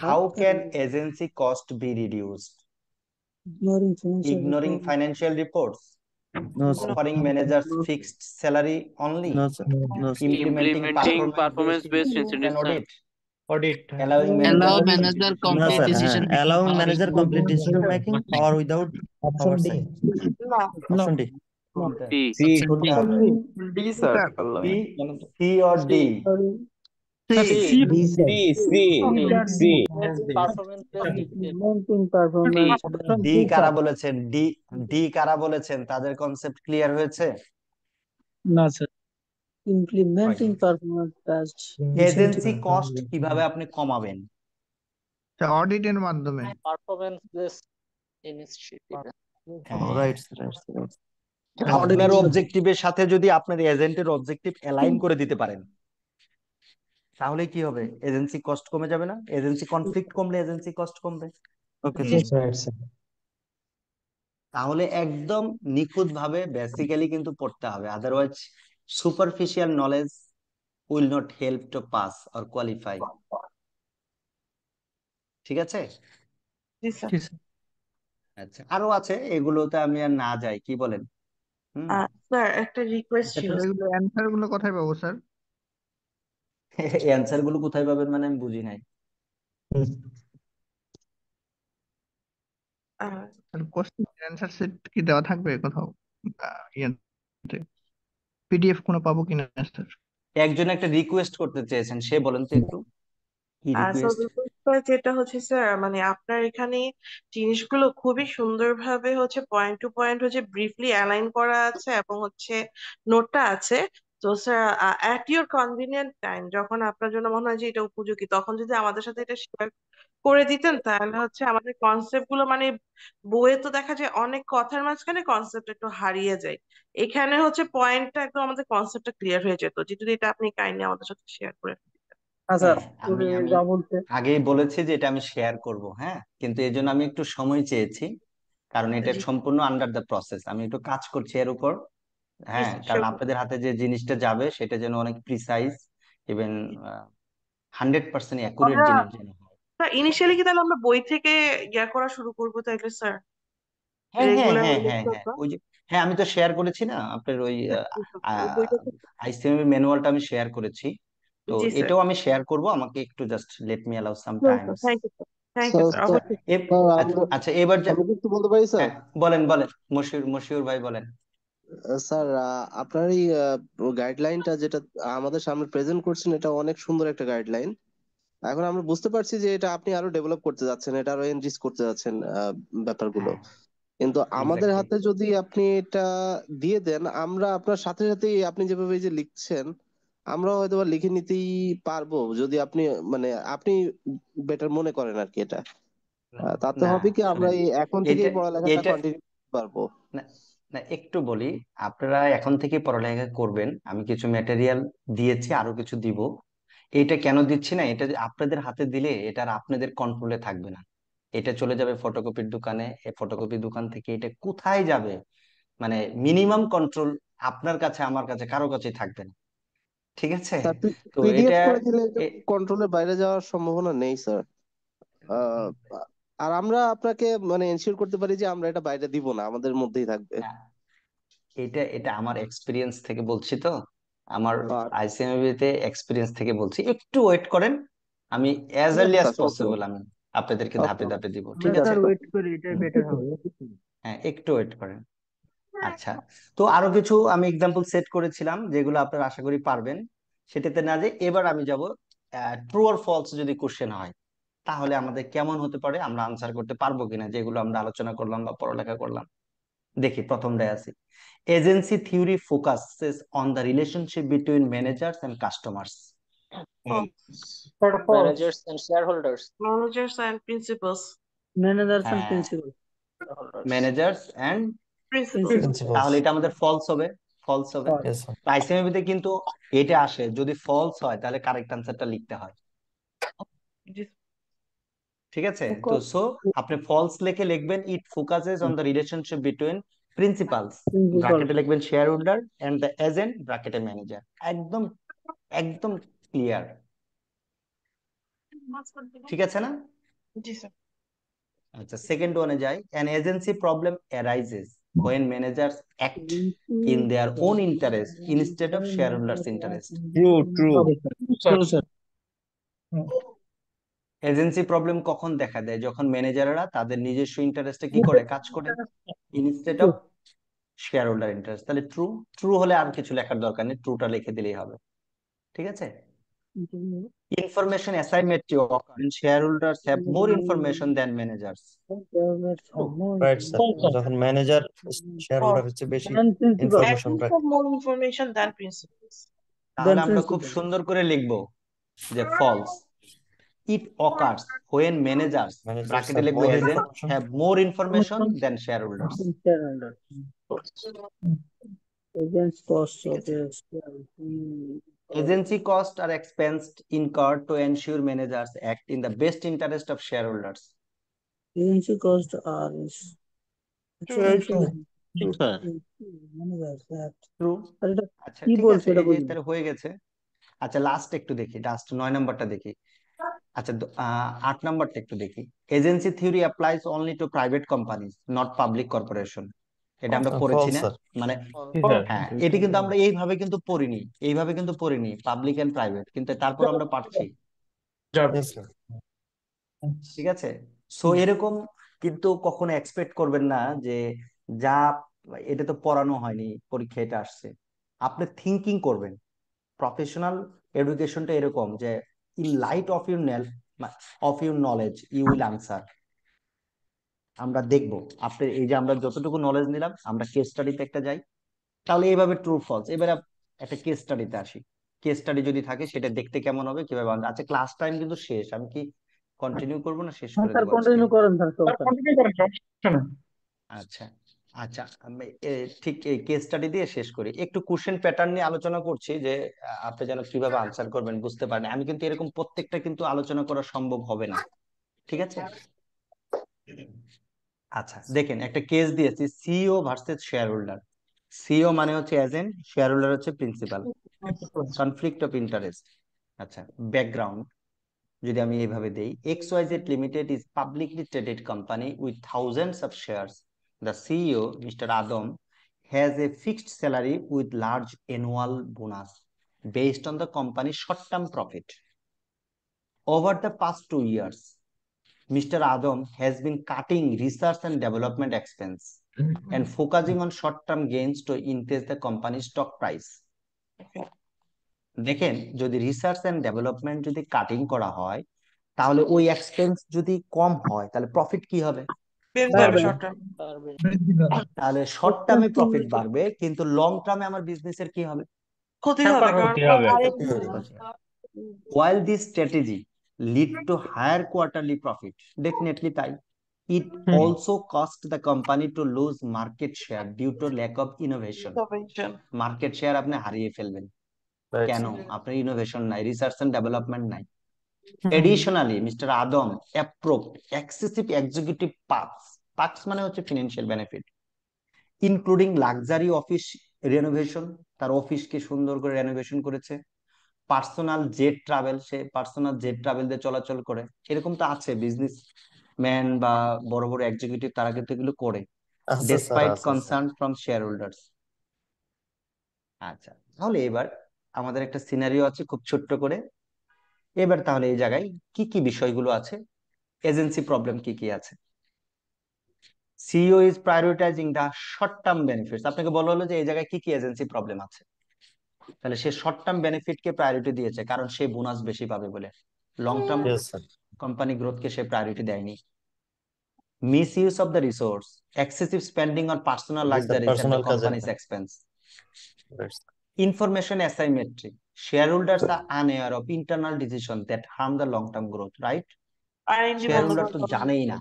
How can agency cost be reduced? Ignoring financial reports, No, sir. offering managers fixed salary only, No, sir. No, sir. implementing performance-based and audit, audit allowing Allow manager manager No, complete sir. decision making Allowing power manager without complete decision making oversight. or without oversight. no Option D. C. Option D. কোনটা হবে? D sir B, C or D? Sir C, C D, sir. C Implementing performance option D C কারা স্যার বলেছেন? ডি কারা বলেছেন? তাদের কনসেপ্ট ক্লিয়ার হয়েছে? না sir implementing performance based agency incentive cost program. কিভাবে আপনি কমাবেন? অডিটের মাধ্যমে। Performance based initiative. Oh, right, sir, right, sir, right. আপনার অবজেক্টিভের সাথে যদি আপনার এজেন্টের অবজেক্টিভ অ্যালাইন করে দিতে পারেন, তাহলে কি হবে? এজেন্সি কস্ট কমে যাবে না? এজেন্সি কনফ্লিক্ট কমলে এজেন্সি কস্ট কমবে। Okay, sir. Right, sir. তাহলে একদম নিখুঁত ভাবে বেসিক্যালি কিন্তু পড়তে হবে, otherwise superficial knowledge will not help to pass or qualify. ঠিক আছে? জি স্যার। আচ্ছা, আরো আছে, এগুলোতে আমি আর না যাই, কি বলেন? স্যার একটা রিকোয়েস্ট ছিল। এগুলো অ্যান্সার গুলো কোথায় পাবো স্যার? অ্যান্সার গুলো কোথায় পাবেন মানে আমি বুঝি নাই। কোশ্চেন অ্যান্সার সেট কি দেওয়া থাকবে কোথাও? পিডিএফ কোনো পাবো কিনা স্যার? একজন একটা রিকোয়েস্ট করতে চেয়েছেন, সে বলেন তো একটু কি রিকোয়েস্ট? যেটা হচ্ছে স্যার মানে আপনার এখানে জিনিসগুলো খুবই সুন্দরভাবে হচ্ছে পয়েন্ট টু পয়েন্ট হচ্ছে ব্রিফলি অ্যালাইন করা আছে এবং হচ্ছে নোটটা আছে। তো sir at your convenient time যখন আপনার জন্য মনে হয় যে এটা উপযোগী তখন যদি আমাদের সাথে এটা শেয়ার করে দিতেন তাহলে হচ্ছে আমাদের কনসেপ্ট গুলো মানে বইয়ে তো দেখা যায় অনেক কথার মাঝখানে কনসেপ্ট একটু হারিয়ে যায়, এখানে হচ্ছে পয়েন্টটা একদম আমাদের কনসেপ্টটা ক্লিয়ার হয়ে যেত যদি এটা আপনি কাইন্ডলি আমাদের সাথে শেয়ার করে আচ্ছা আমি আমি যা বলতে আগেই বলেছি যে এটা আমি শেয়ার করব, হ্যাঁ, কিন্তু এই জন্য আমি একটু সময় চেয়েছি, কারণ এটা জি সম্পূর্ণ আন্ডার দ্য প্রসেস, আমি একটু কাজ করছি এর উপর। জি হ্যাঁ, স্যার কারণ আপনাদের হাতে যে জিনিসটা যাবে সেটা যেন অনেক প্রিসাইজ ইভেন 100% অ্যাকুরেট আমরা জিনিস যেন হয়। স্যার ইনিশিয়ালি কি তাহলে আমরা বই থেকে ইয়া করা শুরু করবো তাইলে স্যার হ্যাঁ হ্যাঁ রেগুলার হ্যাঁ হ্যাঁ হ্যাঁ, ওই যে, হ্যাঁ আমি তো শেয়ার করেছি না আপনার ওই বইটা আইসিএম ম্যানুয়ালটা আমি শেয়ার করেছি, তো জি স্যার। এটাও আমি শেয়ার করব, আমাকে একটু just let me allow some times. Thank you sir, thank you sir, অবশ্যই। আচ্ছা এবার আমি কি একটু বলতে পারি স্যার? বলেন বলেন, মশিউর ভাই বলেন। স্যার আপনার এই গাইডলাইনটা যেটা আমাদের সামনে প্রেজেন্ট করছেন এটা অনেক সুন্দর একটা গাইডলাইন। এখন আমরা বুঝতে পারছি যে এটা আপনি আরো ডেভেলপ করতে যাচ্ছেন, এটা আরো এনরিচ করতে যাচ্ছেন ব্যাপারগুলো, কিন্তু আমাদের হাতে যদি আপনি এটা দিয়ে দেন আমরা আপনার সাথে সাথেই আপনি যেভাবে এই যে লিখছেন আমরা হয়তো বা লিখে নিতেই পারবো, যদি আপনি মানে আপনি বেটার মনে করেন আর কি। এটা তাতে না হবে কি আমরা শুনেন, এই এখন থেকেই এটা পড়ালেখাটা এটা কন্টিনিউ করতে পারবো। না না, একটু বলি, আপনারা এখন থেকে পড়ালেখা করবেন, আমি কিছু ম্যাটেরিয়াল দিয়েছি, আরো কিছু দিব। এটা কেন দিচ্ছি না, এটা যে আপনাদের হাতে দিলে এটা আর আপনাদের কন্ট্রোলে থাকবে না, এটা চলে যাবে ফটোকপির দোকানে, এই ফটোকপি দোকান থেকে এটা কোথায় যাবে, মানে মিনিমাম কন্ট্রোল আপনার কাছে আমার কাছে কারো কাছেই থাকবে না। ঠিক আছে? স্যার তো পিডিএফ এটা করে দিলে এটা এ- কন্ট্রোলের বাইরে যাওয়ার সম্ভাবনা নেই স্যার। আহ, আর আমরা আপনাকে মানে এনশিওর করতে পারি যে আমরা এটা বাইরে দিব না, আমাদের মধ্যেই থাকবে। এটা এটা আমার এক্সপিরিয়েন্স থেকে বলছি, তো আমার আইসিএমবি তে এক্সপিরিয়েন্স থেকে বলছি, একটু ওয়েট করেন, আমি অ্যাজ আর্লি অ্যাজ পসিবল আমি আপনাদেরকে ধাপে ধাপে দিব, ঠিক আছে? ওয়েট করি, এটাই বেটার হবে। হ্যাঁ একটু ওয়েট করেন। আচ্ছা, তো আরো কিছু আমি এক্সাম্পল সেট করেছিলাম যেগুলো আপনারা আশা করি পারবেন, সেটাতে না যে এবার আমি যাব ট্রু অর ফলস যদি কোশ্চেন হয় তাহলে আমাদের কেমন হতে পারে, আমরা আনসার করতে পারবো কিনা, যেগুলো আমরা আলোচনা করলাম বা পড়ালেখা করলাম। দেখি প্রথমটায় আছে, agency theory focuses on the relationship between managers and customers. Managers and shareholders. managers and principals. Managers and হ্যাঁ, প্রিন্সিপাল। Managers and Principals. তাহলে এটা আমাদের ফলস হবে, ফলস হবে। Yes, sir. আইসিএমবি তে কিন্তু এটা আসে, যদি ফলস হয় তাহলে কারেক্ট আনসারটা লিখতে হয়। ঠিক আছে? তো সো আপনি ফলস লিখে লিখবেন it focuses on the relationship between principals, ব্র্যাকেটে লিখবেন share holder and the agent, ব্র্যাকেটে ম্যানেজার। একদম একদম ক্লিয়ার, ঠিক আছে না? জি স্যার। আচ্ছা, সেকেন্ড ওয়ানে যাই, an agency problem arises when managers act in their own interest instead of shareholders interest. True, sir. Agency problem কখন দেখা দেয়, যখন ম্যানেজাররা তাদের নিজস্ব ইন্টারেস্টে কি করে কাজ করে, instead of share holder interest. তাহলে ট্রু, ট্রু হলে আর কিছু লেখার দরকার নেই, ট্রুটা লিখে দিলেই হবে। ঠিক আছে? Information asymmetry occurs when shareholders have more information than managers. Right sir, যখন ম্যানেজার শেয়ার হোল্ডার হচ্ছে বেশি ইনফরমেশন Managers রাখে। have more information than principals. তাহলে আমরা খুব সুন্দর করে লিখবো যে false. It occurs when managers, ব্র্যাকেটে লিখবো agent, have more information than shareholders. Agents cost of Agency costs are expensed incurred to ensure managers act in the best interest of shareholders. agency cost are True. আচ্ছা কি ঠিক বলছে আছে, এটা এই যে বলুন। তাহলে হয়ে গেছে। আচ্ছা লাস্ট একটু দেখি, লাস্ট 9 নম্বরটা দেখি। আচ্ছা 8 নম্বরটা একটু দেখি। Agency theory applies only to private companies, not public corporation. এটা আমরা পড়েছি না? মানে হ্যাঁ, এটি কিন্তু আমরা এইভাবে কিন্তু পড়িনি, এইভাবে কিন্তু পড়িনি পাবলিক এন্ড প্রাইভেট, কিন্তু তারপর আমরা পাচ্ছি। ঠিক আছে, সো এরকম কিন্তু কখনো এক্সপেক্ট করবেন না যে যা এটা তো পড়ানো হয়নি, পরীক্ষা এটা আসছে। আপনি থিঙ্কিং করবেন। প্রফেশনাল এডুকেশনটা এরকম যে in light of your knowledge you will answer. আমরা দেখব আপনি এই যে আমরা যতটুকু নলেজ নিলাম, আমরা কেস স্টাডিতে একটা যাই, তাহলে এইভাবে ট্রু ফলস। এবারে একটা কেস স্টাডিতে আসি। কেস স্টাডি যদি থাকে সেটা দেখতে কেমন হবে, কিভাবে আনসার। আচ্ছা ক্লাস টাইম কিন্তু শেষ, আমি কি কন্টিনিউ করবো না শেষ করে স্যার দেবো আজকে? কন্টিনিউ করেন স্যার, কন্টিনিউ করেন, সমস্যা নেই। আচ্ছা আচ্ছা, আমি ঠিক এই কেস স্টাডি দিয়ে শেষ করি। একটু কোশ্চেন প্যাটার্ন নিয়ে আলোচনা করছি যে আপনি যেন কিভাবে আনসার করবেন বুঝতে পারেন। আমি কিন্তু এরকম প্রত্যেকটা কিন্তু আলোচনা করা সম্ভব হবে না, ঠিক আছে? আচ্ছা দেখেন, একটা কেস দিয়েছি, CEO versus share holder. CEO মানে হচ্ছে এজেন্ট, শেয়ার হোল্ডার হচ্ছে প্রিন্সিপাল, কনফ্লিক্ট অফ ইন্টারেস্ট। আচ্ছা ব্যাকগ্রাউন্ড যদি আমি এইভাবে দেই, XYZ Limited is publicly traded company with thousands of shares. The CEO, Mr. Adam, has a fixed salary with large annual bonus based on the company's short-term profit. Over the past 2 years, Mr. Adam has been cutting research and development expense and focusing on short-term gains to increase the company's stock price. দেখেন, যদি রিসার্চ এন্ড ডেভেলপমেন্ট যদি কাটিং করা হয়, তাহলে ওই এক্সপেন্স যদি কম হয় তাহলে প্রফিট কি হবে? তাহলে শর্ট টার্মে প্রফিট বাড়বে, কিন্তু লং টার্মে আমার বিজনেসের কি হবে? ক্ষতি হবে, While this strategy lead to higher quarterly profit, definitely তাই, it also cost the company to lose market share due to lack of innovation. Market share আপনি হারিয়ে ফেলবেন। কেন? আপনার ইনোভেশন নাই, রিসার্চ এন্ড ডেভেলপমেন্ট নাই। Additionally, Mr. Adam approved excessive executive perks মানে হচ্ছে financial benefit, including luxury office renovation, তার অফিসকে সুন্দর করে রেনোভেশন করেছে। পার্সোনাল জেট ট্রাভেল, সে পার্সোনাল জেট ট্রাভেল দিয়ে চলাচল করে। এরকম তো আছে বিজনেস ম্যান বা বড় বড় এক্সিকিউটিভ, তারা কিন্তু এগুলো করে despite concern from share holders. আচ্ছা তাহলে এবার আমাদের একটা সিনারিও আছে খুব ছোট্ট করে। এবার তাহলে এই জায়গায় কি কি বিষয়গুলো আছে, এজেন্সি প্রবলেম কি কি আছে। CEO is prioritising the short term benefits. আপনাকে বলা হলো যে এই জায়গায় কি কি এজেন্সি প্রবলেম আছে, তাহলে সে শর্ট টার্ম বেনিফিট কে প্রায়োরিটি দিয়েছে, কারণ সে বোনাস বেশি পাবে বলে। লং টার্ম কোম্পানি গ্রোথ কে সে প্রায়োরিটি দেয়নি। Miss use of the resource, excessive spending on personal luxuries at the companies expense. Information asymmetry, shareholders are unaware of internal decisions that harm the long-term growth, right? Shareholder তো জানেই না।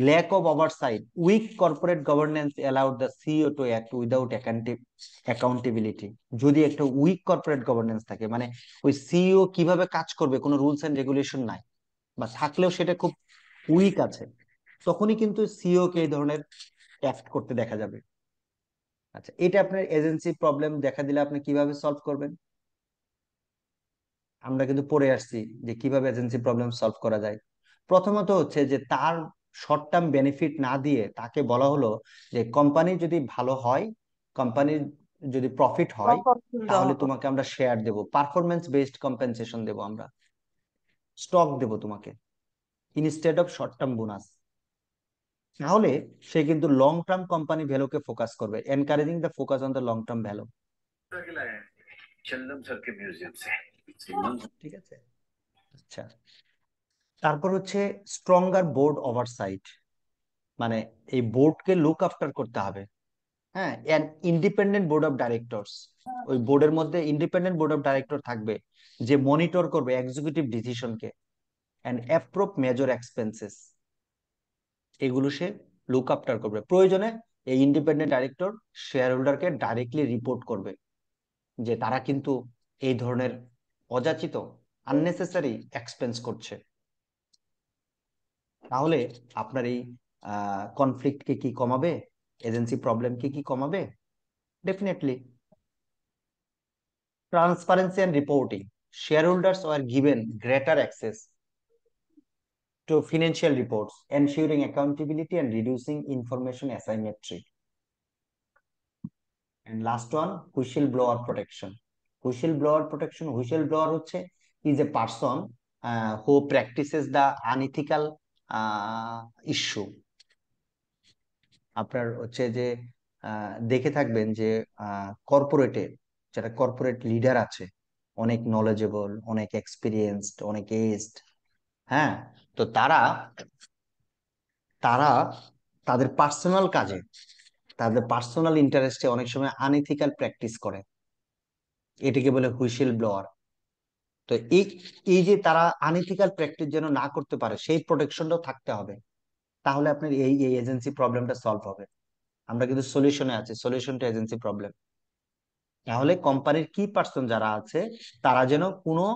Lack of oversight, weak corporate governance allowed the CEO to act without accountability. যদি একটা উইক কর্পোরেট গভর্নেন্স থাকে, মানে ওই সিইও কিভাবে কাজ করবে কোনো রুলস এন্ড রেগুলেশন নাই, বা থাকলেও সেটা খুব উইক আছে, তখনই কিন্তু সিইও কে এই ধরনের অ্যাক্ট করতে দেখা যাবে। আচ্ছা এটা আপনার এজেন্সি প্রবলেম দেখা দিলে আপনি কিভাবে সলভ করবেন? আমরা কিন্তু পড়ে আসছি যে কিভাবে এজেন্সি প্রবলেম সলভ করা যায়। প্রথমত হচ্ছে যে তার শর্ট টার্ম বেনিফিট না দিয়ে তাকে বলা হলো যে কোম্পানি যদি ভালো হয়, কোম্পানির যদি প্রফিট হয়, তাহলে তোমাকে আমরা শেয়ার দেব, পারফরম্যান্স বেসড কম্পেনসেশন দেব, আমরা স্টক দেব তোমাকে instead of short term bonus. তাহলে সে কিন্তু লং টার্ম কোম্পানি ভ্যালুকে ফোকাস করবে, encouraging the focus on the long term value. ঠিক আছে। আচ্ছা, তারপর হচ্ছে স্ট্রঙ্গার বোর্ড ওভারসাইট, মানে এই বোর্ডকে লুক আফটার করতে হবে। হ্যাঁ, an independent board of directors, ওই বোর্ডের মধ্যে ইন্ডিপেন্ডেন্ট বোর্ড অফ ডাইরেক্টর থাকবে যে মনিটর করবে এক্সিকিউটিভ ডিসিশনকে, অ্যান্ড অ্যাপ্রুভ মেজর এক্সপেন্সেস, এগুলো সে লুক আফটার করবে। প্রয়োজনে এই ইন্ডিপেন্ডেন্ট ডাইরেক্টর শেয়ার হোল্ডারকে ডাইরেক্টলি রিপোর্ট করবে যে তারা কিন্তু এই ধরনের অযাচিত আননেসেসারি এক্সপেন্স করছে। তাহলে আপনার এই কনফ্লিক্টকে কি কমাবে, এজেন্সি প্রবলেমকে কি কমাবে? Definitely. Transparency and reporting. Shareholders were given greater access to financial reports, ensuring accountability and reducing information asymmetry. And last one, whistleblower protection. Whistleblower protection, whistleblower হচ্ছে is a person who practices the unethical issue. আপনার হচ্ছে যে দেখে থাকবেন যে কর্পোরেটে যারা কর্পোরেট লিডার আছে, অনেক নলেজেবল, অনেক এক্সপিরিয়েন্সড, অনেক এজড, হ্যাঁ, তো তারা তারা তাদের পার্সোনাল কাজে, তাদের পার্সোনাল ইন্টারেস্টে অনেক সময় আনএথিক্যাল প্র্যাকটিস করে, এটাকে বলে হুইসেল ব্লোয়ার। তো এই যে তারা আনএথিক্যাল প্র্যাকটিস যেন না করতে পারে সেই প্রোটেকশনটাও থাকতে হবে, তাহলে আপনার এই এজেন্সি প্রবলেমটা সলভ হবে। আমরা কিন্তু সলিউশনে আছি, সলিউশন টু এজেন্সি প্রবলেম। তাহলে কোম্পানির কি পার্সন যারা আছে তারা যেন কোনো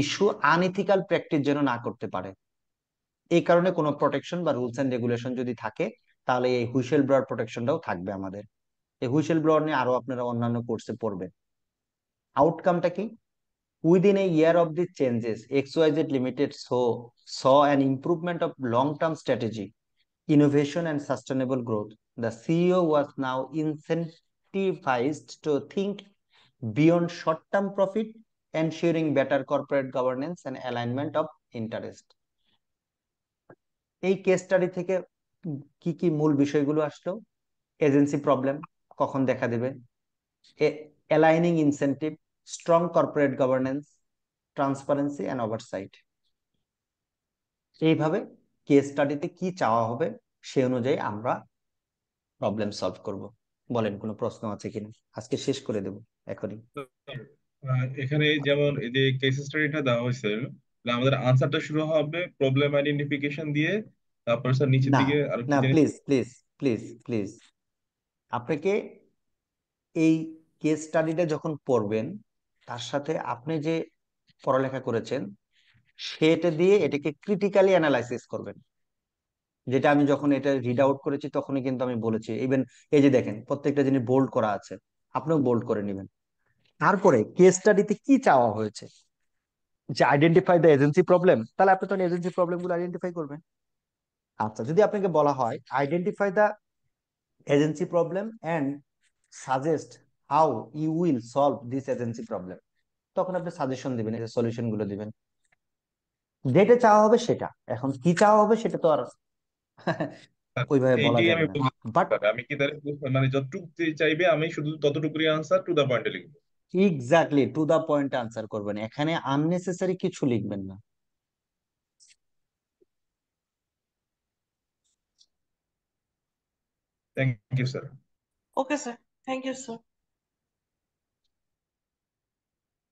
ইস্যু আনএথিক্যাল প্র্যাকটিস যেন না করতে পারে, এই কারণে কোনো প্রোটেকশন বা রুলস এন্ড রেগুলেশন যদি থাকে তাহলে এই হুইসেল ব্লোয়ার প্রোটেকশনটাও থাকবে আমাদের। এই হুইসেল ব্লোয়ার নিয়ে আরো আপনারা অন্যান্য কোর্সে পড়বেন। আউটকামটা কি? Within a year of the changes XYZ limited saw an improvement of long-term strategy, innovation and sustainable growth. The CEO was now incentivized to think beyond short-term profit, ensuring better corporate governance and alignment of interest. এই কেস স্টাডি থেকে কি কি মূল বিষয়গুলো আসলো? এজেন্সি প্রবলেম কখন দেখা দেবে, aligning incentive, strong corporate governance, transparency and oversight. এইভাবে কেস স্টাডিতে কি চাওয়া হবে সেই অনুযায়ী আমরা প্রবলেম সলভ করব। বলেন কোনো প্রশ্ন আছে কিনা, আজকে শেষ করে দেব এখনই। এখানে যেমন এই যে কেস স্টাডিটা দেওয়া হয়েছে, আমাদের আনসারটা শুরু হবে প্রবলেম আইডেন্টিফিকেশন দিয়ে, তারপর স্যার নিচের না দিকে আর কি না, জানি। প্লিজ প্লিজ প্লিজ প্লিজ, আপনাকে এই কেস স্টাডিটা যখন পড়বেন তার সাথে আপনি যে পড়ালেখা করেছেন সেটা দিয়ে এটাকে ক্রিটিক্যালি অ্যানালাইসিস করবেন। যেটা আমি যখন এটা রিড আউট করেছি তখনই কিন্তু আমি বলেছি, ইভেন এই যে দেখেন প্রত্যেকটা জিনিস বোল্ড করা আছে, আপনিও বোল্ড করে নেবেন। তারপরে কেস স্টাডিতে কি চাওয়া হয়েছে, যে আইডেন্টিফাই দ্য এজেন্সি প্রবলেম, তাহলে আপনি তখন এজেন্সি প্রবলেম গুলো আইডেন্টিফাই করবেন। আচ্ছা, যদি আপনাকে বলা হয় identify the agency problem and suggest how you will solve this agency problem, তখন আপনি সাজেশন দিবেন, এই সলিউশন গুলো দিবেন। যেটা চাওয়া হবে সেটা, এখন কি চাওয়া হবে সেটা তো আর ওইভাবে বলা এইটাই যাবে আমি না। বলতে বাট পারি, আমি কি তাহলে মানে যতটুকু চাইবে আমি শুধু ততটুকুই আনসার টু দা পয়েন্টে লিখবো। Exactly to the point answer করবেন, এখানে আননেসেসারি কিছু লিখবেন না। Thank you sir. Okay sir, thank you sir.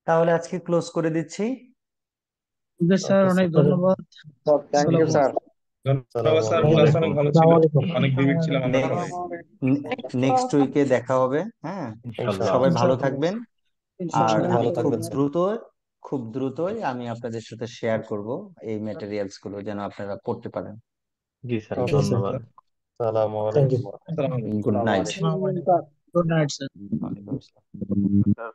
তাহলে আজকে ক্লোজ করে দিচ্ছি। স্যার অনেক ধন্যবাদ। Thank you sir. ধন্যবাদ স্যার, ক্লাস অনেক ভালো ছিল, অনেক ভিভিড ছিলাম আমরা সবাই। নেক্সট উইকে দেখা হবে। হ্যাঁ, সবাই ভালো থাকবেন। আর আমি খুব দ্রুতই আমি আপনাদের সাথে শেয়ার করব এই ম্যাটেরিয়ালস গুলো, যেন আপনারা পড়তে পারেন। জি স্যার, ধন্যবাদ। আসসালামু আলাইকুম। Good night. Good night sir. ওয়ালাইকুম আসসালাম।